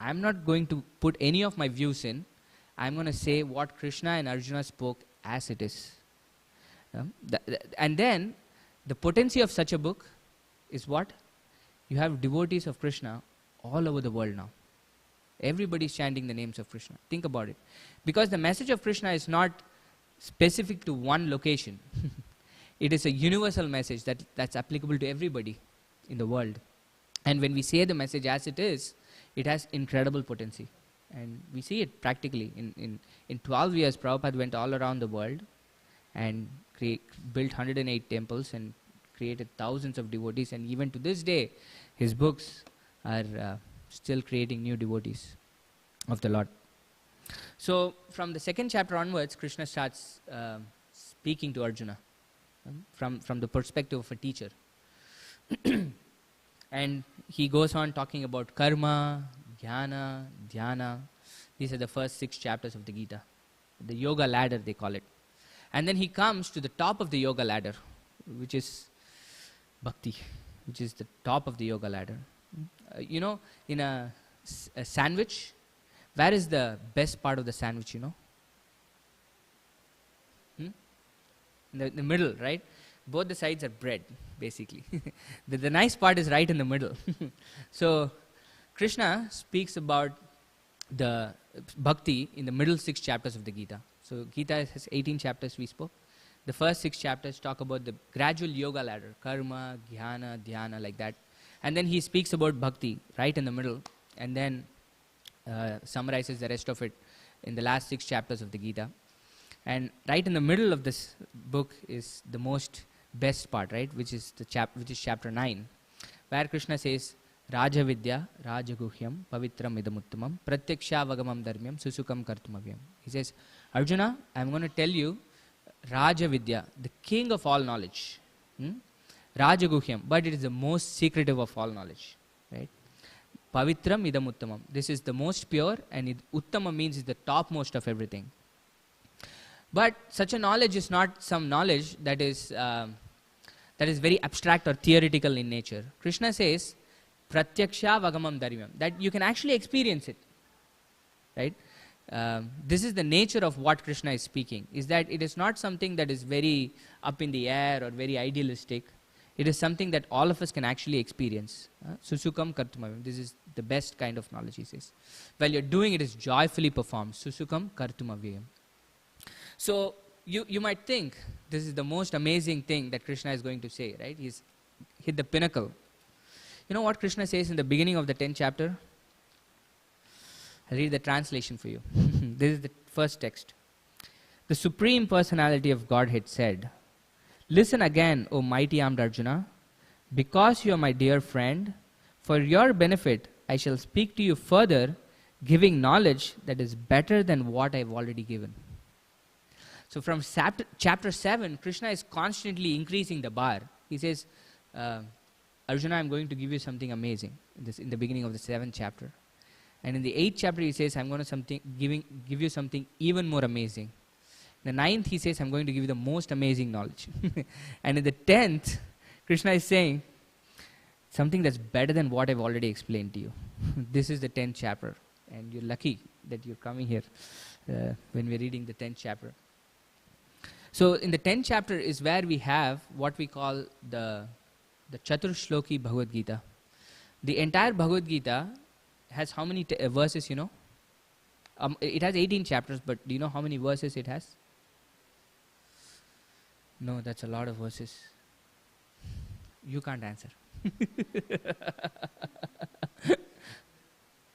I'm not going to put any of my views in. I'm going to say what Krishna and Arjuna spoke as it is. And then, the potency of such a book is what? You have devotees of Krishna all over the world now. Everybody is chanting the names of Krishna. Think about it. Because the message of Krishna is not specific to one location. It is a universal message that's applicable to everybody in the world. And when we say the message as it is, it has incredible potency. And we see it practically. In 12 years, Prabhupada went all around the world and built 108 temples and created thousands of devotees. And even to this day, his books are still creating new devotees of the Lord. So from the second chapter onwards, Krishna starts speaking to Arjuna from the perspective of a teacher. And he goes on talking about karma, jnana, dhyana. These are the first 6 chapters of the Gita. The yoga ladder, they call it. And then he comes to the top of the yoga ladder, which is bhakti, which is the top of the yoga ladder. You know, in a sandwich, where is the best part of the sandwich, you know? In the middle, right? Both the sides are bread, basically. The nice part is right in the middle. So, Krishna speaks about the bhakti in the middle 6 chapters of the Gita. So Gita has 18 chapters we spoke. The first 6 chapters talk about the gradual yoga ladder, karma, jnana, dhyana, like that. And then he speaks about bhakti right in the middle, and then summarizes the rest of it in the last 6 chapters of the Gita. And right in the middle of this book is the most best part, right, which is chapter 9, where Krishna says, Raja Vidya, Raja Guhyam, Pavitram Idamuttamam, Pratyaksha Vagamam Dharmyam, Susukam Kartumavyam. He says, Arjuna, I am going to tell you Raja Vidya, the king of all knowledge. Raja Guhyam, but it is the most secretive of all knowledge. Right? Pavitram Idamuttamam. This is the most pure, and Uttama means is the topmost of everything. But such a knowledge is not some knowledge that is very abstract or theoretical in nature. Krishna says, Pratyaksha Vagamam Dharmyam, that you can actually experience it. Right? This is the nature of what Krishna is speaking, is that it is not something that is very up in the air or very idealistic. It is something that all of us can actually experience. Susukam Kartumavyam. This is the best kind of knowledge, he says. While you're doing it, is joyfully performed. Susukam Kartumavyam. So you might think this is the most amazing thing that Krishna is going to say, right? He's hit the pinnacle. You know what Krishna says in the beginning of the 10th chapter? I'll read the translation for you. This is the first text. The Supreme Personality of Godhead said, Listen again, O mighty armed Arjuna, because you are my dear friend, for your benefit I shall speak to you further, giving knowledge that is better than what I have already given. So from chapter 7, Krishna is constantly increasing the bar. He says, Arjuna, I'm going to give you something amazing in the beginning of the 7th chapter. And in the 8th chapter, he says, I'm going to give you something even more amazing. In the 9th, he says, I'm going to give you the most amazing knowledge. And in the 10th, Krishna is saying, something that's better than what I've already explained to you. This is the 10th chapter. And you're lucky that you're coming here when we're reading the 10th chapter. So in the 10th chapter is where we have what we call the Chaturshloki Bhagavad Gita. The entire Bhagavad Gita has how many verses, you know? It has 18 chapters, but do you know how many verses it has? No, that's a lot of verses. You can't answer.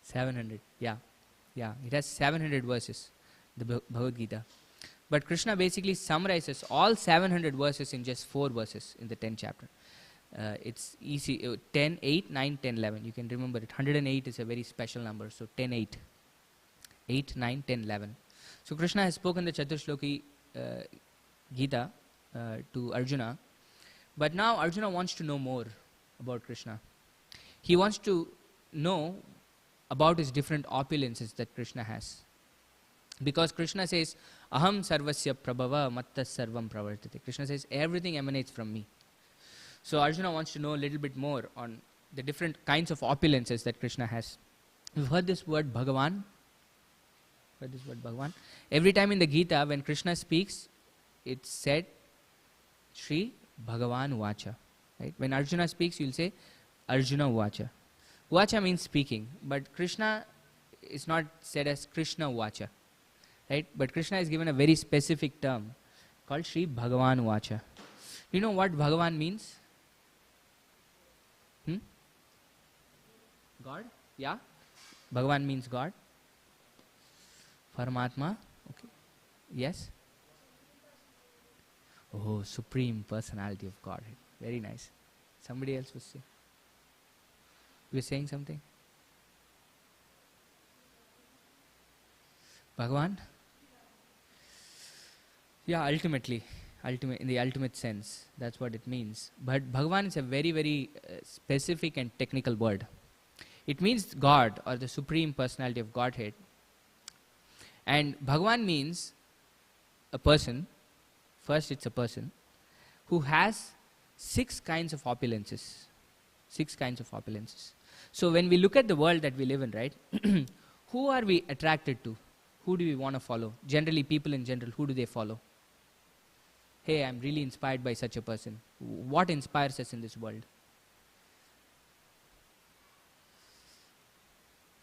700, yeah. Yeah, it has 700 verses, the Bhagavad Gita. But Krishna basically summarizes all 700 verses in just 4 verses in the 10th chapter. It's easy, 10, 8, 9, 10, 11. You can remember it. 108 is a very special number, so 10, 8. 8, 9, 10, 11. So Krishna has spoken the Chaturshloki Gita to Arjuna. But now Arjuna wants to know more about Krishna. He wants to know about his different opulences that Krishna has. Because Krishna says, Aham sarvasya prabhava mattas sarvam pravartate. Krishna says, everything emanates from me. So Arjuna wants to know a little bit more on the different kinds of opulences that Krishna has. You've heard this word Bhagavan? Heard this word Bhagavan? Every time in the Gita, when Krishna speaks, it's said, Shri Bhagavan Uvacha. Right? When Arjuna speaks, you'll say, Arjuna Uvacha. Uvacha means speaking, but Krishna is not said as Krishna Uvacha. Right? But Krishna is given a very specific term called Shri Bhagavan Uvacha. You know what Bhagavan means? God? Yeah? Bhagavan means God. Paramatma? Okay. Yes? Oh, Supreme Personality of Godhead. Very nice. Somebody else was saying. You were saying something? Bhagavan? Yeah, ultimately. In the ultimate sense. That's what it means. But Bhagavan is a very, very specific and technical word. It means God or the Supreme Personality of Godhead. And Bhagavan means a person. First, it's a person who has 6 kinds of opulences. 6 kinds of opulences. So when we look at the world that we live in, right? Who are we attracted to? Who do we want to follow? Generally, people in general, who do they follow? Hey, I'm really inspired by such a person. What inspires us in this world?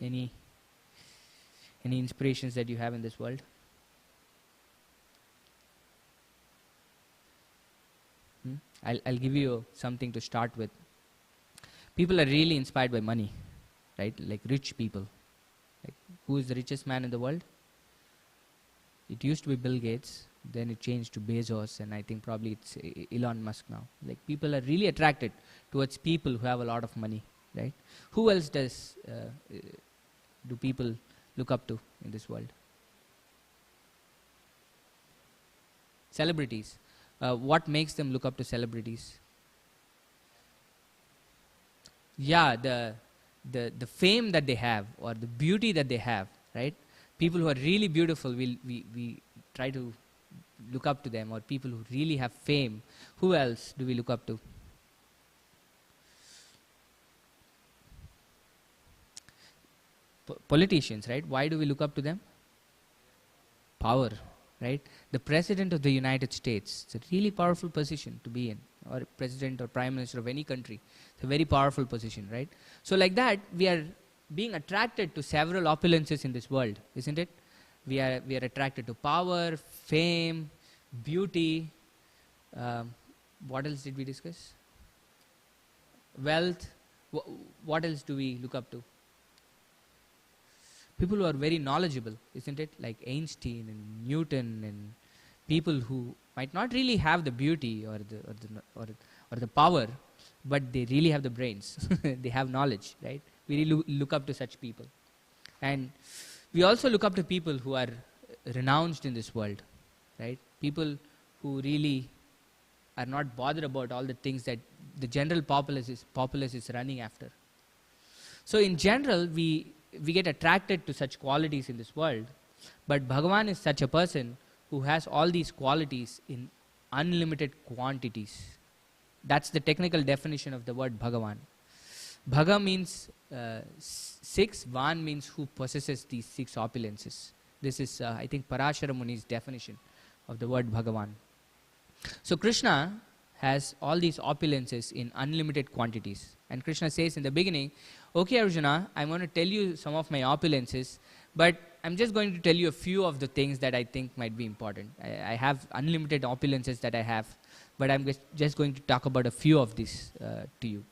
Any? Any inspirations that you have in this world? I'll give you something to start with. People are really inspired by money, right? Like rich people. Like, who is the richest man in the world? It used to be Bill Gates, then it changed to Bezos, and I think probably it's Elon Musk now. Like, people are really attracted towards people who have a lot of money, right? Who else do people look up to in this world? Celebrities. What makes them look up to celebrities? Yeah, the fame that they have, or the beauty that they have, right? People who are really beautiful, we try to look up to them, or people who really have fame. Who else do we look up to? Politicians, right? Why do we look up to them? Power, right? The President of the United States, it's a really powerful position to be in, or President or Prime Minister of any country. It's a very powerful position, right? So like that, we are being attracted to several opulences in this world, isn't it? We are attracted to power, fame, beauty. What else did we discuss? Wealth. What else do we look up to? People who are very knowledgeable, isn't it? Like Einstein and Newton, and people who might not really have the beauty or the power, but they really have the brains. They have knowledge, right? We really look up to such people. And we also look up to people who are renounced in this world, right? People who really are not bothered about all the things that the general populace is running after. So in general, we get attracted to such qualities in this world, but Bhagavan is such a person who has all these qualities in unlimited quantities. That's the technical definition of the word Bhagavan. Bhaga means 6, Van means who possesses these 6 opulences. This is, I think, Parashara Muni's definition of the word Bhagavan. So Krishna has all these opulences in unlimited quantities. And Krishna says in the beginning, okay Arjuna, I'm going to tell you some of my opulences, but I'm just going to tell you a few of the things that I think might be important. I have unlimited opulences that I have, but I'm just going to talk about a few of these to you.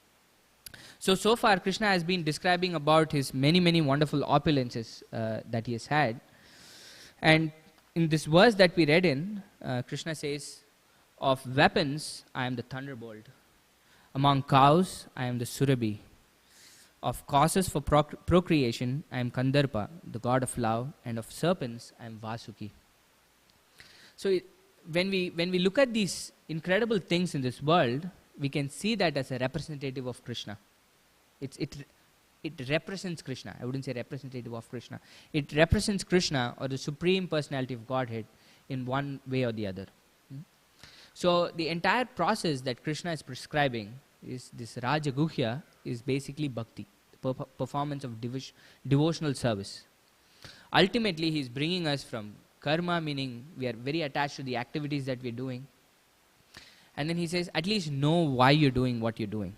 So far Krishna has been describing about his many wonderful opulences that he has had. And in this verse that we read in, Krishna says, of weapons I am the thunderbolt. Among cows I am the surabhi. Of causes for procreation I am Kandarpa, the god of love, and of serpents I am Vasuki. So when we look at these incredible things in this world, we can see that as a representative of Krishna. It represents Krishna. I wouldn't say representative of Krishna. It represents Krishna, or the Supreme Personality of Godhead, in one way or the other. So the entire process that Krishna is prescribing is this Raja Guhya is basically bhakti, the performance of devotional service. Ultimately, he is bringing us from karma, meaning we are very attached to the activities that we are doing. And then he says, at least know why you're doing what you're doing.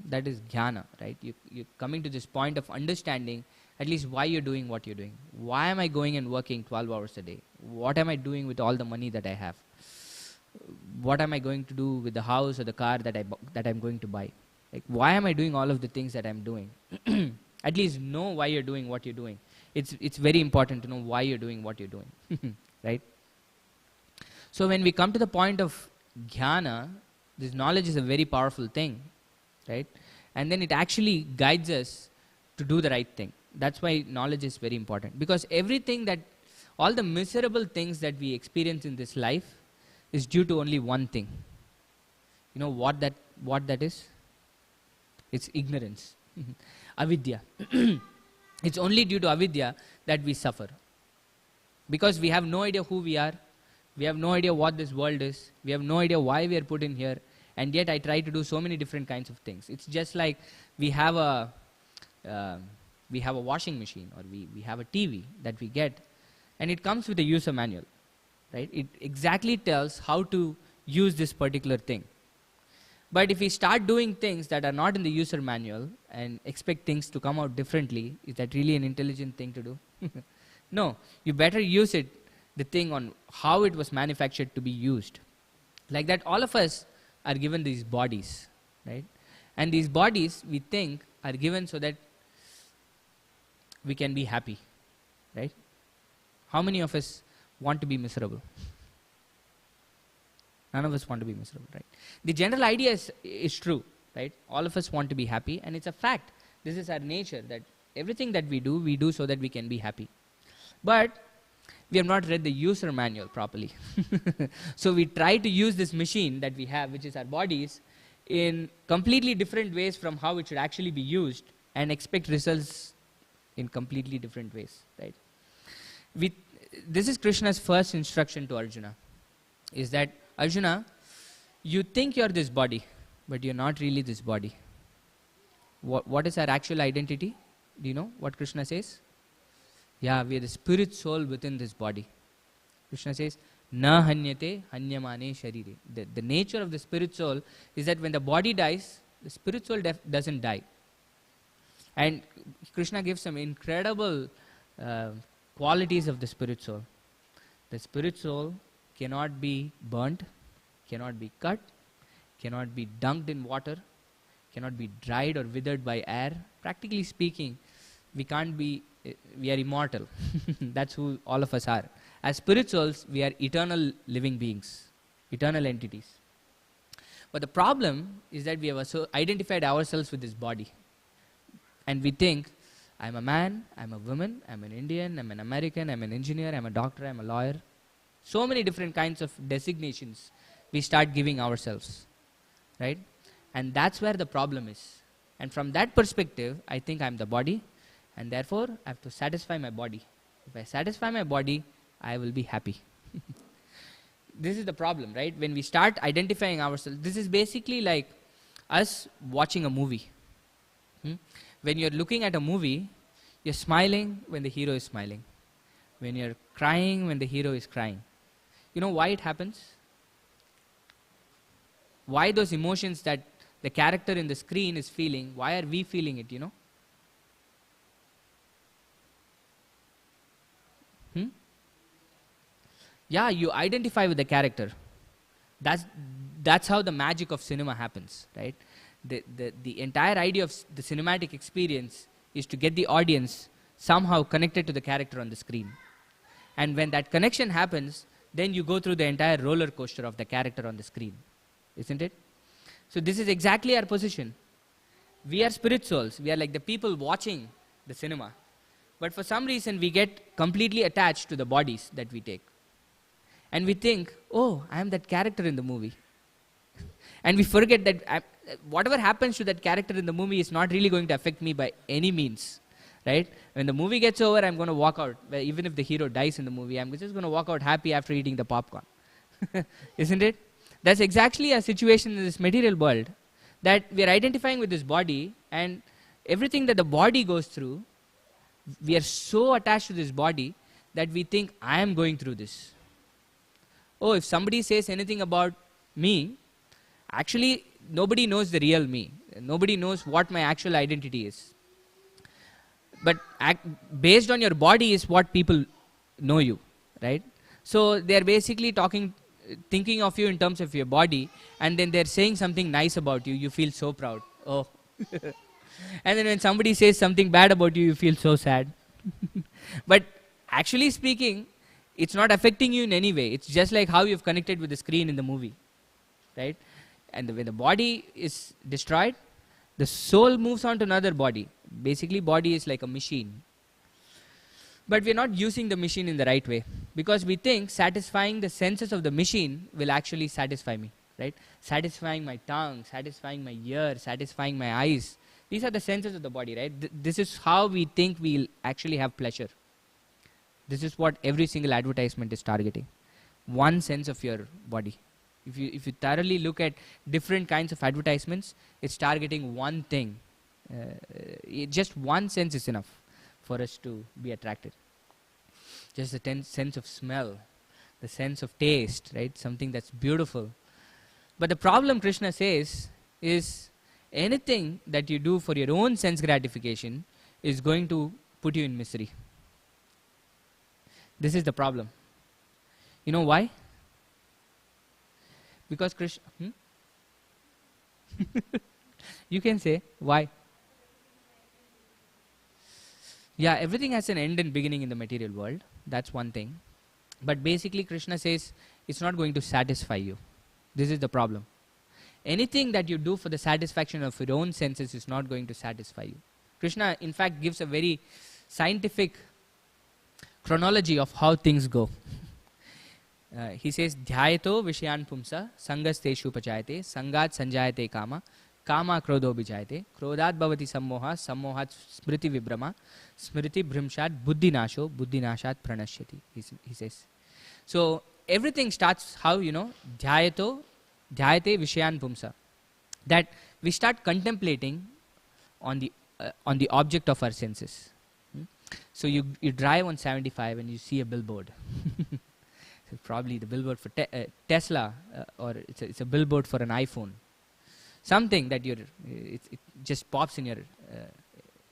That is jnana, right? You're coming to this point of understanding at least why you're doing what you're doing. Why am I going and working 12 hours a day? What am I doing with all the money that I have? What am I going to do with the house or the car that I'm going to buy? Like, why am I doing all of the things that I'm doing? At least know why you're doing what you're doing. It's very important to know why you're doing what you're doing, right? So when we come to the point of jnana, this knowledge is a very powerful thing, right? And then it actually guides us to do the right thing. That's why knowledge is very important. Because all the miserable things that we experience in this life is due to only one thing. You know what that is? It's ignorance. Avidya. It's only due to avidya that we suffer. Because we have no idea who we are. We have no idea what this world is. We have no idea why we are put in here. And yet I try to do so many different kinds of things. It's just like we have a washing machine, or we have a TV that we get, and it comes with a user manual, right? It exactly tells how to use this particular thing. But if we start doing things that are not in the user manual and expect things to come out differently, is that really an intelligent thing to do? No, you better use it, the thing on how it was manufactured to be used. Like that, all of us are given these bodies, right? And these bodies, we think, are given so that we can be happy, right? How many of us want to be miserable? None of us want to be miserable, right? The general idea is true, right? All of us want to be happy, and it's a fact. This is our nature, that everything that we do so that we can be happy. But we have not read the user manual properly. So we try to use this machine that we have, which is our bodies, in completely different ways from how it should actually be used, and expect results in completely different ways, right? This is Krishna's first instruction to Arjuna, is that, Arjuna, you think you're this body, but you're not really this body. What is our actual identity? Do you know what Krishna says? Yeah, we are the spirit soul within this body. Krishna says, na hanyate hanyamane sharire. The nature of the spirit soul is that when the body dies, the spirit soul doesn't die. And Krishna gives some incredible qualities of the spirit soul. The spirit soul cannot be burnt, cannot be cut, cannot be dunked in water, cannot be dried or withered by air. Practically speaking, we are immortal. That's who all of us are. As spirit souls, we are eternal living beings, eternal entities. But the problem is that we have also identified ourselves with this body. And we think, I'm a man, I'm a woman, I'm an Indian, I'm an American, I'm an engineer, I'm a doctor, I'm a lawyer. So many different kinds of designations we start giving ourselves, right? And that's where the problem is. And from that perspective, I think I'm the body, and therefore I have to satisfy my body. If I satisfy my body, I will be happy. This is the problem, right? When we start identifying ourselves, this is basically like us watching a movie. When you're looking at a movie, you're smiling when the hero is smiling. When you're crying when the hero is crying. You know why it happens? Why those emotions that the character in the screen is feeling, why are we feeling it, you know? Yeah, you identify with the character. That's how the magic of cinema happens, right? The entire idea of the cinematic experience is to get the audience somehow connected to the character on the screen. And when that connection happens, then you go through the entire roller coaster of the character on the screen, isn't it? So this is exactly our position. We are spirit souls. We are like the people watching the cinema. But for some reason, we get completely attached to the bodies that we take. And we think, oh, I am that character in the movie. And we forget that whatever happens to that character in the movie is not really going to affect me by any means, right? When the movie gets over, I'm going to walk out. Even if the hero dies in the movie, I'm just going to walk out happy after eating the popcorn. Isn't it? That's exactly a situation in this material world, that we are identifying with this body, and everything that the body goes through, we are so attached to this body that we think, I am going through this. Oh, if somebody says anything about me, actually, nobody knows the real me. Nobody knows what my actual identity is. But based on your body is what people know you, right? So they're basically thinking of you in terms of your body, and then they're saying something nice about you. You feel so proud. Oh. And then when somebody says something bad about you, you feel so sad. But actually speaking, it's not affecting you in any way. It's just like how you've connected with the screen in the movie, right? And when the body is destroyed, the soul moves on to another body. Basically, body is like a machine. But we're not using the machine in the right way, because we think satisfying the senses of the machine will actually satisfy me, right? Satisfying my tongue, satisfying my ear, satisfying my eyes. These are the senses of the body, right? This is how we think we'll actually have pleasure. This is what every single advertisement is targeting. One sense of your body. If you thoroughly look at different kinds of advertisements, it's targeting one thing. Just one sense is enough for us to be attracted. Just the sense of smell, the sense of taste, right? Something that's beautiful. But the problem, Krishna says, is anything that you do for your own sense gratification is going to put you in misery. This is the problem. You know why? Because Krishna... You can say, why? Yeah, everything has an end and beginning in the material world. That's one thing. But basically Krishna says, it's not going to satisfy you. This is the problem. Anything that you do for the satisfaction of your own senses is not going to satisfy you. Krishna, in fact, gives a very scientific chronology of how things go. He says, Dhyayato Vishyan Pumsa, Sangas Teshu Pachayate, Sangat Sanjayate Kama, Kama Krodho Bijayate, Krodhat Bhavati Sammoha, Sammohat Smriti Vibrama, Smriti Bhrimshat, Buddhi Nasho, Buddhi Nashat Pranashyati, he says. So, everything starts how, Dhyayato, Dhyayate Vishyan Pumsa. That we start contemplating on the object of our senses. So you drive on 75 and you see a billboard. So probably the billboard for Tesla, or it's a billboard for an iPhone. Something that it just pops in your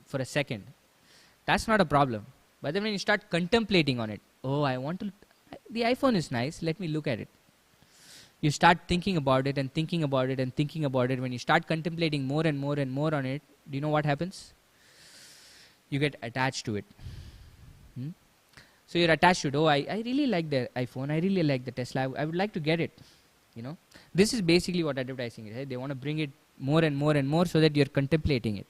for a second. That's not a problem. But then when you start contemplating on it, the iPhone is nice, let me look at it. You start thinking about it and thinking about it and thinking about it. When you start contemplating more and more and more on it, do you know what happens? You get attached to it. So you're attached to it. I really like the iPhone. I really like the Tesla. I would like to get it. This is basically what advertising is. Right? They want to bring it more and more and more so that you're contemplating it.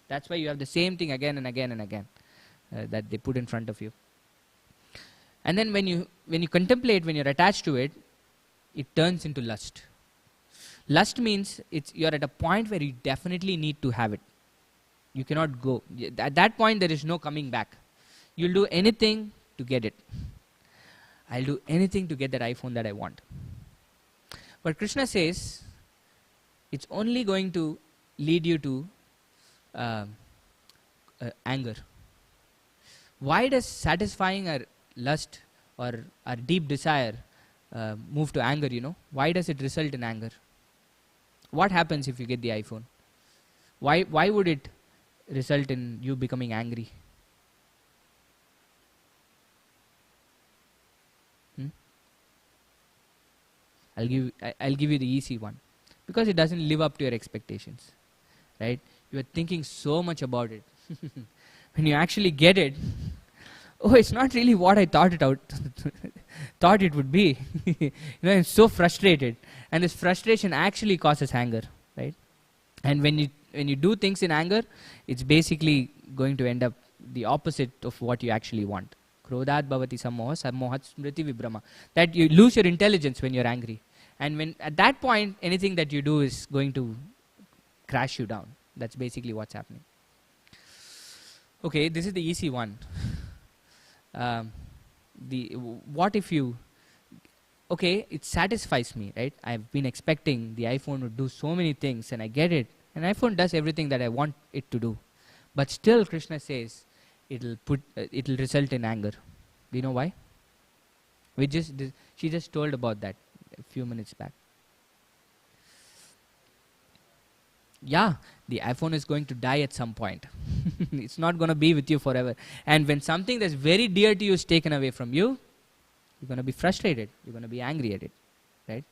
That's why you have the same thing again and again and again that they put in front of you. And then when you contemplate, when you're attached to it, it turns into lust. Lust means you're at a point where you definitely need to have it. You cannot go. At that point, there is no coming back. You'll do anything to get it. I'll do anything to get that iPhone that I want. But Krishna says, it's only going to lead you to anger. Why does satisfying our lust or our deep desire move to anger, Why does it result in anger? What happens if you get the iPhone? Why would it result in you becoming angry? I'll give you the easy one. Because it doesn't live up to your expectations. Right? You are thinking so much about it. When you actually get it, it's not really what I thought it would be. I'm so frustrated. And this frustration actually causes anger. Right? And when you do things in anger, it's basically going to end up the opposite of what you actually want. Krodhat bhavati sammoha, sammohat smriti vibrama. That you lose your intelligence when you're angry. And when at that point, anything that you do is going to crash you down. That's basically what's happening. Okay, this is the easy one. What if you... Okay, it satisfies me, right? I've been expecting the iPhone to do so many things and I get it. And iPhone does everything that I want it to do. But still, Krishna says, it'll result in anger. Do you know why? She just told about that a few minutes back. Yeah, the iPhone is going to die at some point. It's not going to be with you forever. And when something that's very dear to you is taken away from you, you're going to be frustrated. You're going to be angry at it, right?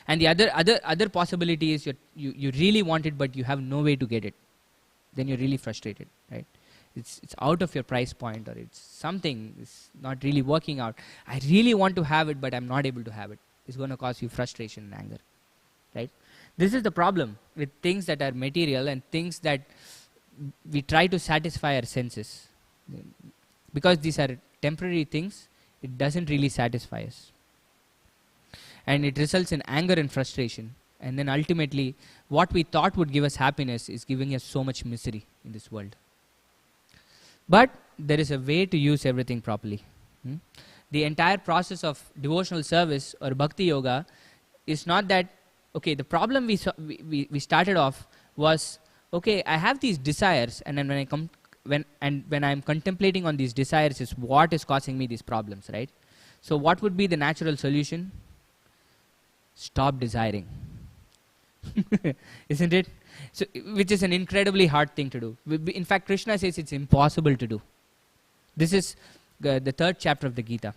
And the other possibility is you really want it, but you have no way to get it. Then you're really frustrated, right? It's out of your price point, or it's something is not really working out. I really want to have it, but I'm not able to have it. It's going to cause you frustration and anger, right? This is the problem with things that are material and things that we try to satisfy our senses. Because these are temporary things, it doesn't really satisfy us. And it results in anger and frustration. And then ultimately, what we thought would give us happiness is giving us so much misery in this world. But there is a way to use everything properly. The entire process of devotional service or bhakti yoga is not that, okay, the problem we started off was, okay, I have these desires, and then when I'm contemplating on these desires is what is causing me these problems, right? So what would be the natural solution? Stop desiring. Isn't it? So, which is an incredibly hard thing to do. In fact, Krishna says it's impossible to do. This is the third chapter of the Gita,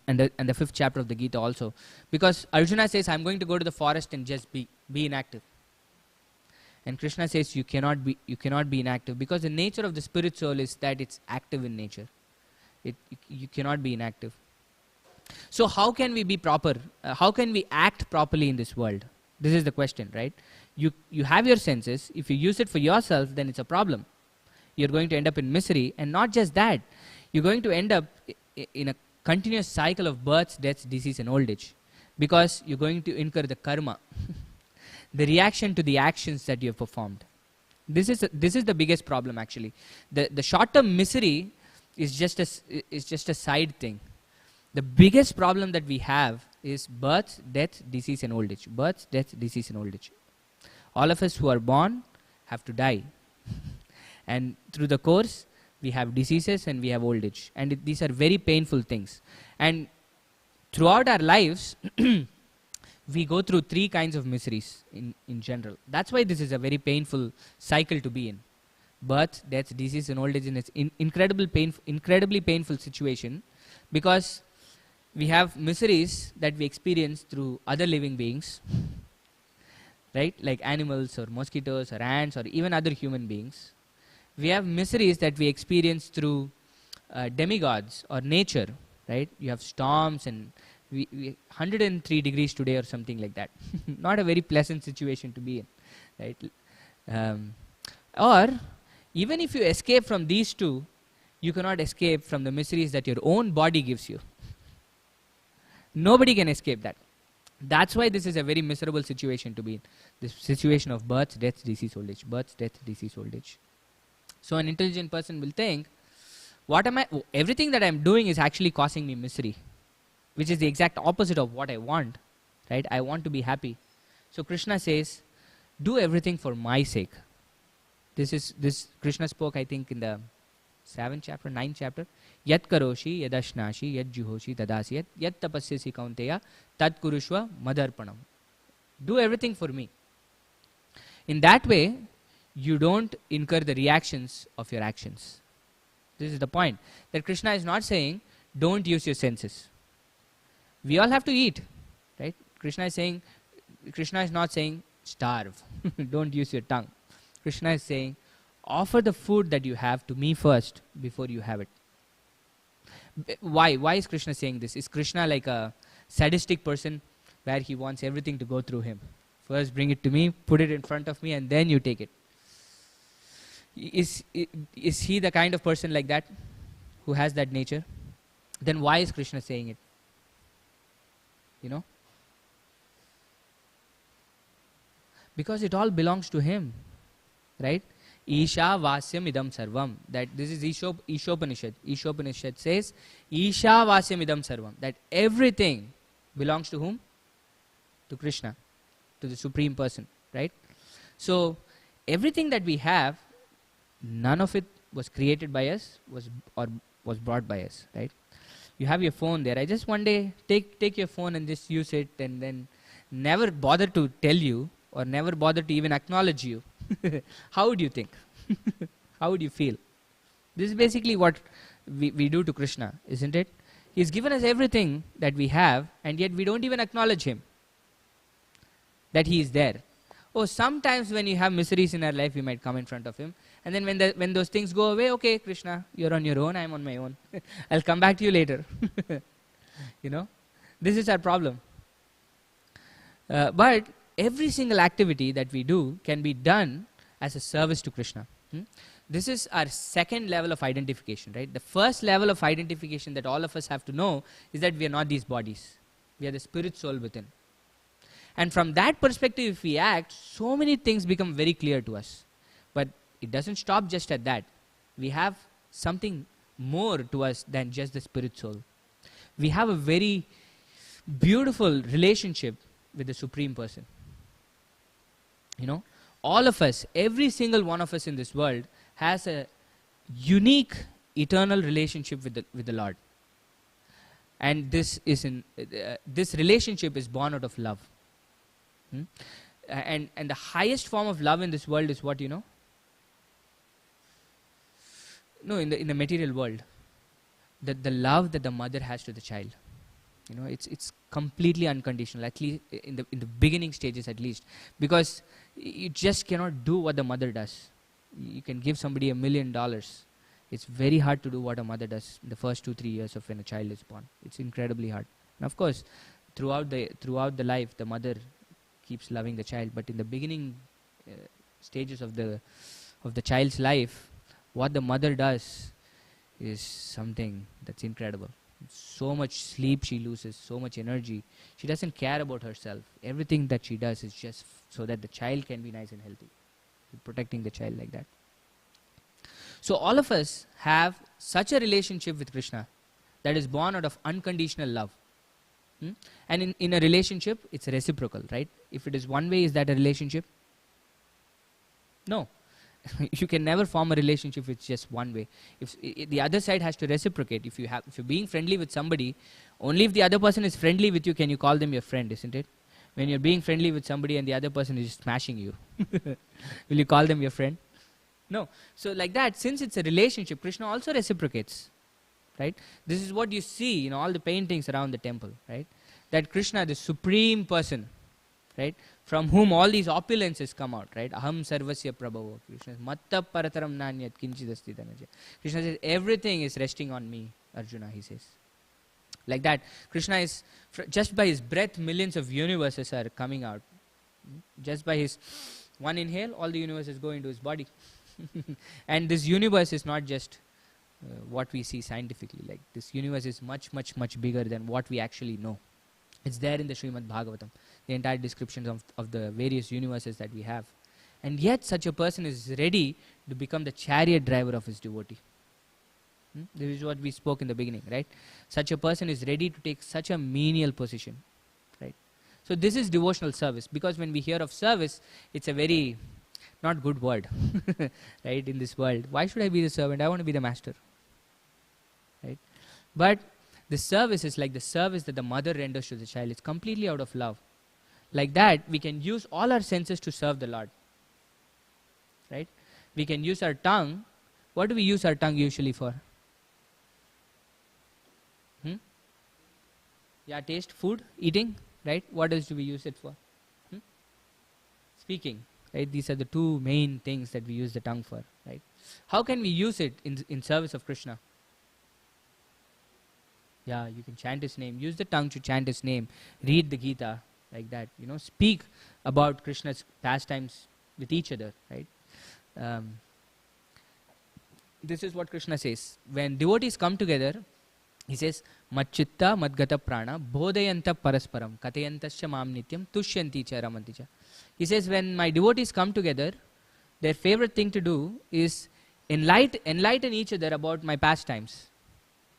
and the fifth chapter of the Gita also. Because Arjuna says, I'm going to go to the forest and just be inactive. And Krishna says, you cannot be inactive, because the nature of the spirit soul is that it's active in nature. You cannot be inactive. So how can we be proper? How can we act properly in this world? This is the question, right? You have your senses. If you use it for yourself, then it's a problem. You're going to end up in misery. And not just that, you're going to end up in a continuous cycle of births, deaths, disease and old age. Because you're going to incur the karma, the reaction to the actions that you have performed. This is the biggest problem actually. The short-term misery is just a side thing. The biggest problem that we have is birth, death, disease and old age. Birth, death, disease and old age. All of us who are born have to die. And through the course, we have diseases and we have old age. And these are very painful things. And throughout our lives, we go through three kinds of miseries in general. That's why this is a very painful cycle to be in. Birth, death, disease and old age is an incredibly painful situation, because we have miseries that we experience through other living beings, right? Like animals or mosquitoes or ants or even other human beings. We have miseries that we experience through demigods or nature, right? You have storms and we 103 degrees today or something like that. Not a very pleasant situation to be in, right? Or even if you escape from these two, you cannot escape from the miseries that your own body gives you. Nobody can escape that. That's why this is a very miserable situation to be in. This situation of birth, death, disease, old age. Birth, death, disease, old age. So an intelligent person will think, everything that I'm doing is actually causing me misery, which is the exact opposite of what I want, right? I want to be happy. So Krishna says, do everything for my sake. This Krishna spoke, I think, in the 7th chapter, 9th chapter. Yat karoshi, yadashnashi, yad juhoshi, tadasi, yat tapasyasi kaunteya, tad kurushva madarpanam. Do everything for me. In that way, you don't incur the reactions of your actions. This is the point. That Krishna is not saying, don't use your senses. We all have to eat, right? Krishna is not saying, starve. Don't use your tongue. Krishna is saying, offer the food that you have to me first before you have it. Why? Why is Krishna saying this? Is Krishna like a sadistic person where he wants everything to go through him? First bring it to me, put it in front of me, and then you take it. Is he the kind of person like that who has that nature? Then why is Krishna saying it? You know? Because it all belongs to him, right? Isha Vasyam Idam Sarvam. That this is Ishopanishad. Ishopanishad says, Isha Vasyam Idam Sarvam. That everything belongs to whom? To Krishna, to the Supreme Person, right? So everything that we have, none of it was created by us, was brought by us, right? You have your phone there. I just one day take your phone and just use it, and then never bother to tell you or never bother to even acknowledge you. How would you think? How would you feel? This is basically what we do to Krishna, isn't it? He's given us everything that we have, and yet we don't even acknowledge him, that he is there. Oh, sometimes when you have miseries in our life, we might come in front of him. And then when those things go away, okay, Krishna, you're on your own, I'm on my own. I'll come back to you later. You know, this is our problem. But every single activity that we do can be done as a service to Krishna. This is our second level of identification, right? The first level of identification that all of us have to know is that we are not these bodies. We are the spirit soul within. And from that perspective, if we act, so many things become very clear to us. But it doesn't stop just at that. We have something more to us than just the spirit soul. We have a very beautiful relationship with the Supreme Person. You know, all of us, every single one of us in this world has a unique eternal relationship with the Lord. And this relationship is born out of love. And the highest form of love in this world is what, you know? No, in the material world. the love that the mother has to the child. You know, it's completely unconditional, at least in the beginning stages at least, because you just cannot do what the mother does. You can give somebody $1 million. It's very hard to do what a mother does in the first 2-3 years of when a child is born. It's incredibly hard. And of course, throughout the life, the mother keeps loving the child. But in the beginning stages of the child's life, what the mother does is something that's incredible. So much sleep she loses, so much energy. She doesn't care about herself. Everything that she does is just so that the child can be nice and healthy. Protecting the child like that. So all of us have such a relationship with Krishna that is born out of unconditional love. And in a relationship, it's reciprocal, right? If it is one way, is that a relationship? No. You can never form a relationship with just one way. If the other side has to reciprocate. If you're being friendly with somebody, only if the other person is friendly with you can you call them your friend, isn't it? When you're being friendly with somebody and the other person is just smashing you, will you call them your friend? No. So like that, since it's a relationship, Krishna also reciprocates, right? This is what you see in all the paintings around the temple, right? That Krishna, the supreme person, right, from whom all these opulences come out, right? Aham sarvasya prabhavo. Krishna says, matta parataram nanyat kinchidasti dhanajya. Krishna says, everything is resting on me, Arjuna, he says. Like that, Krishna is, just by his breath, millions of universes are coming out. Just by his one inhale, all the universes go into his body. And this universe is not just what we see scientifically. Like this universe is much, much, much bigger than what we actually know. It's there in the Srimad Bhagavatam, the entire descriptions of the various universes that we have. And yet such a person is ready to become the chariot driver of his devotee. This is what we spoke in the beginning, right? Such a person is ready to take such a menial position, right? So this is devotional service, because when we hear of service, it's a very not good word, right, in this world. Why should I be the servant? I want to be the master, right? But the service is like the service that the mother renders to the child. It's completely out of love. Like that, we can use all our senses to serve the Lord, right? We can use our tongue. What do we use our tongue usually for? Yeah, taste, food, eating, right? What else do we use it for? Speaking, right? These are the two main things that we use the tongue for, right? How can we use it in service of Krishna? Yeah, you can chant his name. Use the tongue to chant his name. Read the Gita, like that. You know, speak about Krishna's pastimes with each other, right? This is what Krishna says. When devotees come together, he says, Macchitta madgata prana bodhayanta parasparam katayantascha mam nityam tushyanti cha ramanti cha. He says, when my devotees come together, their favorite thing to do is enlighten each other about my pastimes,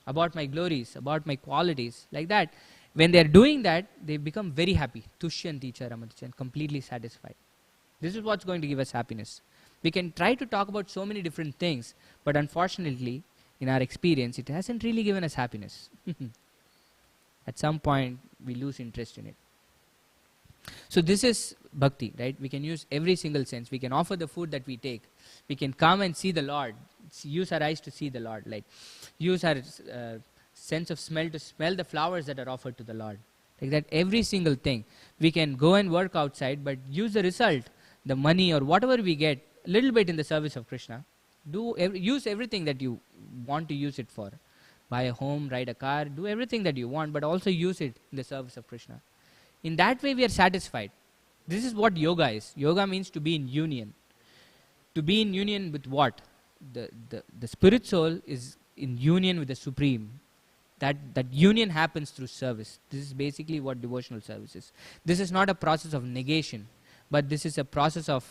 about my glories, about my qualities, like that. When they are doing that, they become very happy. Tushyanti cha ramanti cha, and completely satisfied. This is what's going to give us happiness. We can try to talk about so many different things, but unfortunately, in our experience, it hasn't really given us happiness. At some point, we lose interest in it. So this is bhakti, right? We can use every single sense. We can offer the food that we take. We can come and see the Lord. Use our eyes to see the Lord. Like use our sense of smell to smell the flowers that are offered to the Lord. Like that, every single thing. We can go and work outside, but use the result, the money or whatever we get, a little bit in the service of Krishna. Use everything that you want to use it for. Buy a home, ride a car, do everything that you want, but also use it in the service of Krishna. In that way, we are satisfied. This is what yoga is. Yoga means to be in union. To be in union with what? The spirit soul is in union with the Supreme. That union happens through service. This is basically what devotional service is. This is not a process of negation, but this is a process of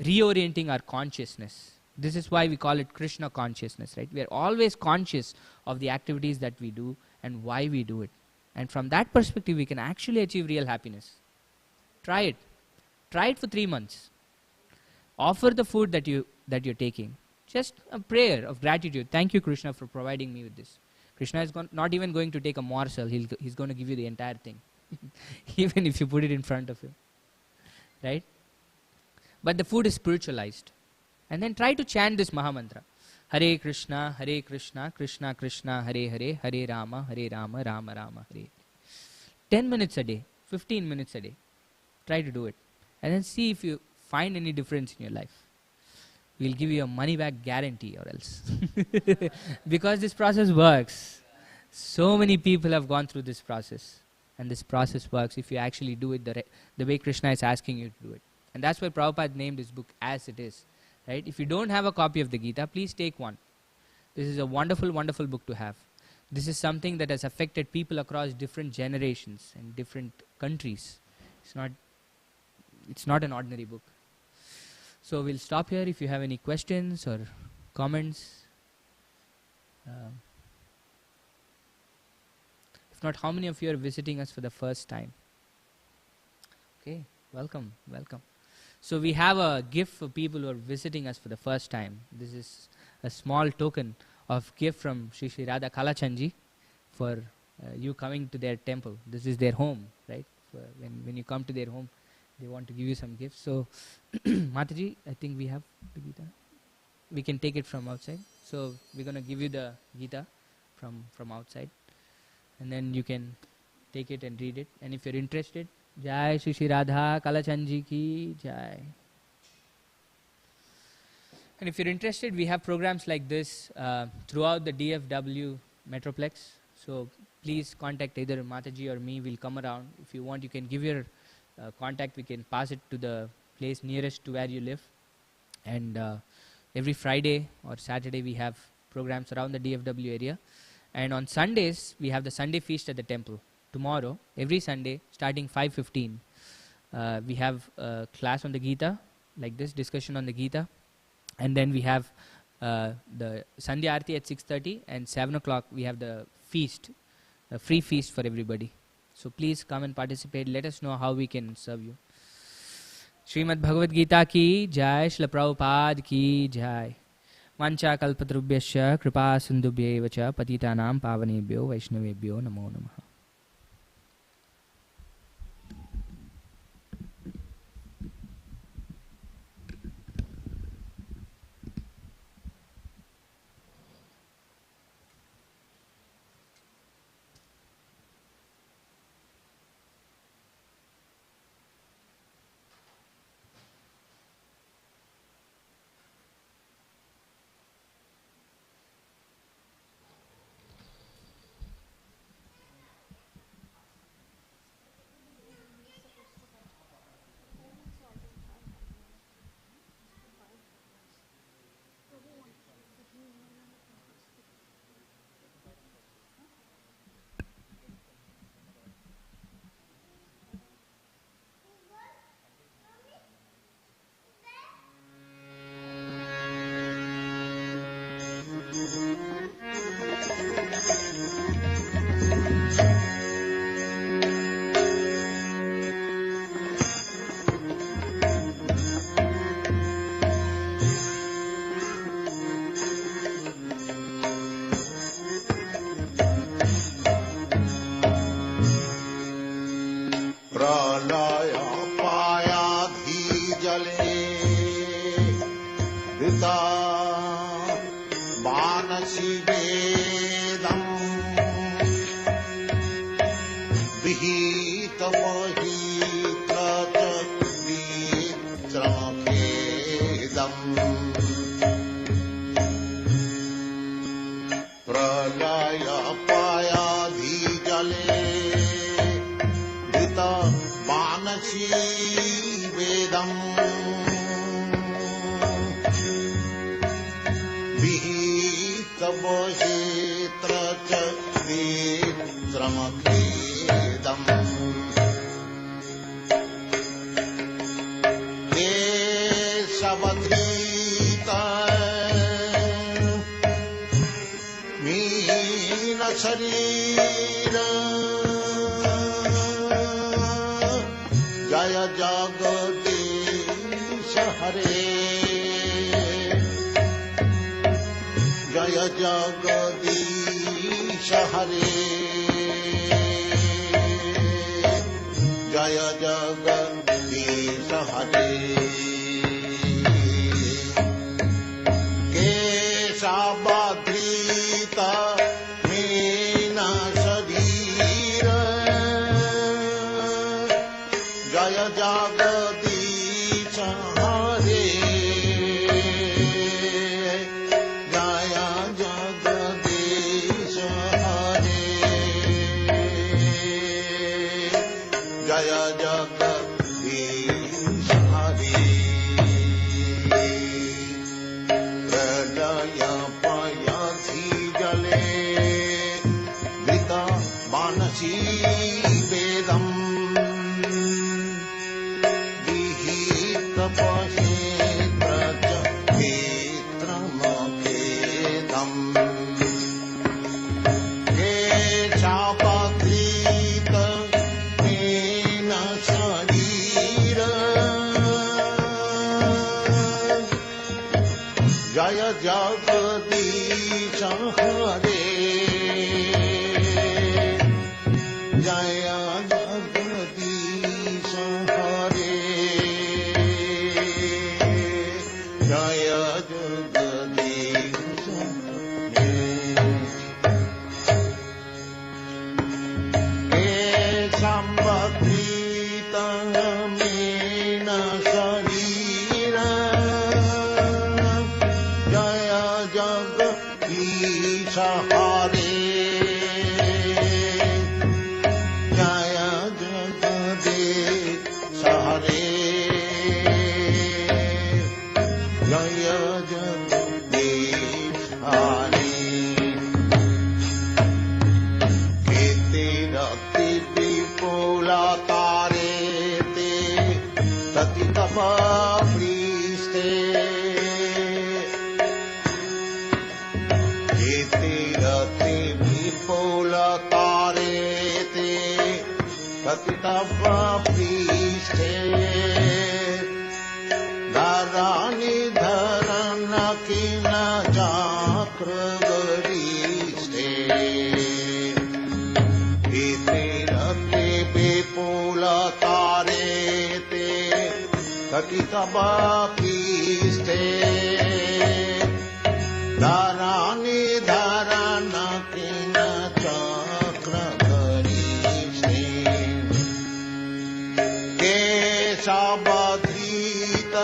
reorienting our consciousness. This is why we call it Krishna consciousness, right? We are always conscious of the activities that we do and why we do it. And from that perspective, we can actually achieve real happiness. Try it. Try it for 3 months. Offer the food that you're taking. Just a prayer of gratitude. Thank you, Krishna, for providing me with this. Krishna is not even going to take a morsel. He's going to give you the entire thing. Even if you put it in front of him. Right? But the food is spiritualized. And then try to chant this Mahamantra. Hare Krishna, Krishna Krishna, Hare Hare, Hare Rama, Rama Rama, Hare. 10 minutes a day, 15 minutes a day. Try to do it. And then see if you find any difference in your life. We'll give you a money back guarantee or else. Because this process works. So many people have gone through this process. And this process works if you actually do it the way Krishna is asking you to do it. And that's why Prabhupada named his book as it is. Right? If you don't have a copy of the Gita, please take one. This is a wonderful, wonderful book to have. This is something that has affected people across different generations and different countries. It's not an ordinary book. So we'll stop here if you have any questions or comments. If not, how many of you are visiting us for the first time? Okay, welcome. So we have a gift for people who are visiting us for the first time. This is a small token of gift from Sri Sri Radha Kalachandji for you coming to their temple. This is their home, right? When you come to their home, they want to give you some gifts. So, Mataji, I think we have the Gita. We can take it from outside. So we're going to give you the Gita from outside. And then you can take it and read it. And if you're interested, Jai Shri Shri Radha Kalachandji ki Jai. And if you're interested, we have programs like this throughout the DFW Metroplex. So please contact either Mataji or me. We'll come around. If you want, you can give your contact. We can pass it to the place nearest to where you live. And every Friday or Saturday, we have programs around the DFW area. And on Sundays, we have the Sunday feast at the temple. Tomorrow, every Sunday, starting 5:15, we have a class on the Gita, like this, discussion on the Gita. And then we have the Sandhya Aarti at 6:30, and 7 o'clock we have the feast, a free feast for everybody. So please come and participate. Let us know how we can serve you. Srimad Bhagavad Gita ki Jai, Srila Prabhupada ki Jai. Mancha kalpatrubhyasya kripa sindubhyev cha patitanam pavanebhyo vaishnavebhyo namo namaha. Kesha जय जगदीश हरि प्रलय पयसि जले वृत मानसी वेदम् विहित पशेत्रज क्षेत्रमखेदम् हे चापकृत तेन शरीर जय जगदीश हरे जय जगदीश हरे जय जगदीश हरे हे संवक्रीत मेन शरीर जय जगदीश हरे जय जगदीश हरे जय जगदीश हरे केते रति विपुला तारे ते तति तप प्रीस्ते केते रति विपुला तारे ते तति तप प्रीस्ते धरानि धरन किन चक्र गरिष्ठे इति रते विपुल तारे ते कति तव पीष्ठे धरानि धरन किन चक्र गरिष्ठे केशवधृत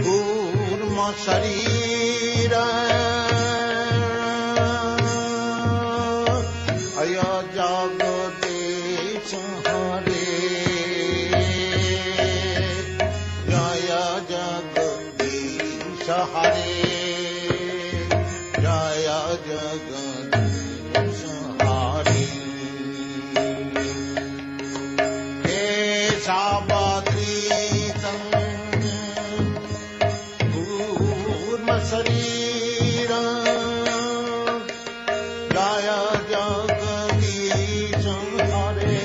कूर्म शरीर अय जगदीश हरे जय जगदीश हरे जय जगदीश हरे केशवधृत कूर्म शरीर जय जगदीश हरे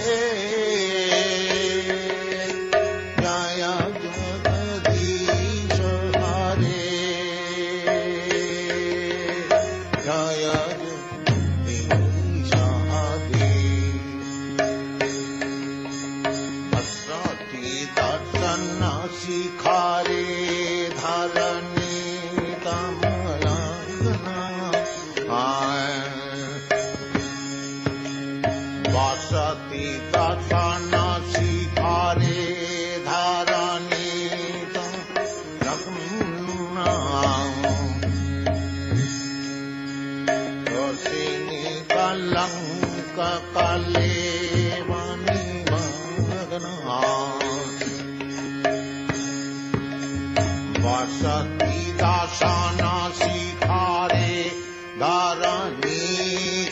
जय जगदीश हरे जय जगदीश हरे असति दर्शन शिखारे धरणी कमलांगना वसति दर्शन शिखारे धरणी कमलांगना रोशिनी कलंक कलेवनी मगना वसति दासन शिखारे धरणी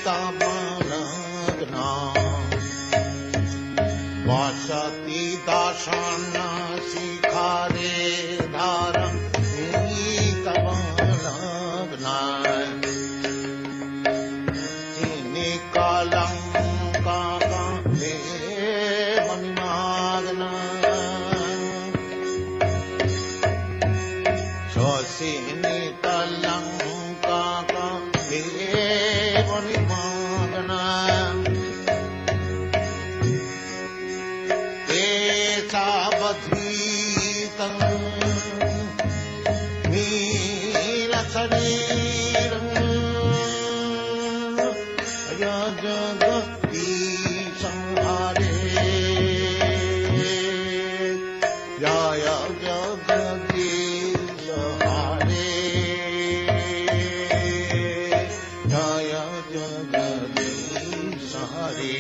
कमलग्ना वसति दासन शिखारे धरणी कमलग्ना जिनि कलंका मणिमागना शशिनि कलंका मणिमागना केशवधृत नील शरीर अय जगदीश हरे जय जगदीश हरे जय जगदीश हरे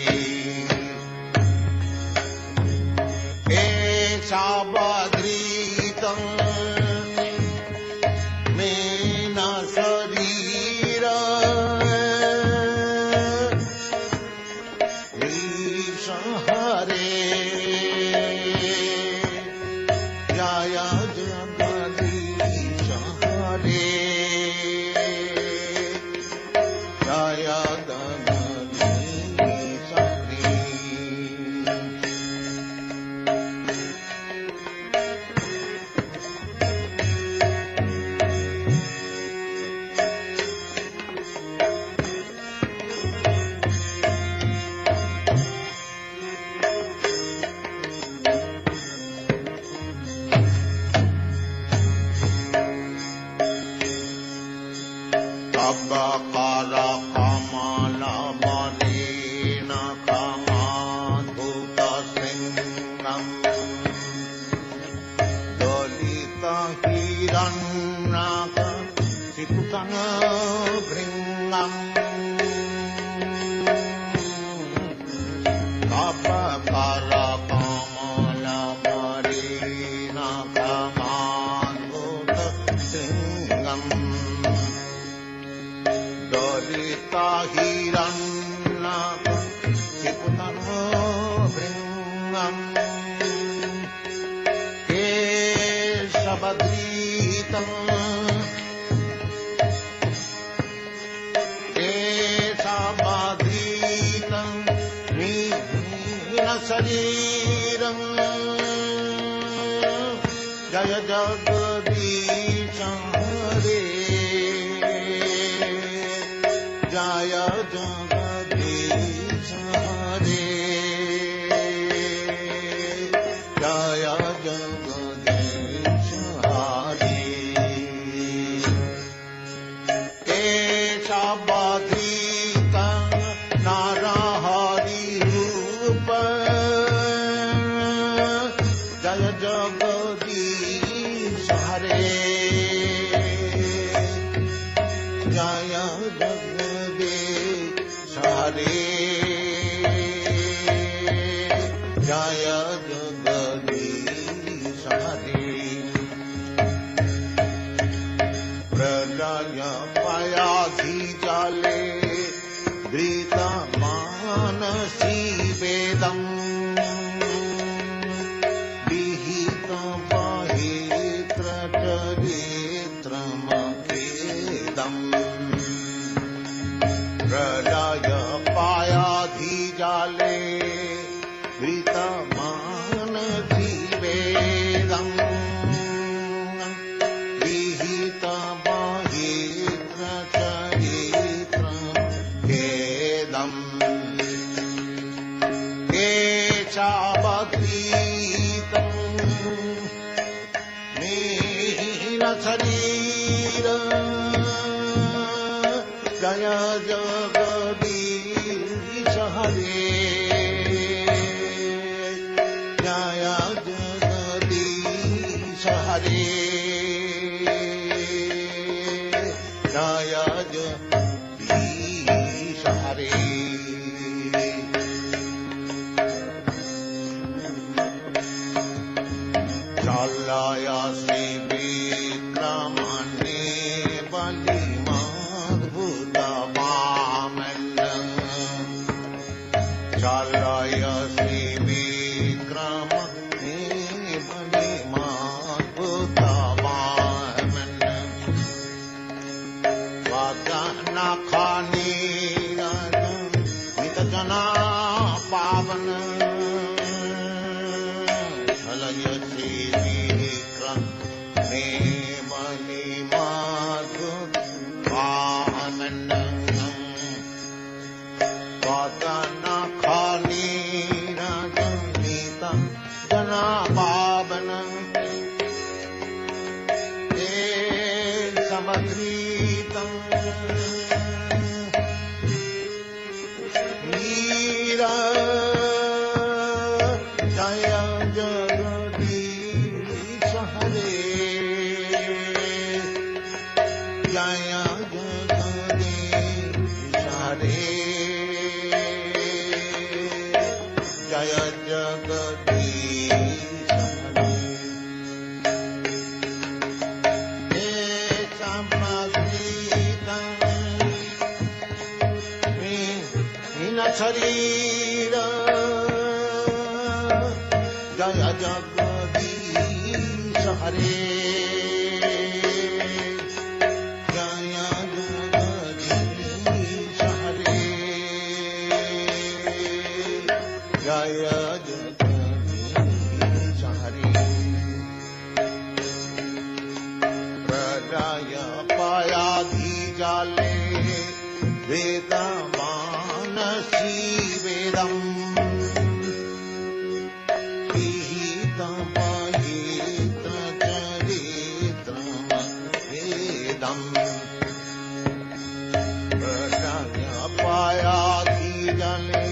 चिपुतनो भृङ्गम् केशवधृतम् केशवधृतम् मीनशरीरम् जय जगदीश हरे जय जगदीश हरे जय जगदीश हरे केशवधृत नरहरि रूप जय जगदीश हरे जय जगदीश हरे जय जगदीश हरे प्रलय पयाधि जले धृतमानसी वेदम् विहित बहित्र चरित्रमखेदम् प्रलय पायाधि जले धृतमानसी वेदम् विहित बहित्र चरित्रमखेदम् केशवधृतम् मीनशरीर जय जगदीश हरे जय जगदीश हरे जय जगदीश हरे चलय श्री विक्रमणे बलिमद्भुत वामन चलय श्री विक्रमणे बलिमद्भुत वामन वदन खनीरन नित जना पावन चलय श्री विक्रमे बलिमद्भुत वामन वदन खनीरन नित जना पावन केशवधृतम् मीरा जय जगदीश हरे जय जगदीश हरे जय जगदीश हरे शरीर जय जगदीश हरे जय जगदीश हरे जय जगदीश हरे प्रलय पायाधि जले वेदमानसी वेदम् विहित बहित्र चरित्रमखेदम् प्रलय पायाधि जले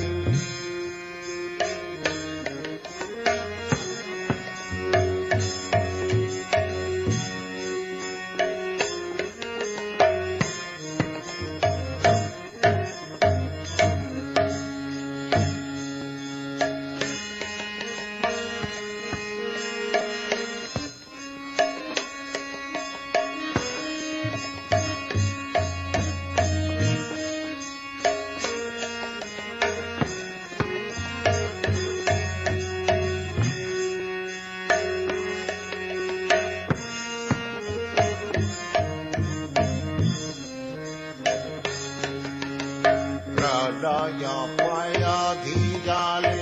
पयाधिजाले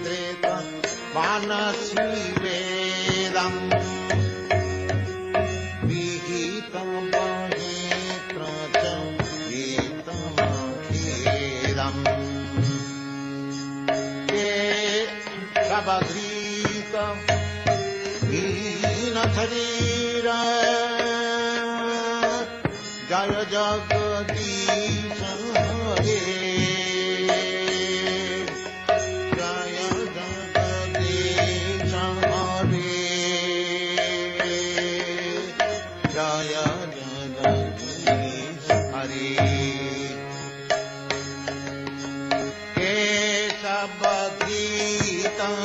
धृत मानसी वेदम् विहितं बहित्र च गीतमखिलम् ये सबधृत हीनशरीर जय जगदीश हरे जय जगदीश हरे जय जगदीश हरे केशवधृतं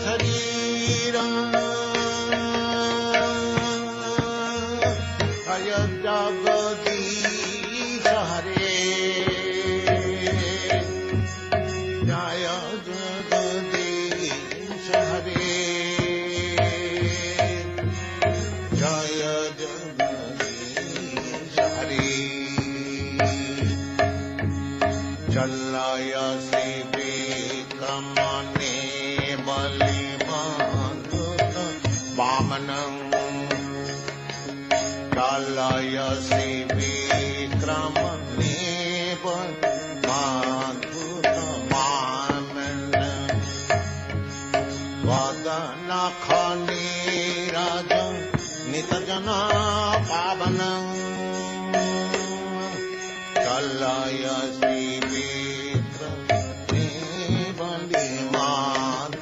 हीनशरीरम् जगदीश हरे जय जगदीश हरे जय जगदीश हरे चलय शिवे क्रमणे बलिमान वामनं चलय शिवे क्रमणे बलिमान वदन खनीरज नितजना पावनं चलय शिवे क्रमणे बलिमान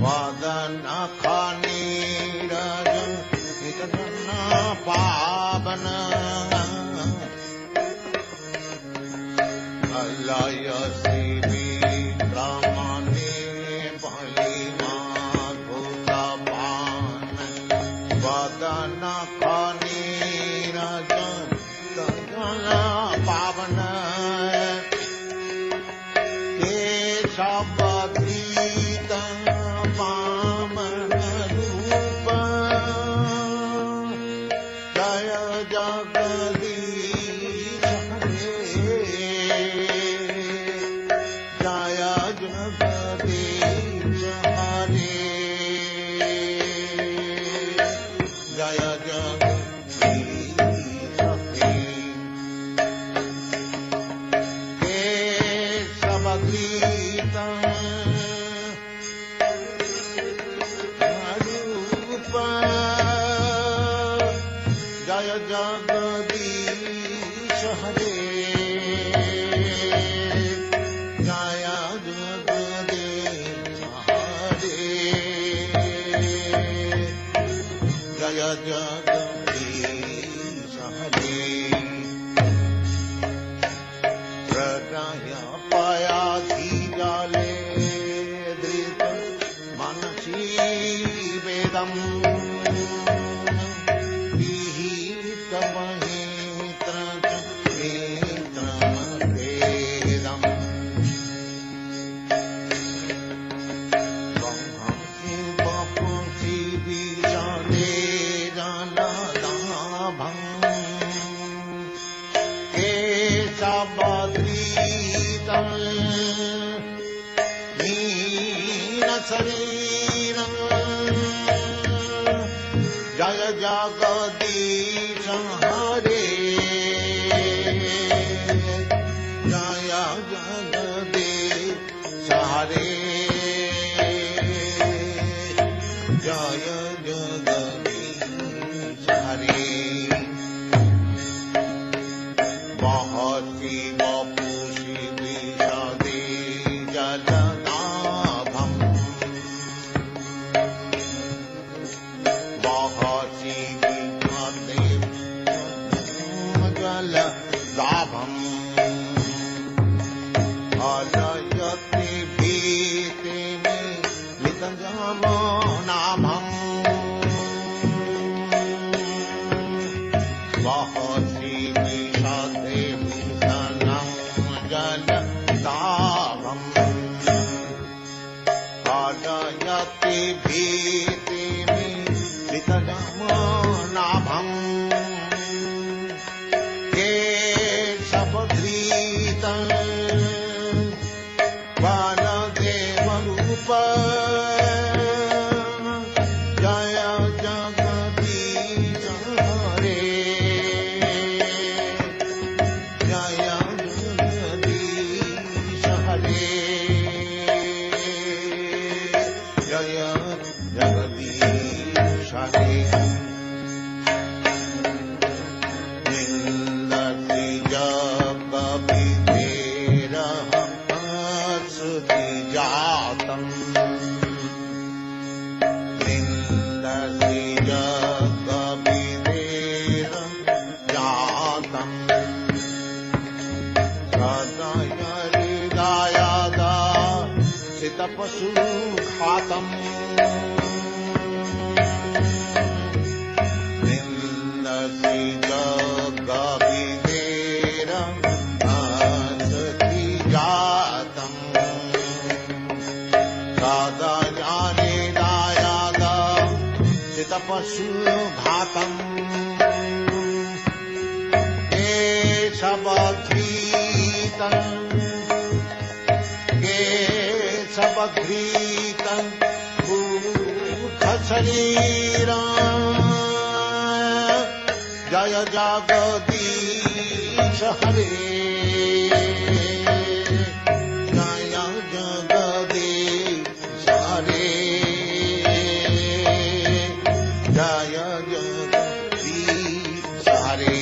वदन खनीरज नितजना पावन चलय शिवे क्रमणे बलिमान वदन खनीरज नितजना पावन केशवधृतं वामन रूप जय जगदीश हरे जय जगदीश हरे जय जगदीश हरे केशवधृतं रूप जय जगदीश हरे जय जगदीश हरे जय जगदीश हरे हृदय पयाधिजाले धृत मनसि वेदम् विहितमहित्र च नेत्रमभेदम् ब्रह्मसि वपुषि विशदे जनदाभम् केशवधृतं हीनशरीरम् जय जगदीश हरे जय जगदीश हरे जय जगदीश हरे महर्षि वपुषि विशदे जलनाभम् महर्षि विशदे जलनाभम् अलयति भीतिमे लितजमनाभम् महर्षि विशदे भूषणं जलदाभम् अलयति भीतिमे लितजमनाभम् चितपशुघातम् निन्दसि जगविवेरम् नासति जातम् सादयाने दायाद चितपशुघातम् केशवघ्रीतम् भूतशरीरम् जय जगदीश हरे जय जगदीश हरे जय जगदीश हरे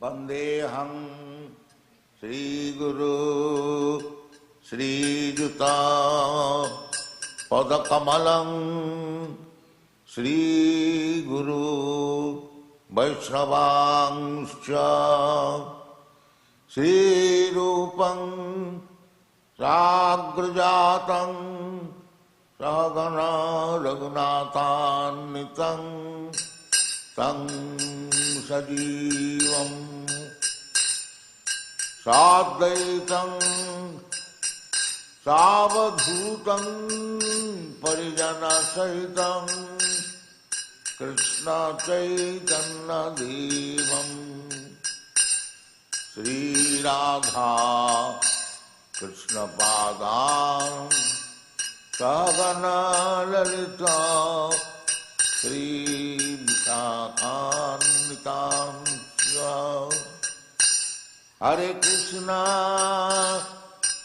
वंदेहं श्रीगुरु श्रीयुता पदकमलं श्रीगुरु वैष्णवांश्च श्रीरूपं साग्रजातं सहगना रघुनाथान्वितं तं सजीवम् साद्वैतं सावधूतं परिजनसहितं कृष्ण चैतन्यदेवं श्रीराधा कृष्णपादां सहगना ललिता श्रीविशाखान्वितांश्च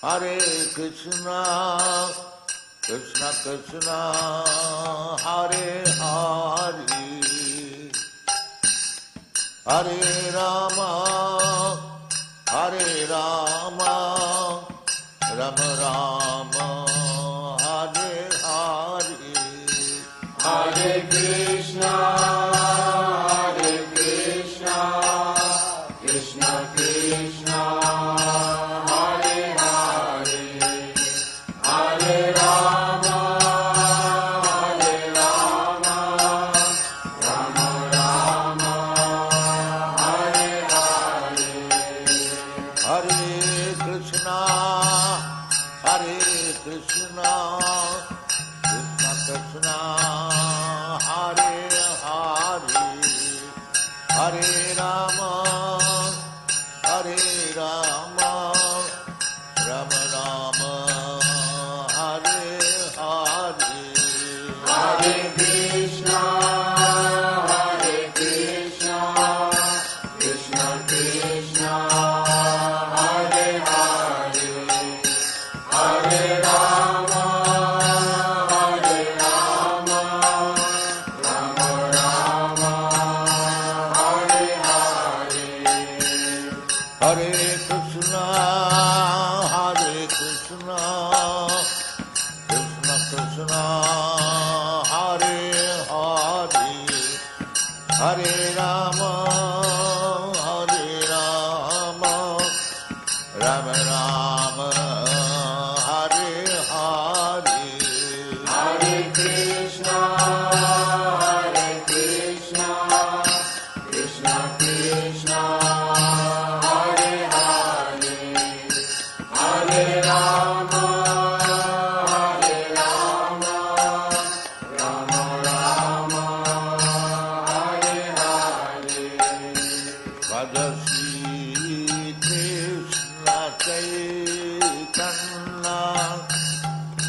हरे Krishna Krishna Krishna Hare Hare Hare Ram Ram Ram Hare Hare Hare Krishna Krishna Krishna Hare Hare Hare Ram Ram Ram Hare Hare Hare Krishna Krishna Krishna Hare Hare Hare Ram Ram Ram Hare Hare Hare Krishna Krishna Krishna Hare Hare Hare Ram Ram Ram Hare Hare Hare Krishna Hare Rama, Hare Rama, Rama Rama, Hare Hare, Hare Krishna, Krishna Krishna, Hare Hare, Hare Rama, Rama Rama, Hare Hare. Bhaja Shri Krishna Chaitanya,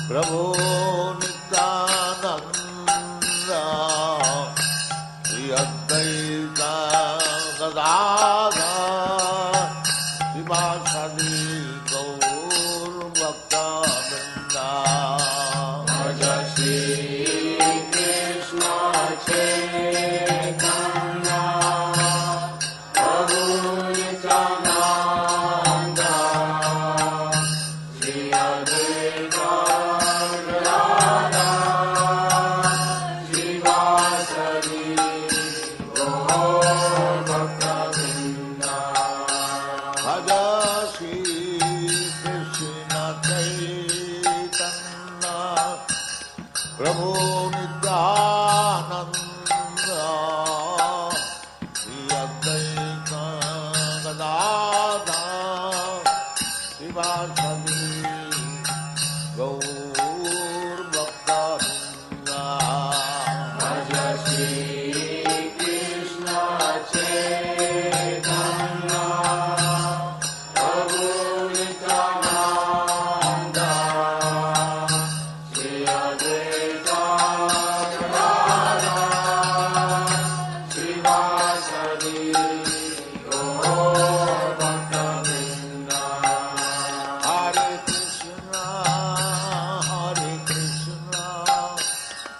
Prabhu Nityananda, Shri Advaita Gadadhara, Srivasadi Gaur Bhakta-vrinda. Bhaja Shri Krishna Chaitanya, Prabhu Nityananda, Shri Advaita Gadadhara, Srivasadi Gaur Bhakta-vrinda. Bhaja Shri Krishna Chaitanya, Prabhu Nityananda, Shri Advaita Gadadhara, Srivasadi Gaur Bhakta-vrinda. Bhaja Shri Krishna Chaitanya, Prabhu Nityananda, Shri Advaita Gadadhara, Srivasadi Gaur Bhakta-vrinda. Hare Krishna, Hare Krishna,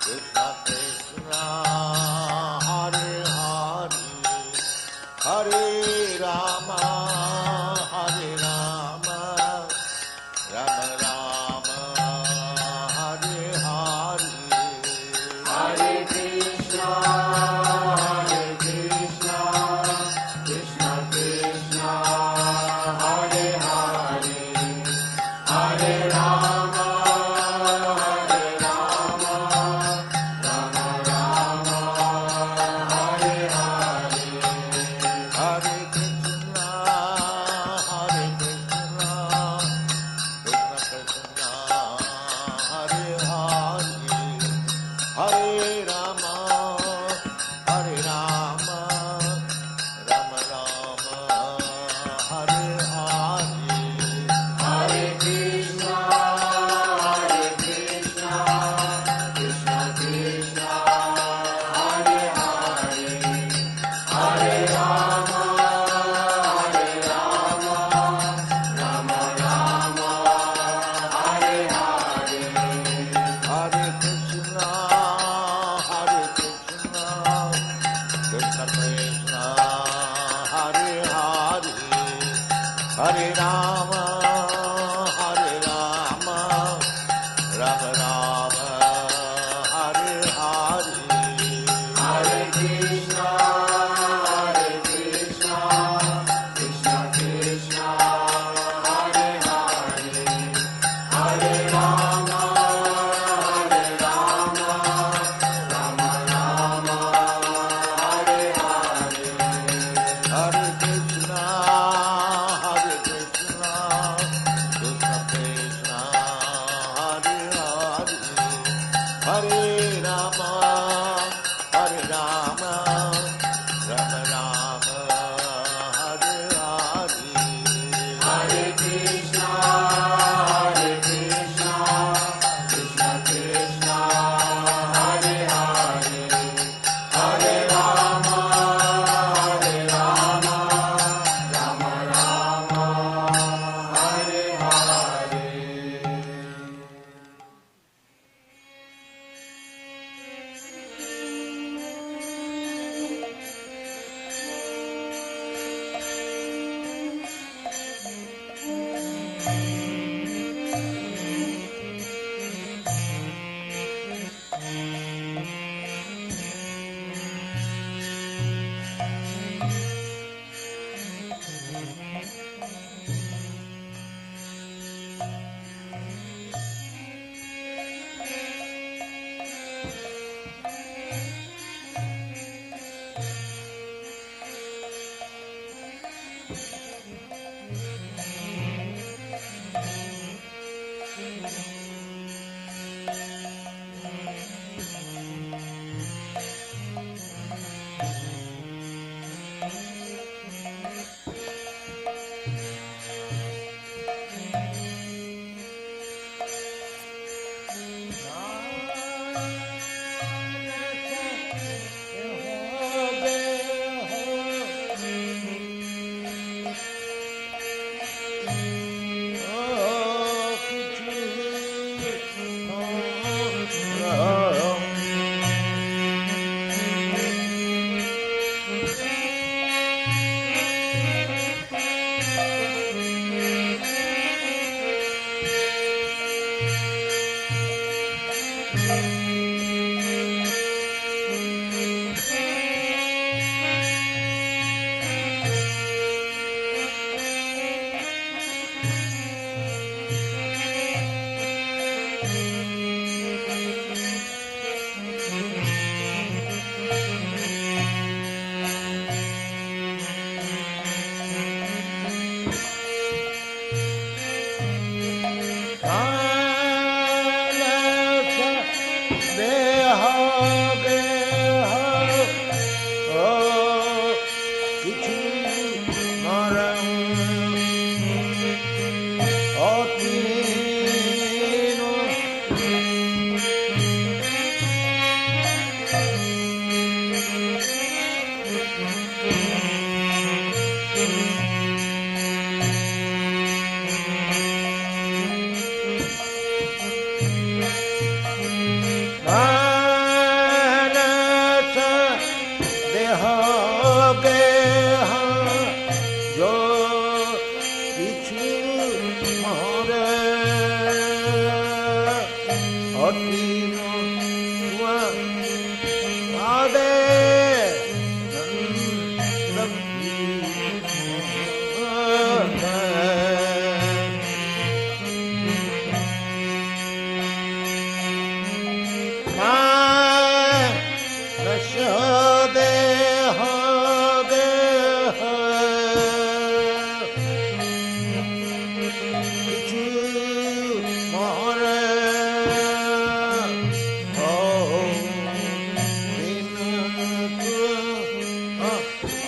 Krishna Krishna, Hare Hare, Hare Rama, Hare Rama, Rama Rama, Hare Hare. Hare Krishna, Krishna Krishna, Hare Hare, Hare Rama, Rama Rama, Hare Hare. Hare Krishna, Hare Krishna, Krishna Krishna, Hare Hare, Hare Rama, Hare Rama, Rama Rama, Hare Hare. Hare Krishna, Krishna Krishna, Hare Hare, Hare Rama, Rama Rama, Hare Hare. Hare Krishna, Hare Krishna, Krishna Krishna, Hare Hare, Hare Rama, Rama Rama, Hare Hare. Hare Krishna, Krishna Krishna, Hare Hare, Hare Rama, Rama Rama, Hare Hare. गे जो किछु मोरे अतीन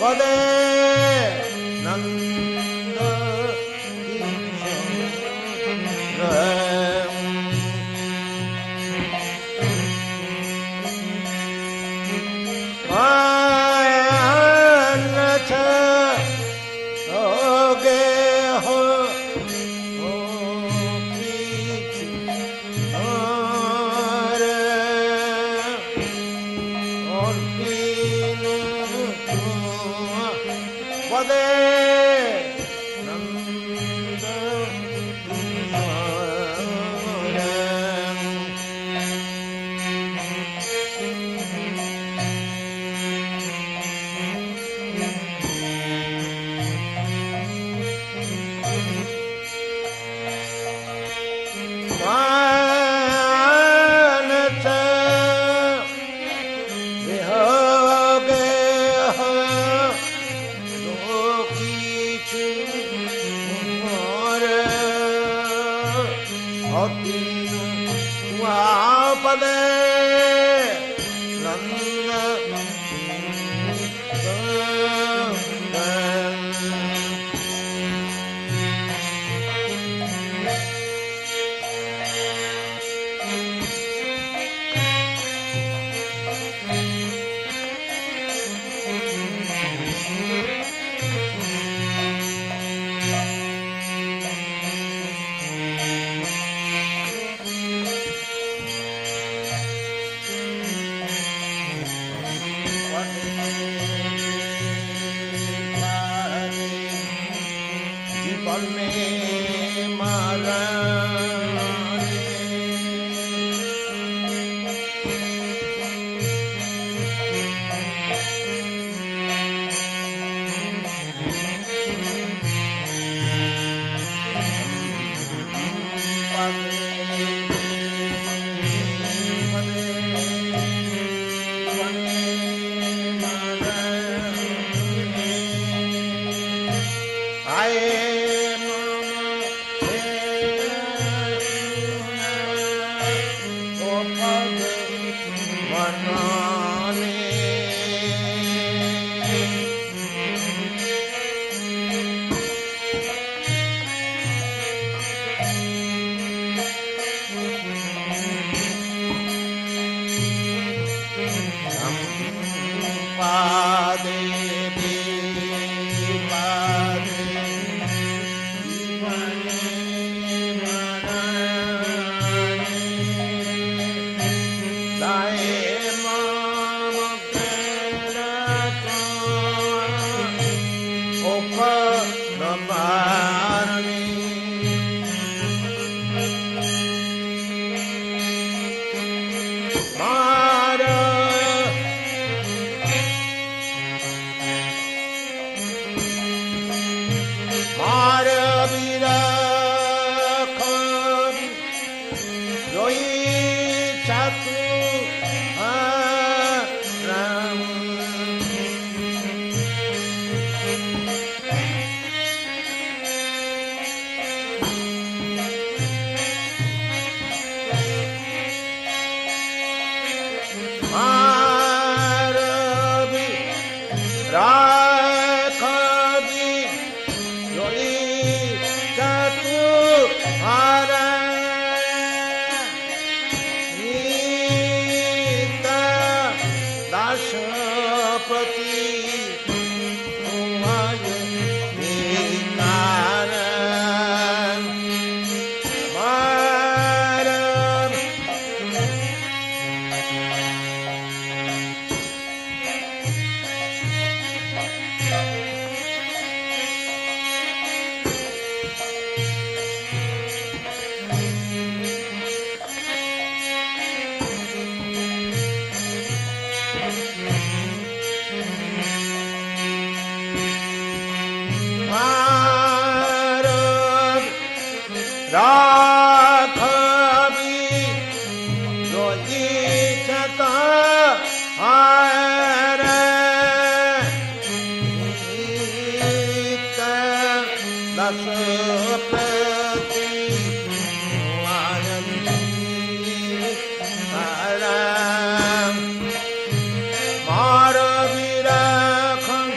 पादे राखबी जोजी छता आयर दस प्रति मार विरखं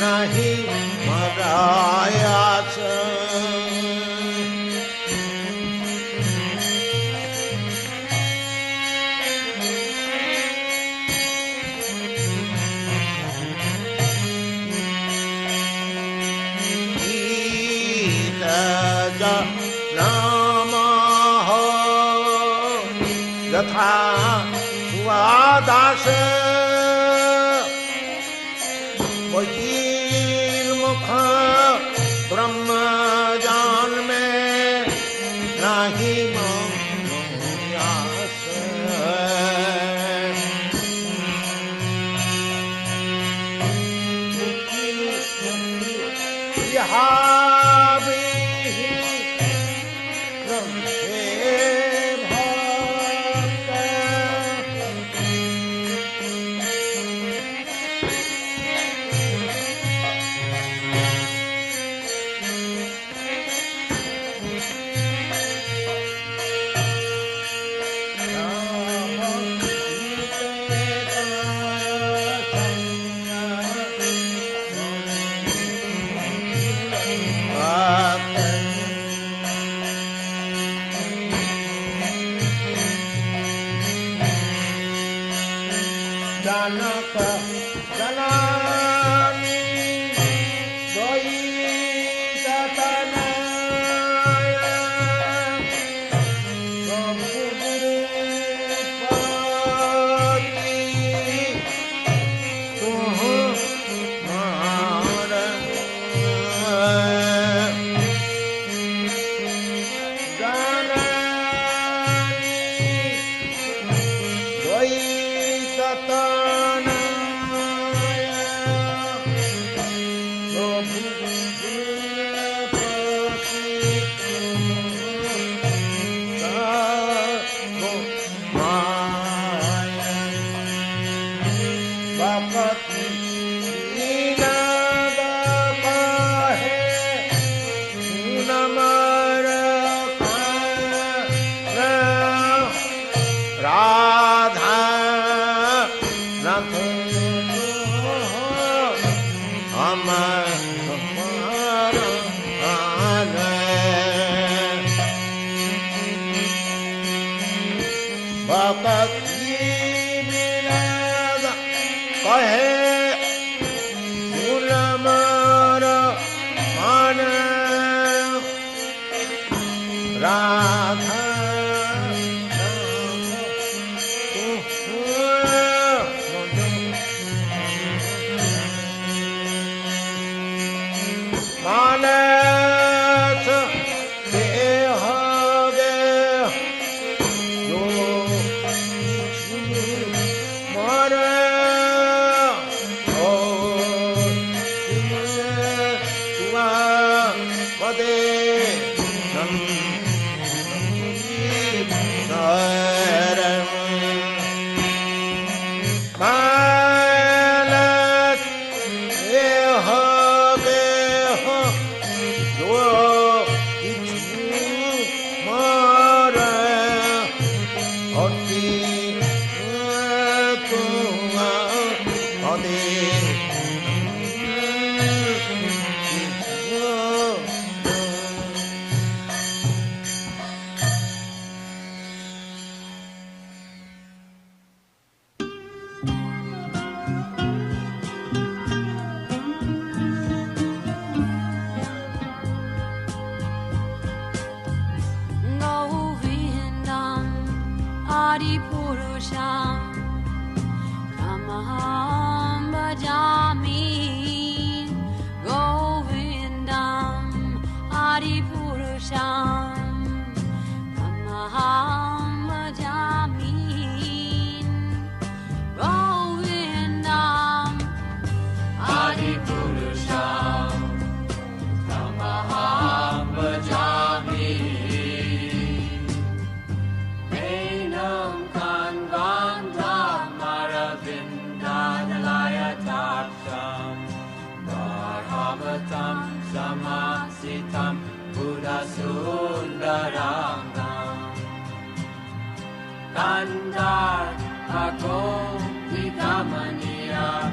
નહીં મરાયા છે. यथा सुवादास बहिर्मुख ब्रह्मजान में नाही मोयास. Kandar ako Vidamaniya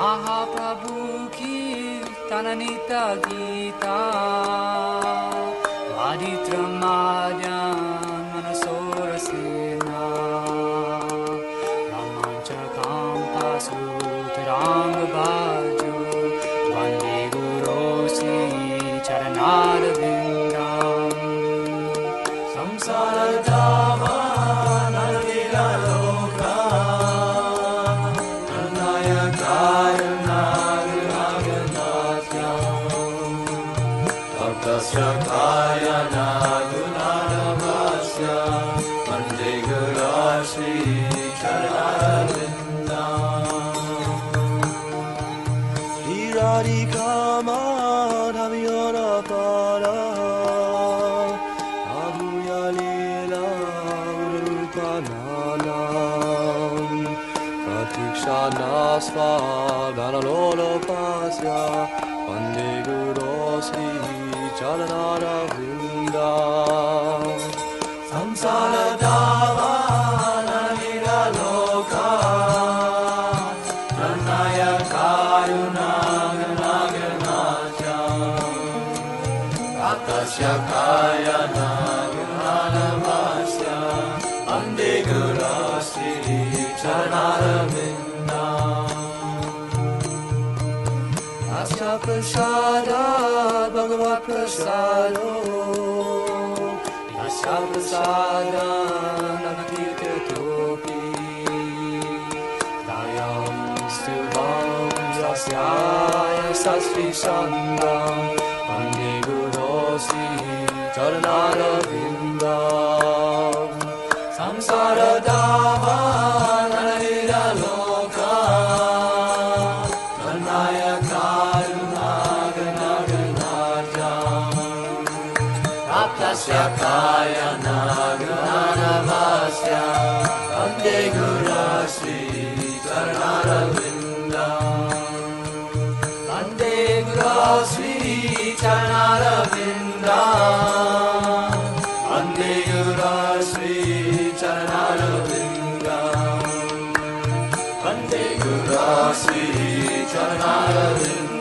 Mahaprabhu ki tananita gita Vaditramadyan manasorasena Ramanchakam pasutiranga bhaju Vande gurosi charanarvindam Samsara dava nalila loka Shakaya Nagunadavasya Vande Gurashri Charanarvindam Sri Radhika Madhaviyara Para Adhuya Leela Urupananam Pratikshana Svaganalolopasya Vande Gurashri Charanarvindam Samsara dava nalila loka Pranaya kayunaganaganacham Atasya kaya nagunanavasya Vande Gurashri Charanarvindam Asya prasada Bhagavat prasado Yasya prasada Namatirtha topi Dayam stubham Yasyaya Sastri Sangam Vande Guru Sri Charanaravinda Samsara Dava Nanahira Loka Karnaya Karuna Ganaganaja Raptasya Kaya Naganavasya Vande Guru Sri Charanaravinda Vande Guru Sri Charanaravinda Vande Guru Sri Charanaravinda Vande Guru Sri Charanaravinda